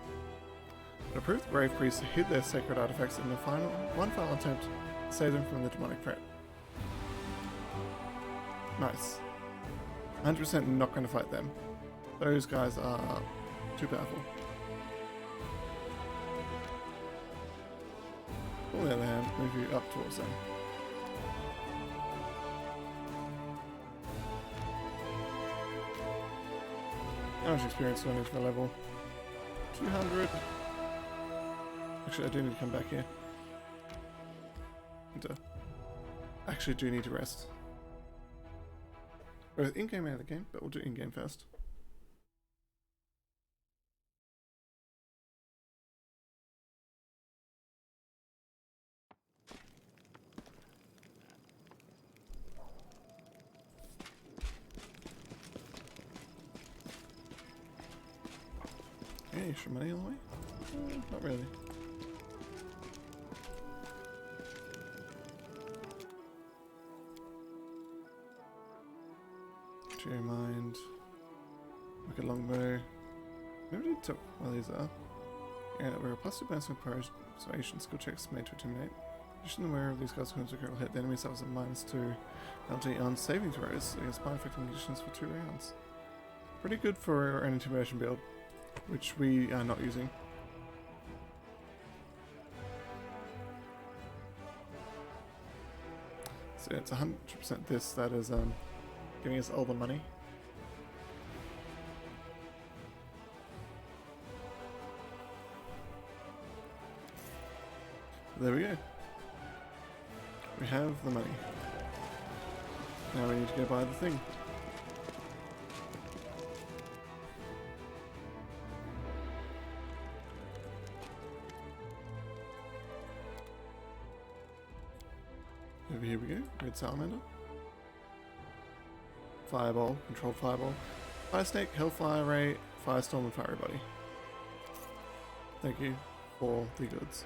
But it proved the brave priests hid their sacred artifacts in one final attempt to save them from the demonic threat. Nice. 100% not going to fight them. Those guys are too powerful. On the other hand, move you up towards them. How much experience do I need for level? 200. Actually, I do need to come back here. Actually, do need to rest. Both in-game and out of the game, but we'll do in-game first. Okay, extra money on the way? Not really. Cheer mind. Look at longbow. Nobody took while these are. Yeah, we're a positive bonus with persuasion skill checks made to intimidate. Additionally, aware of these guys' wounds will hit the enemy suffers a -2 penalty on saving throws against mind-affecting conditions for 2 rounds. Pretty good for an intimidation build, which we are not using. So it's 100% this that is giving us all the money. There we go. We have the money. Now we need to go buy the thing. Over here we go. Red Salamander. Fireball. Controlled Fireball. Fire Snake, Hellfire Ray, Firestorm, and Fiery Body. Thank you for the goods.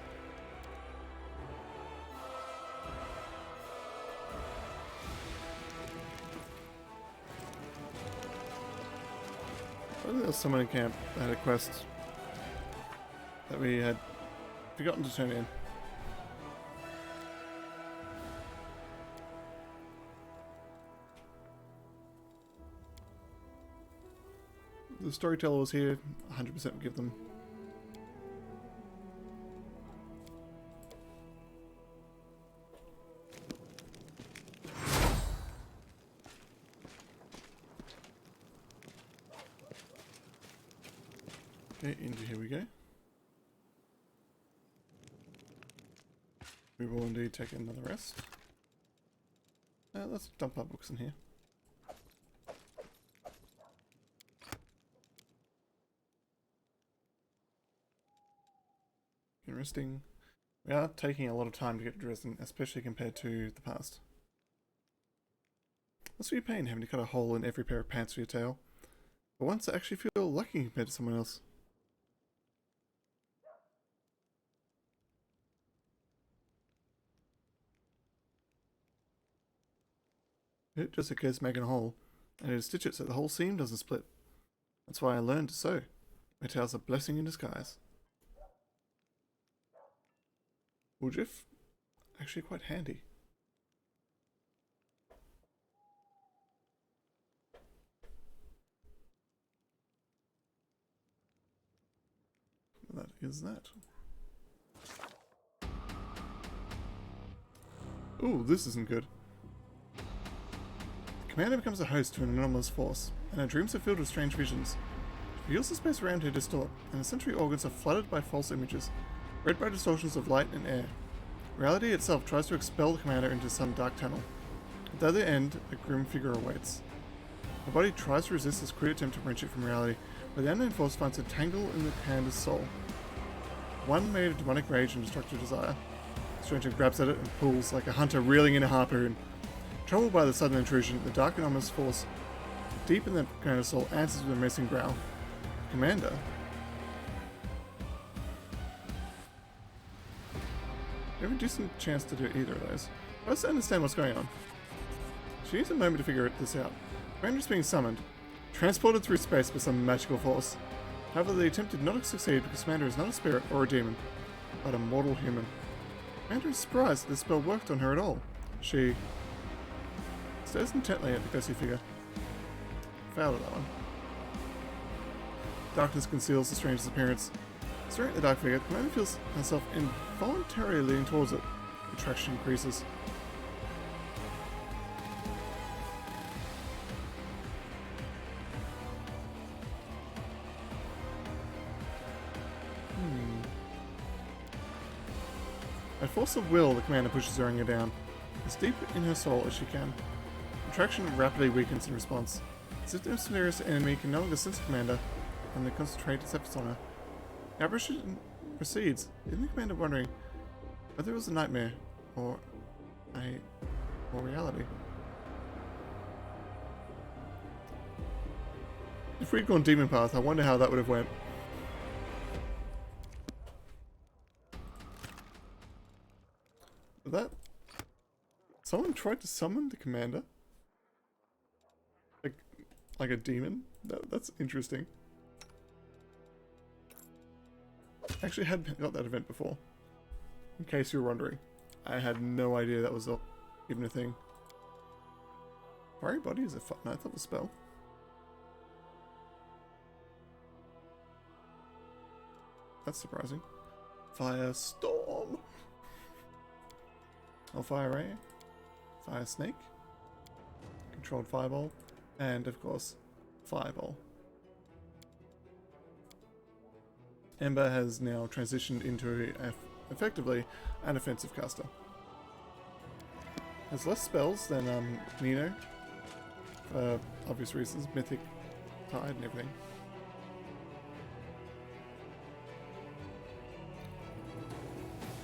I think there was someone in camp that had a quest that we had forgotten to turn in. The storyteller was here, 100% give them. Okay, into here we go. We will indeed take another rest. Let's dump our books in here. Resting. We are taking a lot of time to get to Dresden, especially compared to the past. Must be a pain having to cut a hole in every pair of pants for your tail, But once I actually feel lucky compared to someone else. It just occurs to make a hole, and to stitch it so the whole seam doesn't split. That's why I learned to sew. My tale's a blessing in disguise. Woodjiff? Actually quite handy. That is that. Ooh, this isn't good. The commander becomes a host to an anomalous force, and her dreams are filled with strange visions. She feels the space around her distort, and her sensory organs are flooded by false images, read by distortions of light and air. Reality itself tries to expel the commander into some dark tunnel. At the other end, a grim figure awaits. The body tries to resist this crude attempt to wrench it from reality, but the unknown force finds a tangle in the commander's soul. One made of demonic rage and destructive desire. The stranger grabs at it and pulls like a hunter reeling in a harpoon. Troubled by the sudden intrusion, the dark and ominous force deep in the commander's soul answers with a menacing growl. Commander? We have a decent chance to do either of those. Let's understand what's going on. She needs a moment to figure this out. Commander is being summoned, transported through space by some magical force. However, the attempt did not succeed because Commander is not a spirit or a demon, but a mortal human. Commander is surprised that this spell worked on her at all. She stares intently at the ghostly figure. Failed at that one. Darkness conceals the stranger's appearance. Staring at the dark figure, Commander feels herself involuntarily leaning towards it. Attraction increases. At force of will, the commander pushes her down, as deep in her soul as she can. Attraction rapidly weakens in response. As if the mysterious enemy can no longer sense the commander, and they concentrate its efforts on her. The apparition proceeds, leaving the commander wondering whether it was a nightmare or reality. If we'd gone demon path, I wonder how that would have went. That someone tried to summon the commander, like a demon. That's interesting. I actually had got that event before. In case you were wondering, I had no idea that was even a thing. Fiery body is a no, I thought it was a spell. That's surprising. Firestorm. Oh, fire ray, fire snake, controlled fireball, and of course, fireball. Ember has now transitioned into effectively an offensive caster. Has less spells than Nino, for obvious reasons, mythic, tide, and everything.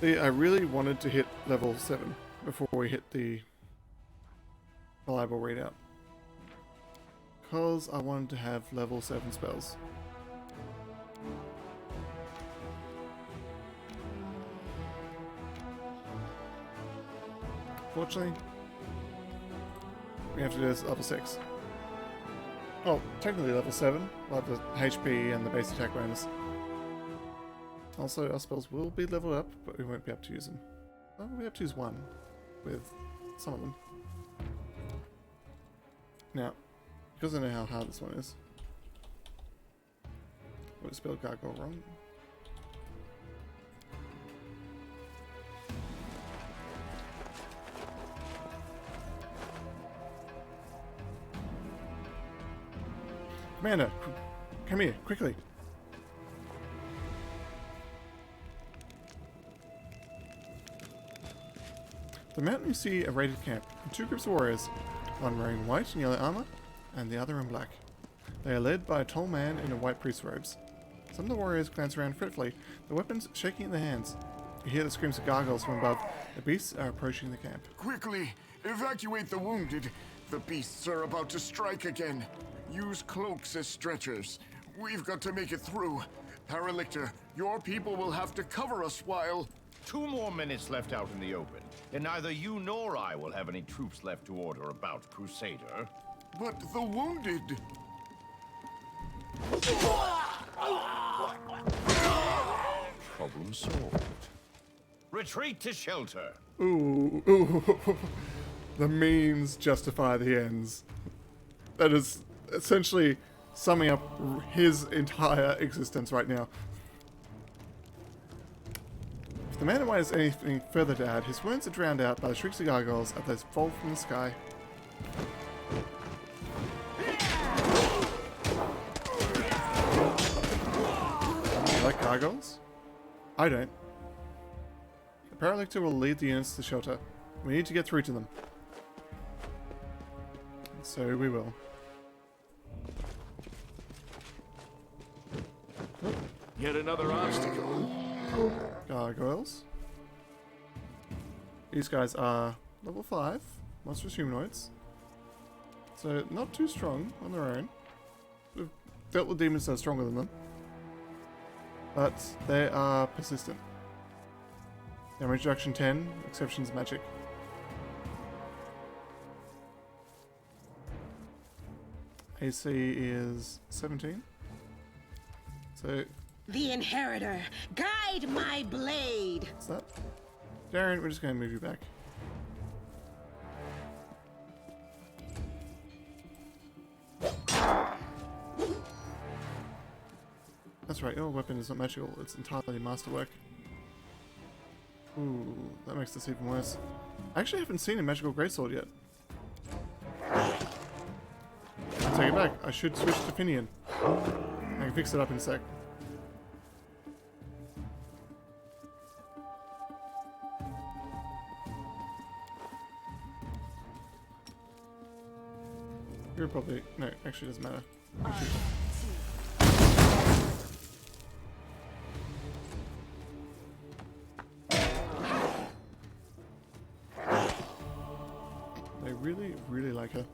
I really wanted to hit level 7 before we hit the reliable readout. Because I wanted to have level 7 spells. Fortunately, we have to do this at level 6. Oh, technically level 7. We'll have the HP and the base attack bonus. Also, our spells will be leveled up, but we won't be able to use them. Well, we'll be able to use one with some of them. Now, because I know how hard this one is, what spell card go wrong? Commander, come here, quickly. The mountain you see a raided camp, and 2 groups of warriors, one wearing white and yellow armor, and the other in black. They are led by a tall man in a white priest's robes. Some of the warriors glance around fretfully, their weapons shaking in their hands. You hear the screams of gargoyles from above. The beasts are approaching the camp. Quickly, evacuate the wounded. The beasts are about to strike again. Use cloaks as stretchers. We've got to make it through. Paralictor, your people will have to cover us while... 2 more minutes left out in the open, and neither you nor I will have any troops left to order about, Crusader. But the wounded... Problem solved. Retreat to shelter. Ooh, ooh. The means justify the ends. That is essentially summing up his entire existence right now. If the man in white has anything further to add, his wounds are drowned out by the shrieks of gargoyles as they fall from the sky. You like gargoyles? I don't. The Paralictor will lead the units to the shelter. We need to get through to them. So we will. Yet another obstacle. Gargoyles. These guys are level 5, monstrous humanoids. So not too strong on their own. We've dealt with demons that are stronger than them. But they are persistent. Damage reduction 10, exceptions magic. AC is 17. So... The Inheritor, guide my blade. what's that? Darren, we're just going to move you back. That's right, your weapon is not magical, it's entirely masterwork. Ooh, that makes this even worse. I actually haven't seen a magical greatsword yet. I take it back, I should switch to Finian. I can fix it up in a sec. You're probably... no, actually it doesn't matter. They really, really like her.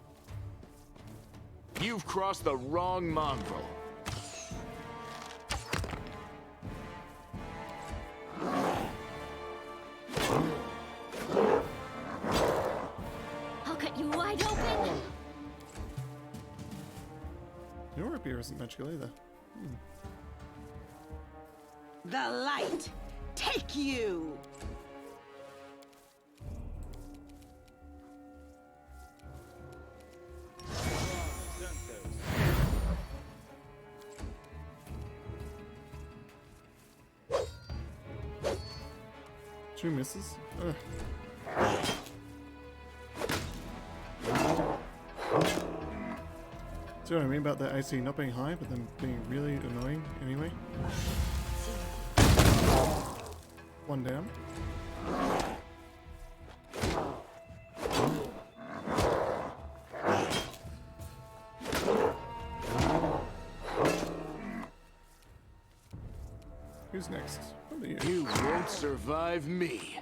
You've crossed the wrong mongrel. I'll cut you wide open. Your rapier isn't magical either. The light, take you. Two misses. Ugh. Do you know what I mean about the AC not being high, but them being really annoying anyway? One down. Who's next? Probably you. You won't survive me.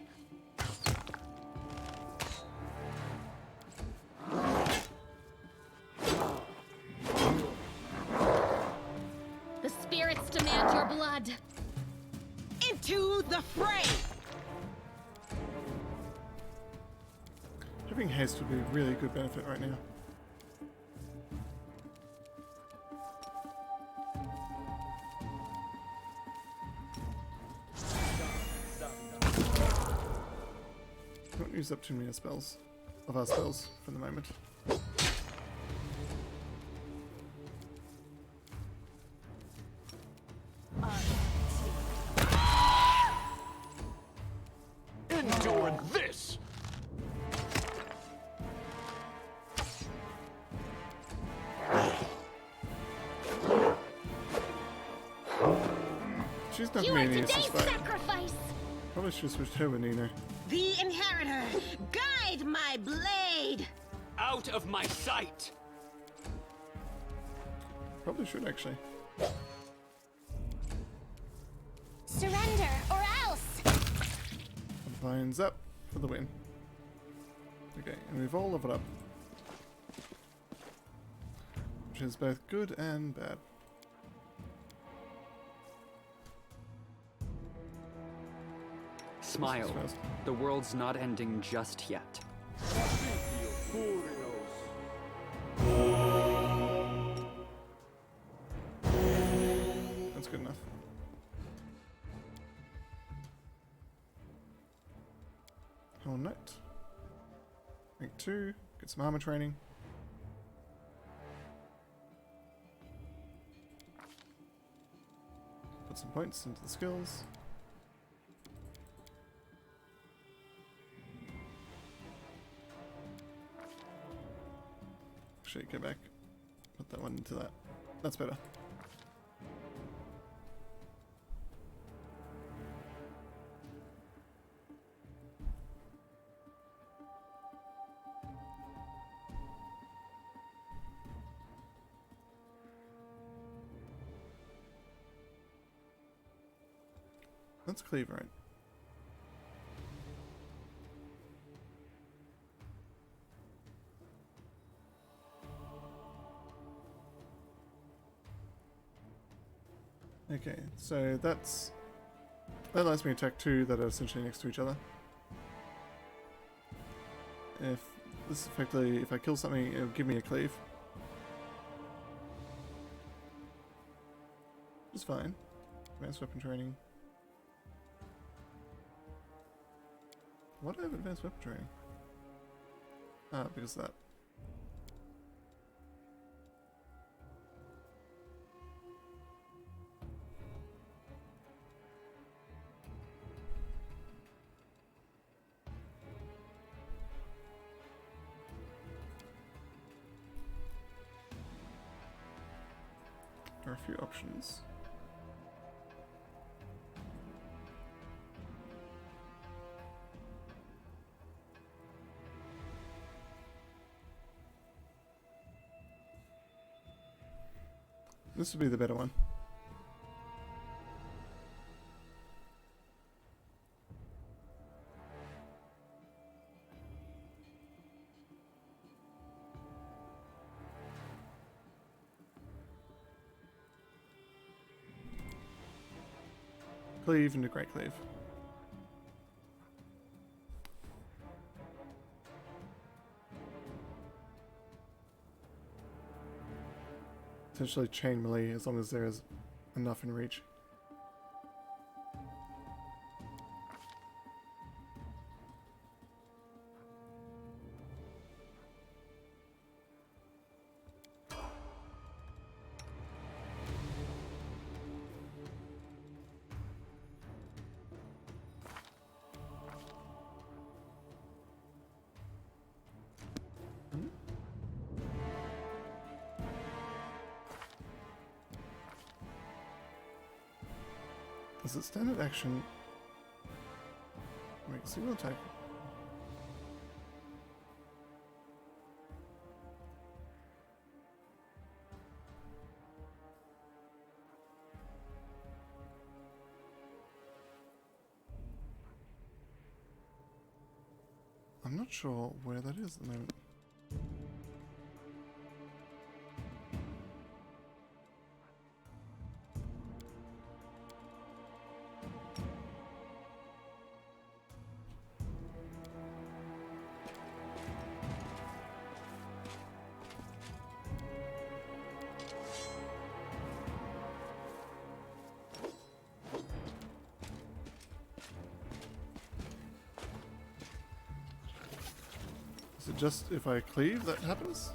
The spirits demand your blood. Into the fray. Having haste would be a really good benefit right now. Don't use up too many spells of our spells for the moment. Endure this! She's not You going are to be any today's assist, right? sacrifice. Probably should have switched her with Nino. The Inheritor, guide my blade. Out of my sight! Probably should actually. Surrender or else. Lines up for the win. Okay, and we've all leveled up. Which is both good and bad. Smile. First. The world's not ending just yet. That's good enough. Whole note. Rank 2. Get some armor training. Put some points into the skills. Actually, go back. Put that one into that. That's better. That's cleave, right? Okay, so that lets me attack two that are essentially next to each other. If this effectively, if I kill something, it'll give me a cleave. Which is fine. Advanced weapon training. Why do I have advanced weapon training? Ah, because of that. There are a few options. This would be the better one. Cleave into Great Cleave. Essentially chain melee as long as there is enough in reach. Is it standard action? Make a single attack. I'm not sure where that is at the moment. Is it just if I cleave that happens?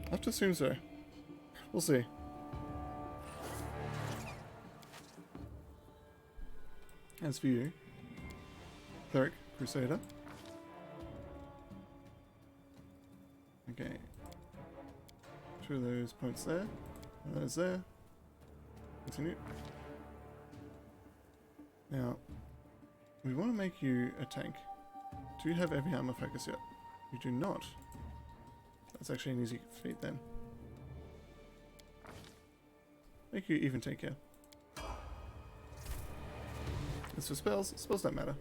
I have to assume so. We'll see. As for you, Cleric, Crusader. Okay. Two of those points there. Those there. Continue. Now, we want to make you a tank. Do you have heavy armor focus yet? You do not. That's actually an easy feat then. Make you even tank here. As for spells, spells don't matter.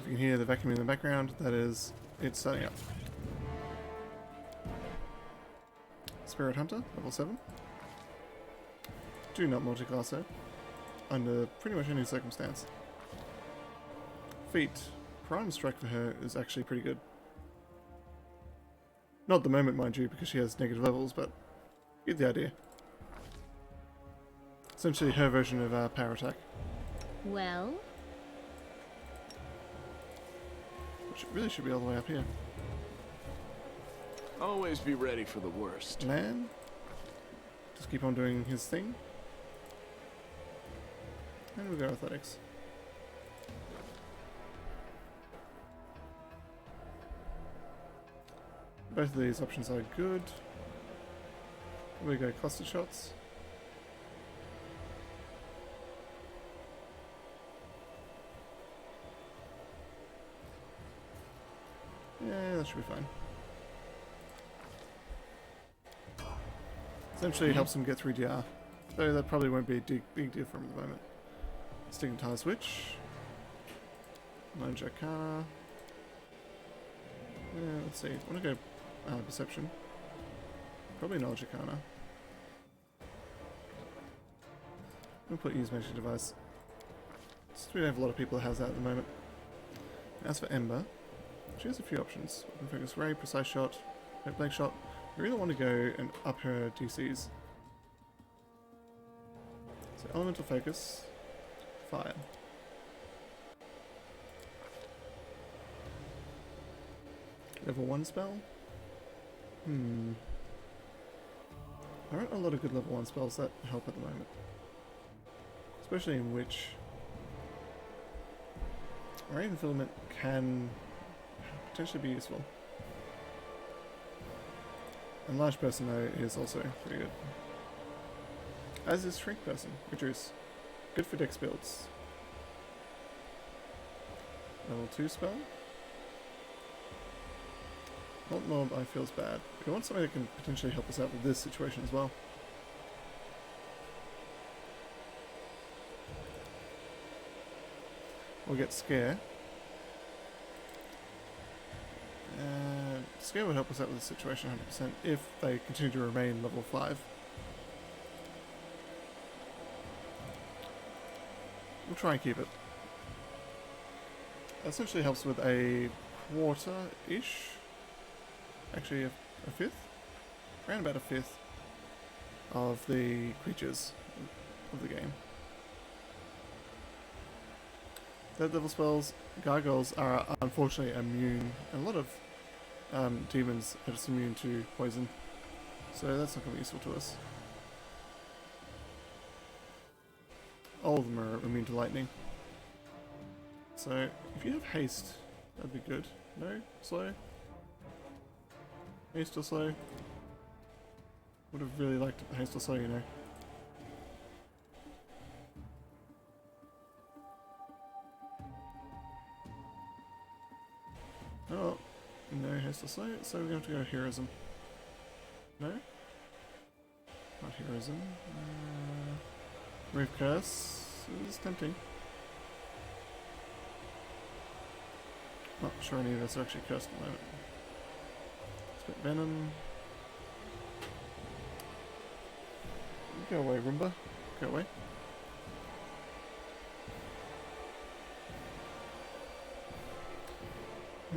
If you can hear the vacuum in the background, that is it starting up. Spirit Hunter, level 7. Do not multi-class her, under pretty much any circumstance. Feat. Prime Strike for her is actually pretty good. Not at the moment, mind you, because she has negative levels, but you get the idea. Essentially her version of power attack. Well, Which really should be all the way up here. Always be ready for the worst. Lan. Just keep on doing his thing. And we'll go athletics. Both of these options are good. We go cluster shots. Yeah, that should be fine. Essentially helps him get through DR. Though that probably won't be a big deal for him at the moment. Stick and tie switch. Knowledge Arcana. Yeah, let's see. I want to go Perception. Probably Knowledge Arcana. I'm going to put Use Magic Device. Just we don't have a lot of people that has that at the moment. As for Ember, she has a few options. Open Focus Ray, Precise Shot, Point Blank Shot. I really want to go and up her DCs. So Elemental Focus, Fire. Level 1 spell? There aren't a lot of good level 1 spells that help at the moment. Especially in Witch. Raven Filament can potentially be useful. And Large Person though is also pretty good. As is Shrink Person, Reduce. Good for dex builds. Level 2 spell. Not Mob I feels bad. We want something that can potentially help us out with this situation as well. We'll get Scare. Scare would help us out with the situation 100% if they continue to remain level 5. We'll try and keep it. That essentially helps with a quarter-ish. Actually, a fifth? Around about a fifth of the creatures of the game. Third level spells, gargoyles are unfortunately immune, and a lot of demons are just immune to poison, so that's not going to be useful to us. All of them are immune to lightning. So, if you have haste, that'd be good. No? Slow? Haste or slow? Would have really liked haste or slow, you know. Oh, no haste or slow, so we're going to go heroism. No? Not heroism. Remove curse is tempting. Not sure any of us are actually cursed at the moment. Spit venom. Go away, Roomba. Go away. I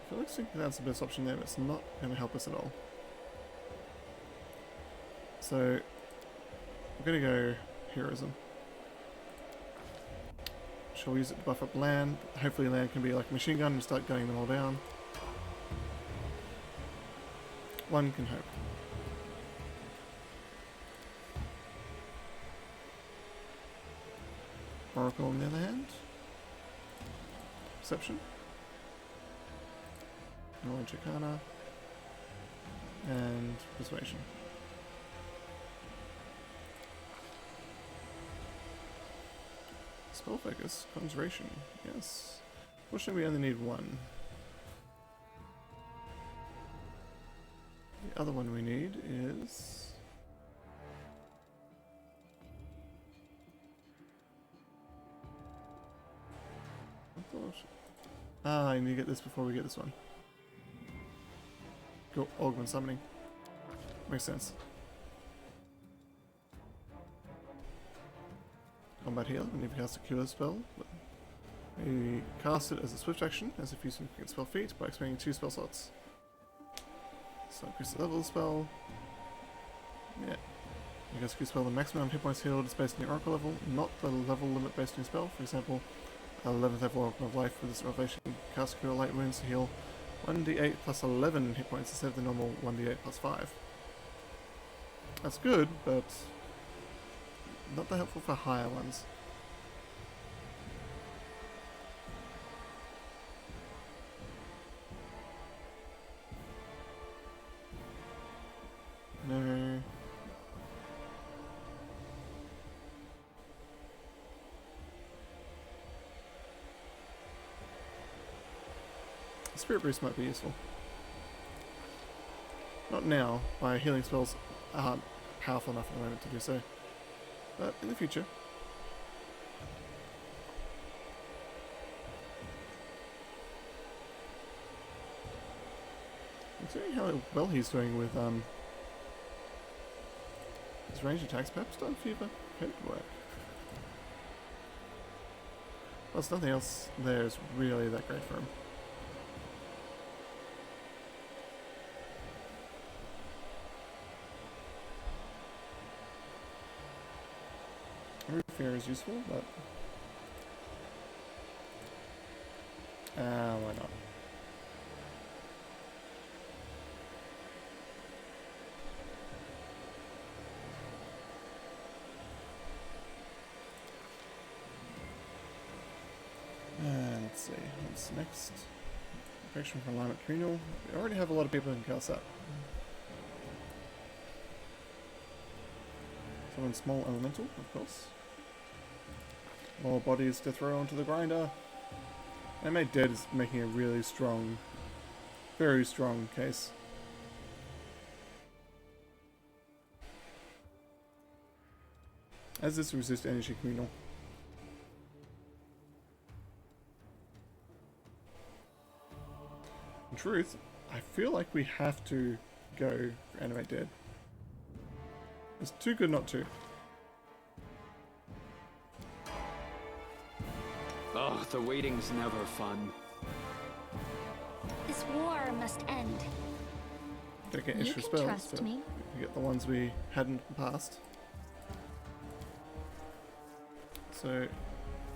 feel like thinking that's the best option there, but it's not going to help us at all. So, we're going to go heroism. Shall we use it to buff up land? Hopefully land can be like a machine gun and start gunning them all down. One can hope. Oracle on the other hand. Perception. Knowledge Arcana. And Persuasion. Spell Focus. Conjuration. Yes. Fortunately we only need one. The other one we need is... thought. Ah, I need to get this before we get this one. Go augment summoning. Makes sense. Combat heal. We need to cast a cure spell. We cast it as a swift action, as if using a spell feat, by expending 2 spell slots. So increase the level of the spell. Yeah. You cast a cure spell, the maximum hit points healed is based on your oracle level, not the level limit based on your spell. For example, 11th level Oracle of Life with this revelation, cast cure light wounds to heal 1d8 plus 11 hit points instead of the normal 1d8 plus 5. That's good, but not that helpful for higher ones. No. Spirit Boost might be useful. Not now, my healing spells aren't powerful enough at the moment to do so. But in the future. Considering how well he's doing with his ranged attacks, perhaps Stone Fever could work. Plus nothing else there is really that great for him. Fear is useful, but why not? Let's see, what's next? Protection from alignment renewal. We already have a lot of people who can cast that. Summon small elemental, of course. More bodies to throw onto the grinder. Animate Dead is making a really strong, very strong case. As this resist energy communal. In truth, I feel like we have to go for Animate Dead. It's too good not to. Oh, the waiting's never fun. This war must end. Don't get You extra can spells, trust but me. we get the ones we hadn't in the past. So,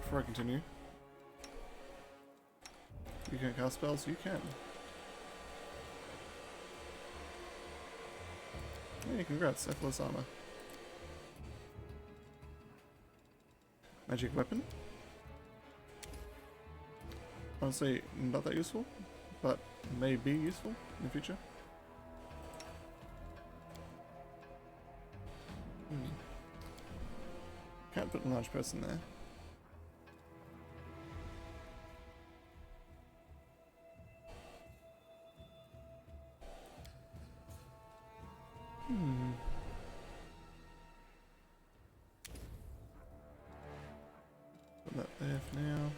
before I continue, you can't cast spells, you can. Hey, congrats, Ephelos armor. Magic weapon. Honestly, not that useful, but may be useful in the future. Can't put a large person there. Put that there for now.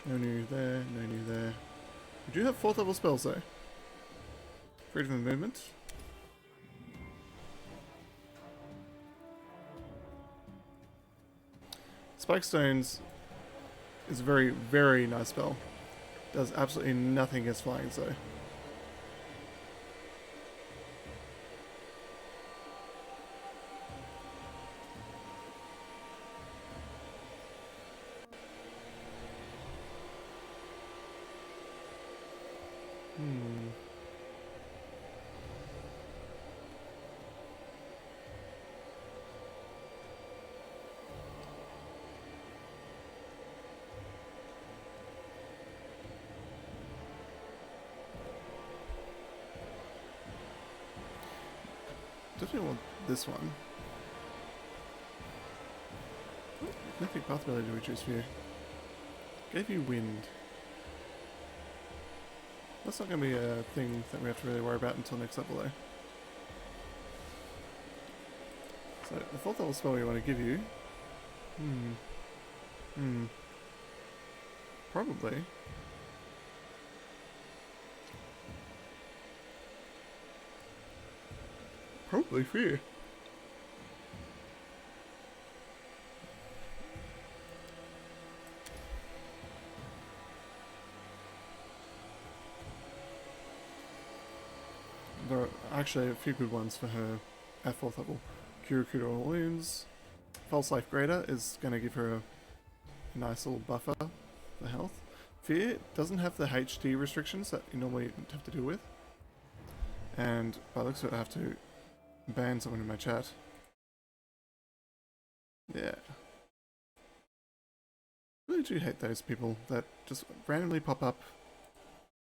No new there, no new there. We do have 4th level spells though. Freedom of movement. Spike Stones is a very, very nice spell. Does absolutely nothing against flying though. Definitely want this one. Mythic Path ability do we choose for you? Gave you wind. That's not going to be a thing that we have to really worry about until next level though. So, the 4th level spell we want to give you... Probably. Probably fear. There are actually a few good ones for her at 4th level. Cure Cure All Wounds. False Life Greater is going to give her a nice little buffer for health. Fear doesn't have the HD restrictions that you normally have to deal with. And by the looks of it, I have to ban someone in my chat. Yeah. Really do hate those people that just randomly pop up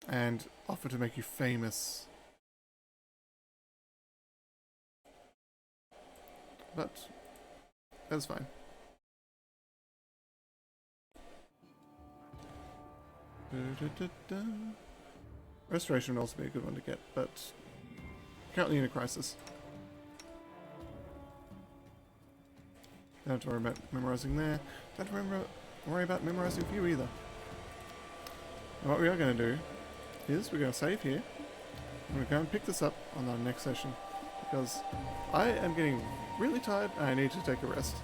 and offer to make you famous. But that's fine. Restoration would also be a good one to get, but currently in a crisis. Don't have to worry about memorizing there. Don't have to worry about memorizing for you either. And what we are going to do is we're going to save here. And we're going to pick this up on our next session. Because I am getting really tired and I need to take a rest.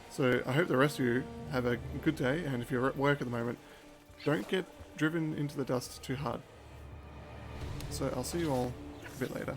So I hope the rest of you have a good day, and if you're at work at the moment, don't get driven into the dust too hard. So I'll see you all a bit later.